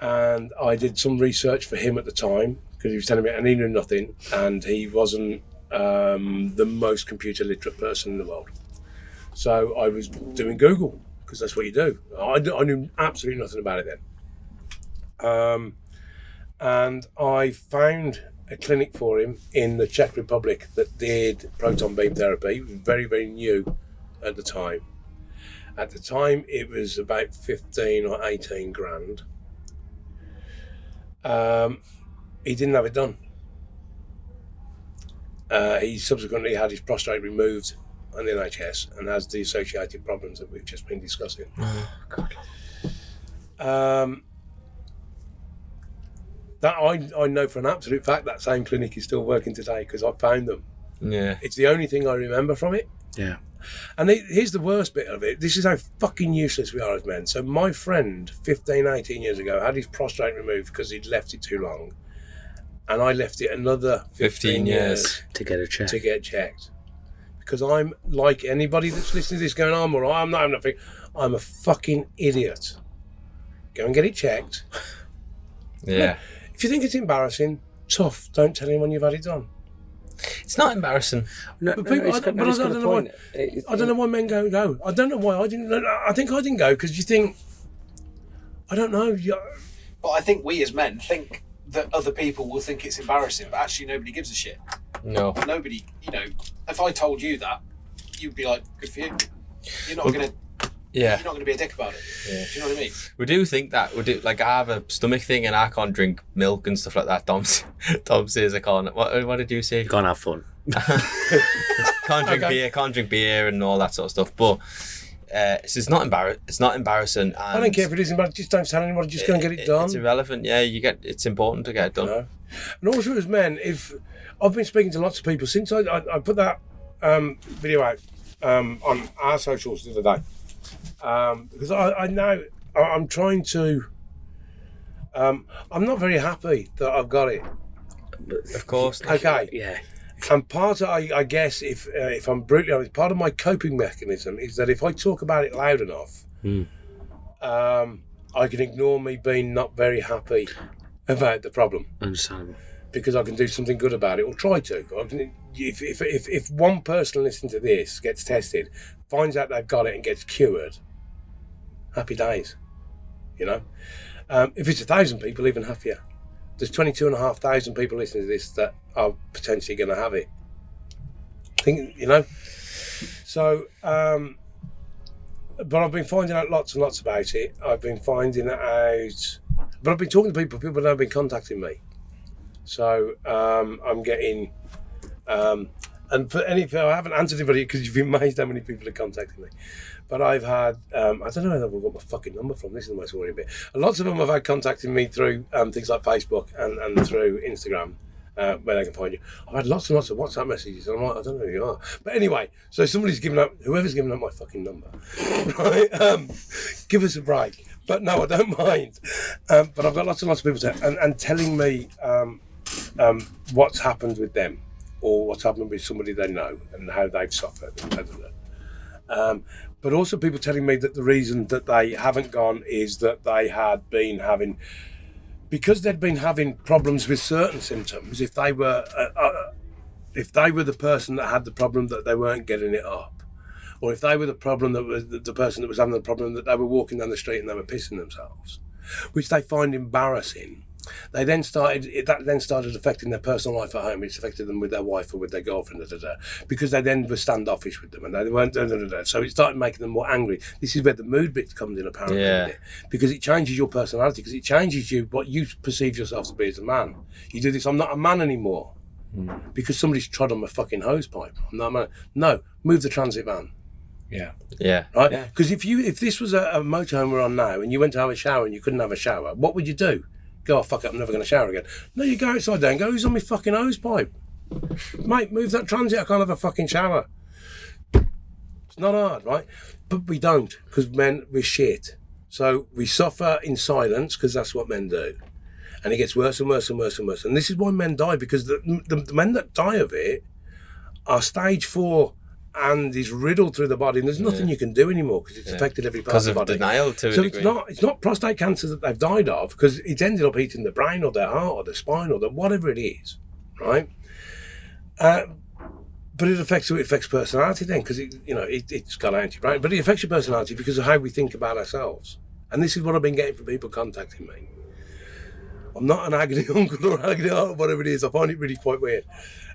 And I did some research for him at the time because he was telling me, and he knew nothing, and he wasn't the most computer literate person in the world. So I was doing Google because that's what you do. I knew absolutely nothing about it then. And I found a clinic for him in the Czech Republic that did proton beam therapy. It was very, very new at the time. At the time, it was about 15 or 18 grand. He didn't have it done. He subsequently had his prostate removed on the NHS and has the associated problems that we've just been discussing. Oh, God. That I know for an absolute fact that same clinic is still working today because I found them. Yeah. It's the only thing I remember from it. Yeah. And here's the worst bit of it. This is how fucking useless we are as men. So my friend, 15, 18 years ago, had his prostate removed because he'd left it too long. And I left it another 15 years To get a check. to get checked. Because I'm like anybody that's listening to this going, I'm all right, I'm not having nothing. I'm a fucking idiot. Go and get it checked. Yeah. If you think it's embarrassing, tough. Don't tell anyone you've had it done. It's not embarrassing. No, But people, I don't know why. It, I don't know why men go. I don't know why I didn't. I think I didn't go because you think. I don't know. But I think we as men think that other people will think it's embarrassing, but actually nobody gives a shit. No. Nobody, if I told you that, you'd be like, good for you. You're not going to. Yeah. You're not going to be a dick about it. Yeah. Do you know what I mean? We do think that. We do, like, I have a stomach thing and I can't drink milk and stuff like that. Tom says I can't. What did you say? You're gonna have fun. Can't drink beer and all that sort of stuff. But it's not embarrassing. And I don't care if it is embarrassing. Just don't tell anyone. Just go and get it done. It's irrelevant. Yeah, it's important to get it done. You know? And also as men, if I've been speaking to lots of people since I put that video out on our socials the other day. Because I'm trying to. I'm not very happy that I've got it. Of course. Okay. Yeah. And part of, I guess, if I'm brutally honest, part of my coping mechanism is that if I talk about it loud enough, I can ignore me being not very happy about the problem. Understandable. Because I can do something good about it, or try to. If one person listening to this gets tested, finds out they've got it and gets cured, happy days. If it's 1,000 people, even happier. There's 22,500 people listening to this that are potentially going to have it. So, but I've been finding out lots and lots about it. I've been finding out, but I've been talking to people that have been contacting me. So I'm getting And for anything, I haven't answered anybody because you've been amazed how many people have contacted me. But I've had, I don't know where I've got my fucking number from. This is the most worrying bit. Lots of them have had contacting me through things like Facebook and through Instagram, where they can find you. I've had lots and lots of WhatsApp messages, and I'm like, I don't know who you are. But anyway, so whoever's given up my fucking number, right? Give us a break. But no, I don't mind. But I've got lots and lots of people and telling me what's happened with them, or what's happened with somebody they know and how they've suffered. But also people telling me that the reason that they haven't gone is that they had been having, because they'd been having problems with certain symptoms. If they were the person that had the problem, that they weren't getting it up, or if they were the problem that was the person that was having the problem, that they were walking down the street and they were pissing themselves, which they find embarrassing. That then started affecting their personal life at home. It's affected them with their wife or with their girlfriend, because they then were standoffish with them and they weren't. So it started making them more angry. This is where the mood bit comes in, apparently, isn't it? Because it changes your personality, because it changes what you perceive yourself to be as a man. You do this, I'm not a man anymore, because somebody's trod on my fucking hosepipe. I'm not a man. No, move the transit van. Yeah. Right? Because if this was a motorhome we're on now and you went to have a shower and you couldn't have a shower, what would you do? Go, oh, fuck it, I'm never going to shower again. No, you go outside there and go, who's on my fucking hosepipe? Mate, move that transit, I can't have a fucking shower. It's not hard, right? But we don't, because men, we're shit. So we suffer in silence, because that's what men do. And it gets worse and worse and worse and worse. And this is why men die, because the men that die of it are stage 4 and is riddled through the body, and there's nothing you can do anymore because it's affected every part of the body. Because of denial to a degree. So it's not prostate cancer that they've died of, because it's ended up eating the brain or their heart or their spine or whatever it is, right? But it affects personality then, because it's got out your brain. But it affects your personality because of how we think about ourselves. And this is what I've been getting from people contacting me. I'm not an agony uncle or agony aunt or whatever it is. I find it really quite weird.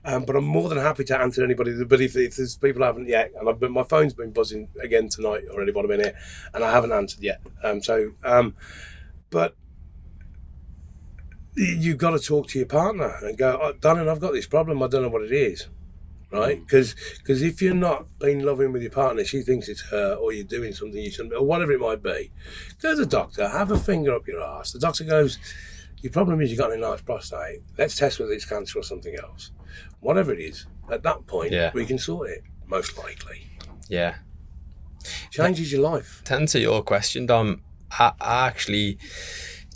But I'm more than happy to answer anybody. But if there's people who haven't yet, and my phone's been buzzing again tonight already while I've been here, and I haven't answered yet. But you've got to talk to your partner and go, oh, darling, I've got this problem. I don't know what it is, right? Because if you're not being loving with your partner, she thinks it's her, or you're doing something you shouldn't, or whatever it might be. Go to the doctor, have a finger up your arse. The doctor goes, your problem is you've got an enlarged prostate. Let's test whether it's cancer or something else. Whatever it is, at that point, we can sort it, most likely. Yeah. Changes your life. To answer your question, Dom, I actually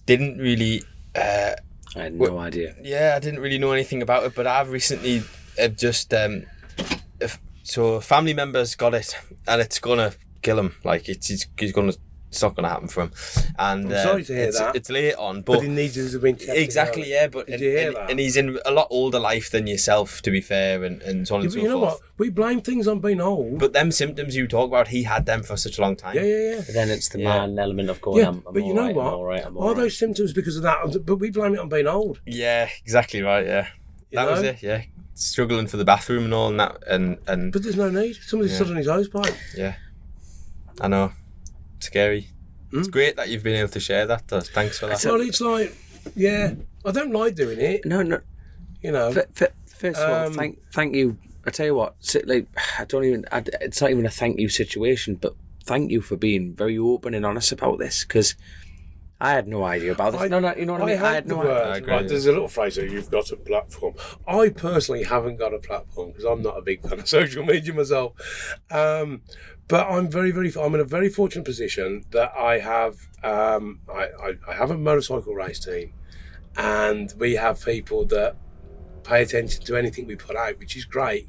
didn't really... I had no idea. Yeah, I didn't really know anything about it, but I've recently just... so a family member's got it, and it's going to kill him. Like, he's going to... It's not going to happen for him, and I'm sorry to hear that. It's late on, but he needs to have been checked. Exactly, yeah. But Did you hear that? And he's in a lot older life than yourself, to be fair, and so on and so forth. You know what? We blame things on being old. But them symptoms you talk about, he had them for such a long time. Yeah. But then it's the man element of going. I'm but you know what? Are those symptoms because of that? But we blame it on being old. Yeah, exactly right. Yeah, that was it. Yeah, struggling for the bathroom and all, and that, and. But there's no need. Somebody's stood on his hosepipe. Yeah, I know. Scary. It's great that you've been able to share that. Thanks for that. Well, it's like, I don't like doing it. No. You know. First of all, thank you. I tell you what, it's not even a thank you situation, but thank you for being very open and honest about this, because I had no idea about this. You know what I mean? I had no idea. Right, there's a little phrase here, you've got a platform. I personally haven't got a platform because I'm not a big fan of social media myself. But I'm I'm in a very fortunate position that I have I have a motorcycle race team, and we have people that pay attention to anything we put out, which is great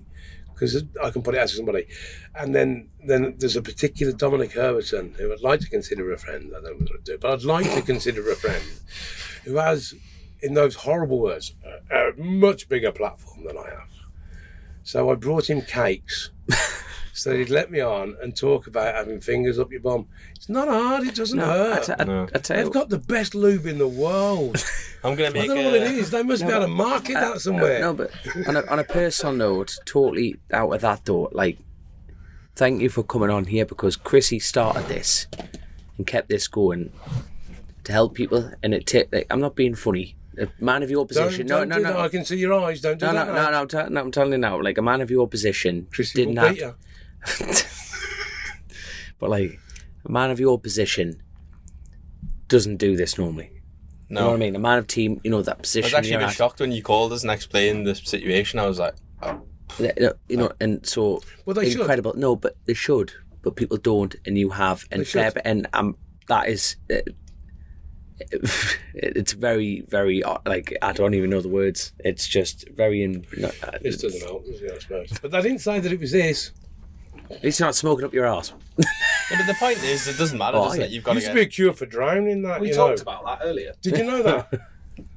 because I can put it out to somebody. And then there's a particular Dominic Herbertson who I'd like to consider a friend. I don't know what to do, but I'd like to consider a friend who has, in those horrible words, a much bigger platform than I have. So I brought him cakes. So he'd let me on and talk about having fingers up your bum. It's not hard, it doesn't hurt. They've got the best lube in the world. I'm going to make I don't know what it is. They must be able to market that somewhere. No, but on a personal note, totally out of that though, like, thank you for coming on here, because Chrissy started this and kept this going to help people. And I'm not being funny. A man of your position. Don't No. do that. I can see your eyes. Don't do that. No, I'm telling you now. Like a man of your position Chrissy didn't will have. beat you. But like a man of your position doesn't do this normally. No. You know what I mean? A man of team, that I position. was actually a you're bit at. shocked when you called us and explained the situation. I was like, oh. And so Well, they should. incredible. No, but they should. But people don't, and you have, and They should. and that is. It's very, very like I don't even know the words. It's just very. This doesn't help, does it, I suppose. But I didn't say that it was this. At least you're not smoking up your arse. Yeah, but the point is, it doesn't matter, doesn't it? You've got It to used to get... be a cure for drowning. That We you talked know. about that earlier. Did you know that?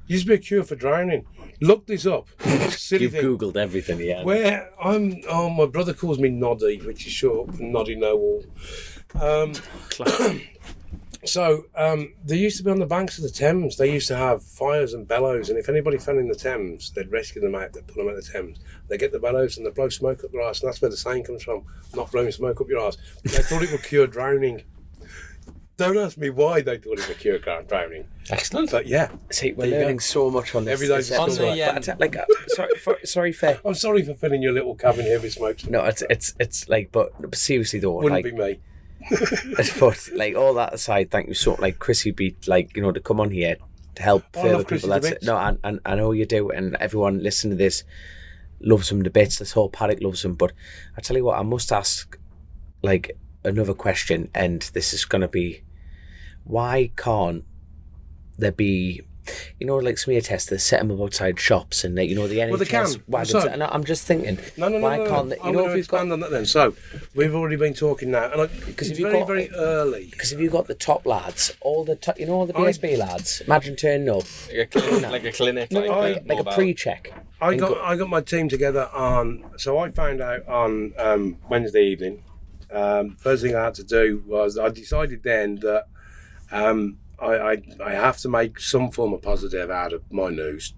Used to be a cure for drowning. Look this up. Silly You've thing. googled everything, yeah. Where my brother calls me Noddy, which is short for Noddy Know All. So they used to be on the banks of the Thames. They used to have fires and bellows, and if anybody fell in the Thames, they'd rescue them out. They'd pull them out of the Thames. They get the bellows and they blow smoke up their arse, and that's where the saying comes from: not blowing smoke up your arse. But they thought it would cure drowning. Don't ask me why they thought it would cure drowning. Excellent. But yeah, See, we're There you learning go. so much on this. Every day's this a episode. story. But sorry, Faye. I'm sorry for filling your little cabin here with smoke. No, it's like, but seriously though, Wouldn't like, be me. but like all that aside, thank you so like Chrissy be like to come on here to help I further love Chrissy people. to That's bits. no, and I know you do, and everyone listening to this loves him to bits. This whole paddock loves him. But I tell you what, I must ask like another question, and this is gonna be, why can't there be, like smear tests, they set them up outside shops, and the NHS Well, they can. wagons. So- And I'm just thinking, No. why can't they, I'm if going to we've got, expand on that then. So we've already been talking now, and it's if you've very, got- very early. because if you've got the top lads, all the all the BSB lads, imagine turning up Like a clinic. like a mobile. pre-check. I got my team together on. So I found out on Wednesday evening. First thing I had to do was I decided then that I have to make some form of positive out of my news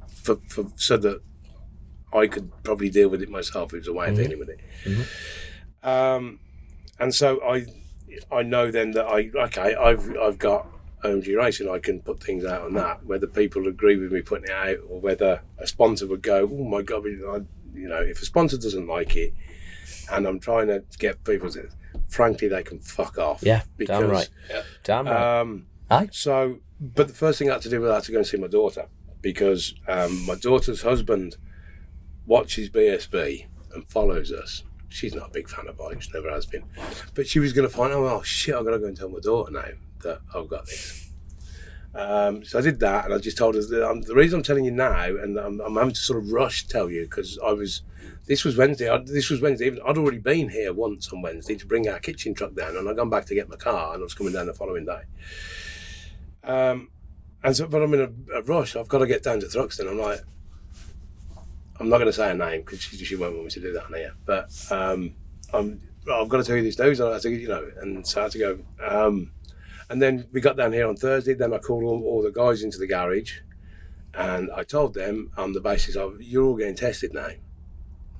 so that I could probably deal with it myself. It was a way of dealing with it. And so I know then that I've got OMG Racing. I can put things out on that. Whether people agree with me putting it out, or whether a sponsor would go, oh my god, if a sponsor doesn't like it, and I'm trying to get people to, frankly, they can fuck off. Yeah, because, damn right. Damn right. Aye. So, but the first thing I had to do was I had to go and see my daughter, because my daughter's husband watches BSB and follows us. She's not a big fan of bikes, never has been. But she was going to find out, oh shit, I've got to go and tell my daughter now that I've got this. So I did that, and I just told her that the reason I'm telling you now, and I'm having to sort of rush tell you, because this was Wednesday evening. I'd already been here once on Wednesday to bring our kitchen truck down, and I'd gone back to get my car, and I was coming down the following day. But I'm in a rush. I've got to get down to Thruxton. I'm like, I'm not going to say her name because she won't want me to do that on here. But I've got to tell you this news. I had to, and so I had to go. And then we got down here on Thursday. Then I called all the guys into the garage, and I told them on the basis of, you're all getting tested now.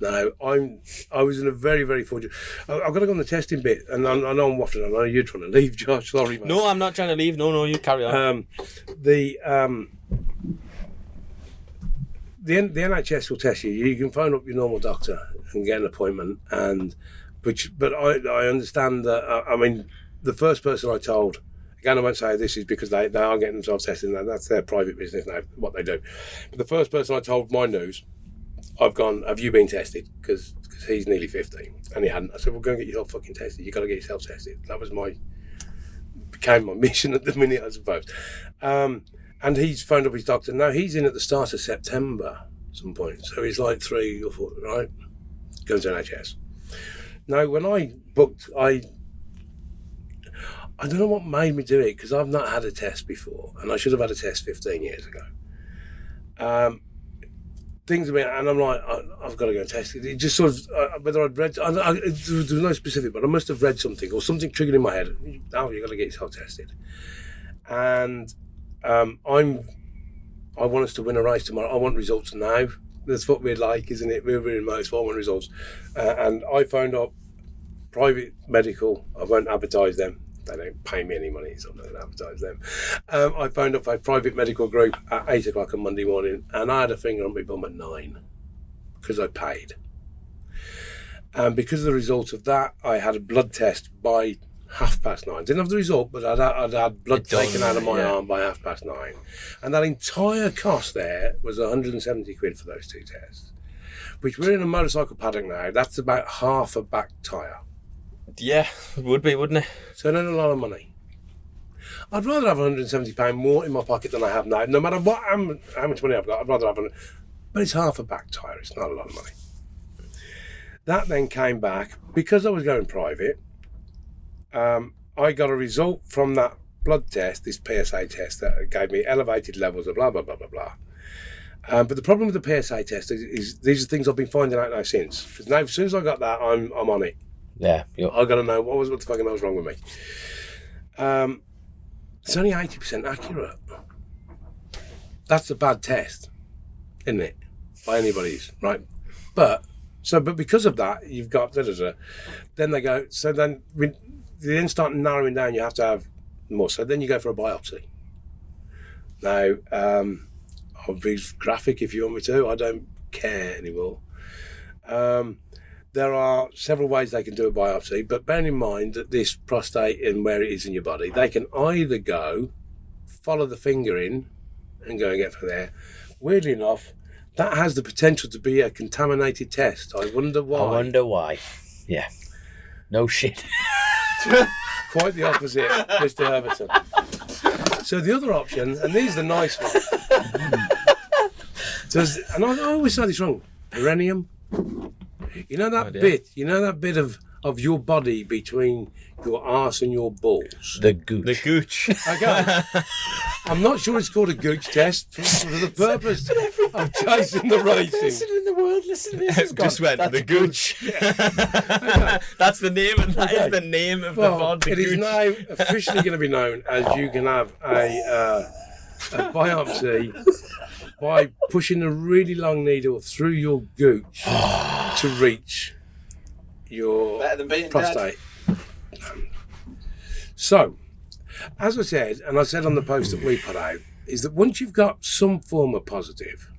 Now, I was in a very, very fortunate. I've got to go on the testing bit, and I know I'm waffling. I know you're trying to leave, Josh. Sorry, mate. No, I'm not trying to leave. No, you carry on. The NHS will test you. You can phone up your normal doctor and get an appointment, but I understand that. I mean, the first person I told, again, I won't say this is because they are getting themselves tested, and that's their private business now, what they do. But the first person I told my news, I've gone, have you been tested? Because he's nearly 50 and he hadn't. I said, well, go and get yourself fucking tested. You've got to get yourself tested. That was became my mission at the minute, I suppose. And he's phoned up his doctor. Now he's in at the start of September at some point. So he's like 3 or 4, right? Going to NHS. Now, when I booked, I don't know what made me do it, because I've not had a test before, and I should have had a test 15 years ago. Things have been, and I'm like, I've got to go and test it. It just sort of, whether I'd read, there was no specific, but I must have read something, or something triggered in my head. Oh, you've got to get yourself tested. And I want us to win a race tomorrow. I want results now. That's what we'd like, isn't it? We're in motorsport, I want results. And I phoned up private medical, I won't advertise them, They don't pay me any money, so I'm not going to advertise them. I phoned up a private medical group at 8 o'clock on Monday morning, and I had a finger on my bum at 9 because I paid. And because of the result of that, I had a blood test by 9:30. Didn't have the result, but I'd had blood taken out of my arm by 9:30. And that entire cost there was 170 quid for those 2 tests, which we're in a motorcycle paddock now. That's about half a back tyre. Yeah, it would be, wouldn't it? So not a lot of money. I'd rather have £170 more in my pocket than I have now. No matter how much money I've got, I'd rather have but it's half a back tyre. It's not a lot of money. That then came back, because I was going private, I got a result from that blood test, this PSA test, that gave me elevated levels of blah, blah, blah, blah, blah. But the problem with the PSA test is these are things I've been finding out now since. Because now, as soon as I got that, I'm on it. Yeah. I've got to know what the fucking hell was wrong with me. It's only 80% accurate. That's a bad test, isn't it? By anybody's, right? But because of that, you've got then they go. So then they then start narrowing down. You have to have more. So then you go for a biopsy. Now, I'll be graphic if you want me to. I don't care anymore. There are several ways they can do a biopsy, but bear in mind that this prostate and where it is in your body, they can either go follow the finger in and go and get from there. Weirdly enough, that has the potential to be a contaminated test. I wonder why. Yeah. No shit. Quite the opposite, Mr. Herberton. So the other option, and these are the nice ones. And I always say this wrong. Perineum. You know that bit of your body between your arse and your balls? The gooch. The gooch. Okay. I'm not sure it's called a gooch test for the purpose of chasing the racing. Person in the world listen to this Just went, the gooch. That's the name, and that is the name of the pod. It is now officially going to be known as you can have a biopsy by pushing a really long needle through your gooch to reach your prostate. So, as I said, and I said on the post that we put out, is that once you've got some form of positive,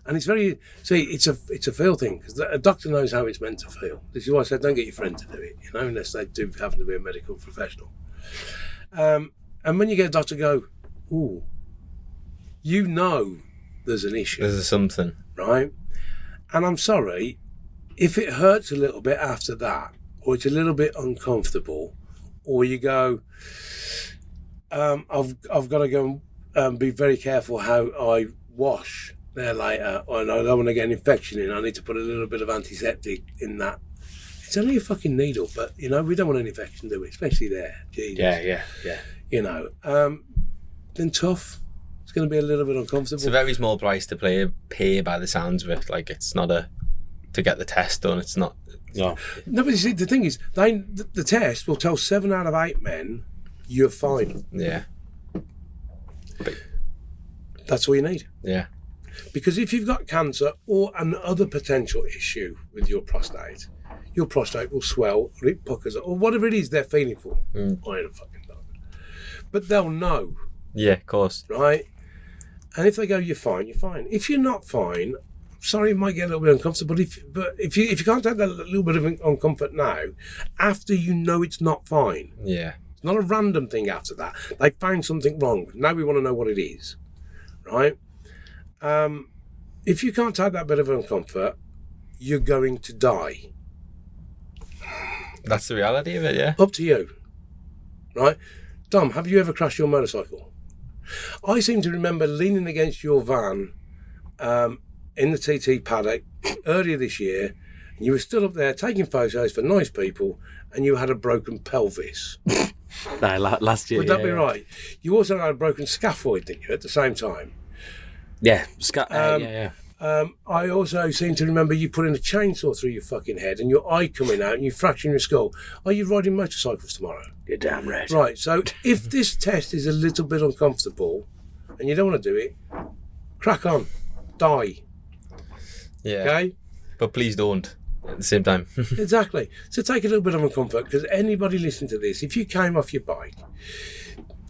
and it's a feel thing, because a doctor knows how it's meant to feel. This is why I said don't get your friend to do it, unless they do happen to be a medical professional. And when you get a doctor go, ooh, there's an issue. There's something. Right? And I'm sorry, if it hurts a little bit after that, or it's a little bit uncomfortable, or you go, I've got to go and be very careful how I wash there later, and I don't want to get an infection in, I need to put a little bit of antiseptic in that. It's only a fucking needle, but, we don't want an infection, do we? Especially there. Jesus. Yeah. Then tough. It's going to be a little bit uncomfortable. It's a very small price to pay by the sounds of it. Like, it's not to get the test done. It's not. No, but you see, the thing is, the test will tell 7 out of 8 men you're fine. Yeah. But that's all you need. Yeah. Because if you've got cancer or another potential issue with your prostate will swell or it puckers or whatever it is they're feeling for. I ain't a fucking dog. But they'll know. Yeah, of course. Right? And if they go, you're fine, you're fine. If you're not fine, sorry, it might get a little bit uncomfortable, but if you can't take that little bit of uncomfort now, after you know it's not fine. Yeah. It's not a random thing after that. They found something wrong. Now we want to know what it is. Right? If you can't take that bit of uncomfort, you're going to die. That's the reality of it, yeah. Up to you. Right? Dom, have you ever crashed your motorcycle? I seem to remember leaning against your van in the TT paddock earlier this year, and you were still up there taking photos for nice people, and you had a broken pelvis. No, last year. Would that be right? You also had a broken scaphoid, didn't you, at the same time? Yeah. I also seem to remember you putting a chainsaw through your fucking head and your eye coming out and you fracturing your skull. Are you riding motorcycles tomorrow? You're damn right. Right, so if this test is a little bit uncomfortable and you don't want to do it, crack on. Die. Yeah. Okay? But please don't. at the same time. Exactly. So take a little bit of comfort, because anybody listening to this, if you came off your bike,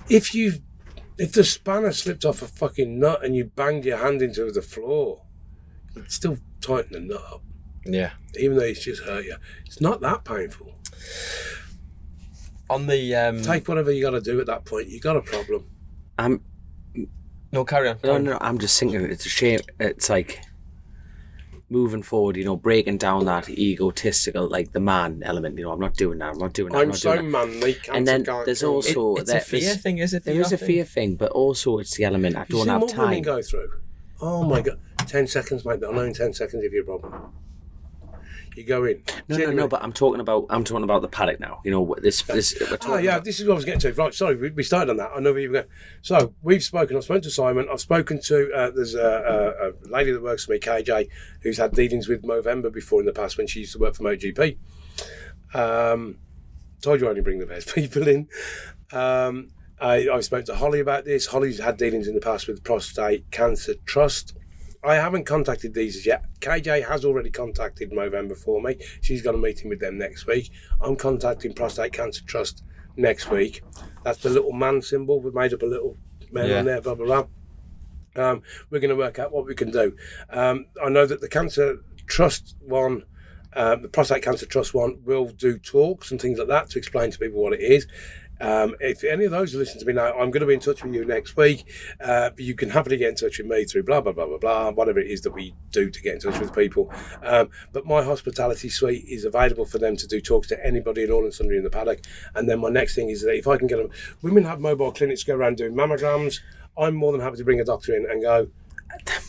if the spanner slipped off a fucking nut and you banged your hand into the floor, you'd still tighten the nut up. Yeah. Even though it's just hurt you. It's not that painful. On the Take whatever you got to do at that point. You got a problem. No, carry on. No, I'm just thinking it's a shame. It's like moving forward, breaking down that egotistical, like the man element. I'm not doing that. I'm not doing that. I'm so manly. And then there's also it's a fear thing, is it? There is a fear thing, but also it's the element I don't have what women time. go through? Oh my God. 10 seconds, mate. They'll know in 10 seconds if you're a problem. You go in. No, but I'm talking about the paddock now. This we're talking about. This is what I was getting to. Right, sorry, we started on that. I know where you were going. So we've spoken. I've spoken to Simon. I've spoken to there's a lady that works for me, KJ, who's had dealings with Movember before in the past when she used to work for MotoGP. Told you I only bring the best people in. I spoke to Holly about this. Holly's had dealings in the past with Prostate Cancer Trust. I haven't contacted these as yet. KJ has already contacted Movember for me. She's got a meeting with them next week. I'm contacting Prostate Cancer Trust next week. That's the little man symbol. We've made up a little man on there, blah, blah, blah. We're going to work out what we can do. I know that the Cancer Trust one, the Prostate Cancer Trust one, will do talks and things like that to explain to people what it is. If any of those listen to me now, I'm going to be in touch with you next week. You can happily get in touch with me through blah, blah, blah, blah, blah, whatever it is that we do to get in touch with people. But my hospitality suite is available for them to do talks to anybody and all and sundry in the paddock. And then my next thing is that if I can get them, women have mobile clinics go around doing mammograms. I'm more than happy to bring a doctor in and go,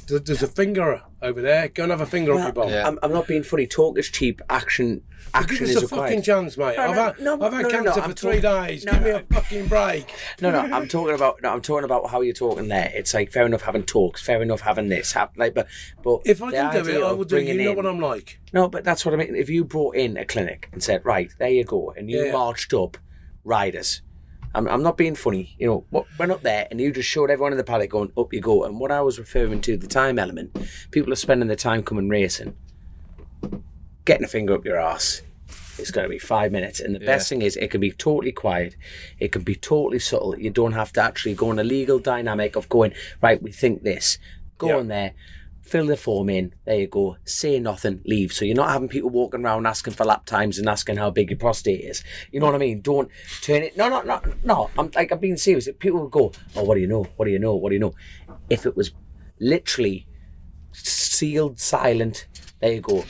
there's a finger over there. Go and have a finger up your bum. Yeah. I'm not being funny. Talk is cheap. Action is a required. Fucking chance, mate. I've had cancer for 3 days. Give me a fucking break. No. I'm talking about how you're talking there. It's like fair enough having talks. Fair enough having this. But if I can do it, I will do it. You know what I'm like. No, but that's what I mean. If you brought in a clinic and said, right, there you go, and you marched up riders. I'm not being funny, went up there and you just showed everyone in the paddock going, up you go. And what I was referring to, the time element, people are spending their time coming racing, getting a finger up your arse. It's going to be 5 minutes. And the best thing is it can be totally quiet. It can be totally subtle. You don't have to actually go in a legal dynamic of going, right, we think this. Go in there, fill the form in, there you go, say nothing, leave. So you're not having people walking around asking for lap times and asking how big your prostate is. You know what I mean? Don't turn it. No. I'm being serious. People will go, oh, what do you know? If it was literally sealed, silent, there you go.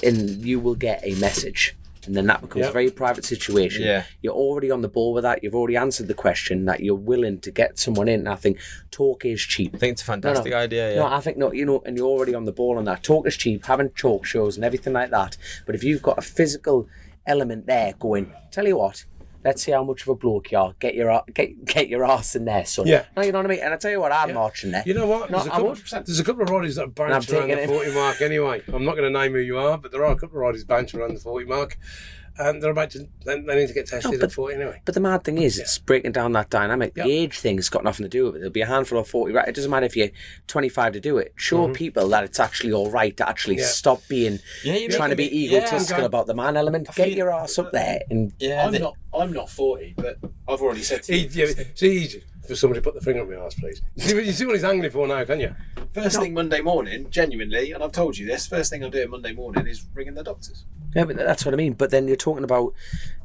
And you will get a message. And then that becomes a very private situation. Yeah. You're already on the ball with that. You've already answered the question that you're willing to get someone in. And I think talk is cheap. I think it's a fantastic idea, yeah. No, I think, and you're already on the ball on that. Talk is cheap, having talk shows and everything like that. But if you've got a physical element there going, tell you what, let's see how much of a bloke you are. Get your ass in there, son. Yeah. No, you know what I mean? And I tell you what, I'm marching there. You know what? There's a couple of riders that bounce around the 40 mark anyway. I'm not going to name who you are, but there are a couple of riders bounce around the 40 mark. And they need to get tested at 40 anyway. But the mad thing is, it's breaking down that dynamic. The age thing's got nothing to do with it. There'll be a handful of 40, right? It doesn't matter if you're 25 to do it. Show people that it's actually all right to actually stop being trying to be egotistical about the man element. Get your ass up there. And I'm not 40, but I've already said to you. For somebody to put the finger up my arse, please. You see what he's angry for now, can you? First thing Monday morning, genuinely, and I've told you this, first thing I'll do on Monday morning is ringing the doctors. Yeah, but that's what I mean. But then you're talking about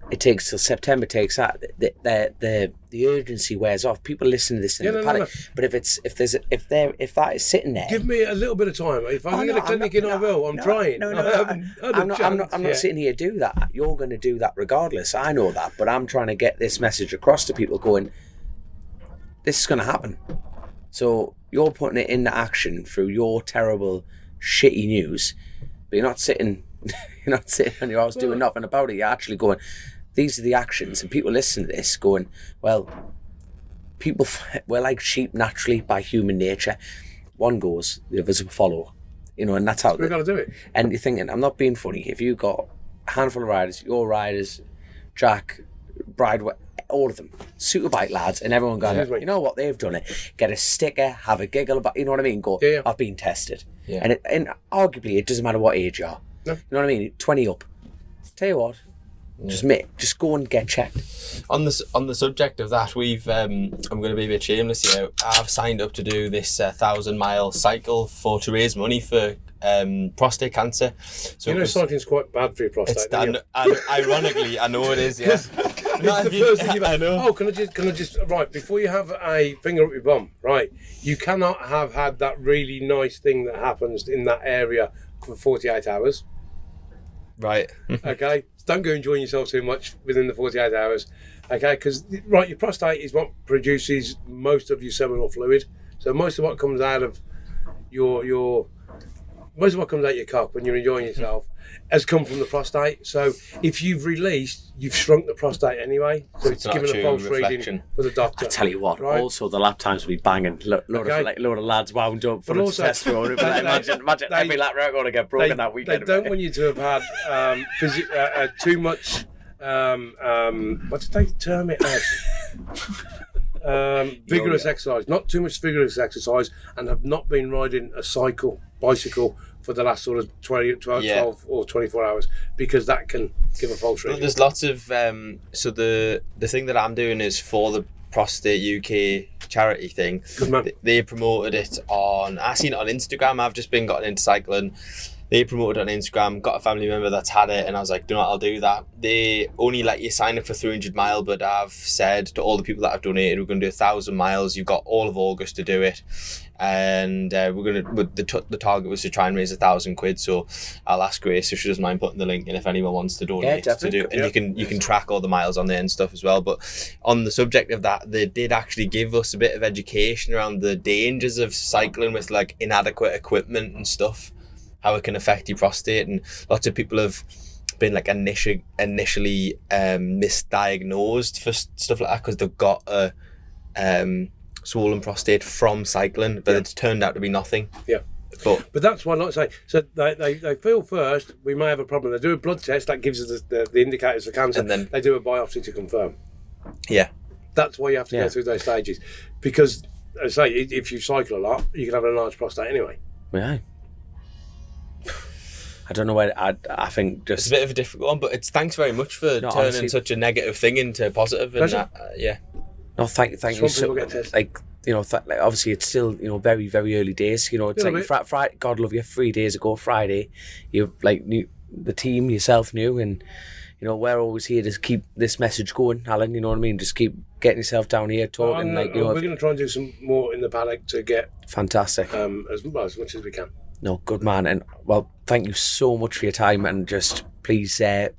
it takes till September, takes that the urgency wears off. People listen to this in the paddock. But if that is sitting there, give me a little bit of time. If I can get a clinic in, I will. I'm trying. I'm not sitting here to do that. You're going to do that regardless. I know that, but I'm trying to get this message across to people, going, this is going to happen. So you're putting it into action through your terrible, shitty news, but you're not sitting on your ass doing nothing about it. You're actually going, these are the actions, and people listen to this going, well, we're like sheep naturally by human nature. One goes, the others will follow, and that's how we've got to do it. And you're thinking, I'm not being funny. If you got a handful of riders, your riders, Jack, Bridewell, all of them, Superbike lads, and everyone going, you know what, they've done it. Get a sticker, have a giggle about, you know what I mean? Go, I've been tested. Yeah. And arguably, it doesn't matter what age you are. You know what I mean? 20 up. Tell you what, just go and get checked. On the subject of that, I'm going to be a bit shameless here. I've signed up to do this 1,000-mile cycle to raise money for prostate cancer. So cycling's quite bad for your prostate. Ironically, I know it is. Yeah. It's the first thing I know. Oh, can I just right before you have a finger up your bum, right? You cannot have had that really nice thing that happens in that area for 48 hours. Right. Okay, so don't go enjoying yourself too much within the 48 hours. Okay, because your prostate is what produces most of your seminal fluid. So most of what comes out of most of what comes out your cock when you're enjoying yourself has come from the prostate. So if you've shrunk the prostate anyway. So it's given a false reading for the doctor. I tell you what, right? Also the lap times will be banging. Load of lads wound up for the testosterone. Imagine every lap round going to get broken that weekend. They don't want you to have had too much. What did they term it as? Vigorous exercise, not too much vigorous exercise, and have not been riding a bicycle for the last sort of 12 or 24 hours, because that can give a false reading. There's lots of so the thing that I'm doing is for the Prostate UK charity thing. Good man. They promoted it I seen it on Instagram. I've just been gotten into cycling. They promoted it on Instagram, got a family member that's had it, and I was like, I'll do that. They only let you sign up for 300 mile, but I've said to all the people that have donated, we're going to do 1,000 miles. You've got all of August to do it. And the target was to try and raise £1,000. So I'll ask Grace if she doesn't mind putting the link in if anyone wants to donate to do it. And you can track all the miles on there and stuff as well. But on the subject of that, they did actually give us a bit of education around the dangers of cycling with like inadequate equipment and stuff, how it can affect your prostate. And lots of people have been like initially misdiagnosed for stuff like that because they've got a swollen prostate from cycling, but it's turned out to be nothing. Yeah. But that's why, like I say, so they feel first we may have a problem. They do a blood test that gives us the indicators for cancer, and then they do a biopsy to confirm. Yeah. That's why you have to go through those stages, because as I say, if you cycle a lot, you can have a large prostate anyway. Yeah. I don't know where I think just it's a bit of a difficult one, but thanks very much for turning such a negative thing into positive. And no, thank you. So, obviously it's still very very early days. It's like Friday. God love you. 3 days ago, Friday, you knew the team, yourself knew, and we're always here to keep this message going, Alan. You know what I mean? Just keep getting yourself down here talking. We're going to try and do some more in the paddock to get fantastic as much as we can. No, good man, and well, thank you so much for your time, and just please get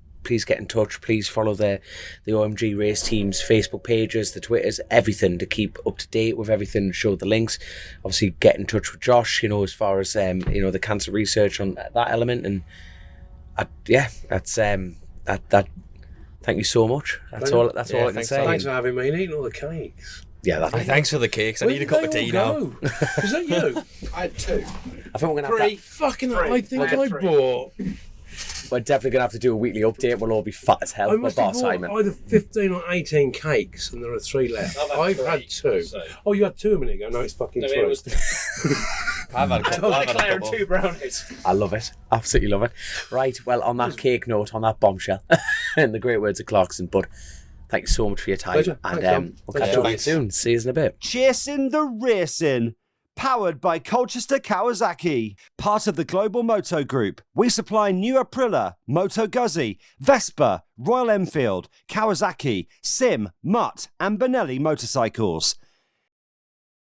in touch. Please follow the OMG Race team's Facebook pages, the Twitters, everything to keep up to date with everything. Show the links. Obviously, get in touch with Josh. As far as the cancer research on that element, and that's that. Thank you so much. That's all I can say. Thanks for having me and eating all the cakes. Yeah, thanks for the cakes. I need a cup of tea now. Is that you? I had 2. I think we're gonna have Three. Fucking, 3. I think I bought. We're definitely gonna have to do a weekly update. We'll all be fat as hell. I must have bought Simon. either 15 or 18 cakes, and there are 3 left. I've had 2. So. Oh, you had 2 a minute ago. No, it's fucking 3. I've had a couple. I've had a 2 brownies. I love it. Absolutely love it. Right, well, on that cake note, on that bombshell, in the great words of Clarkson, bud, thank you so much for your time. Pleasure. And we'll catch up soon. See you in a bit. Chasin the Racin, powered by Colchester Kawasaki, part of the Global Moto Group. We supply new Aprilia, Moto Guzzi, Vespa, Royal Enfield, Kawasaki, Sim, Mutt and Benelli motorcycles.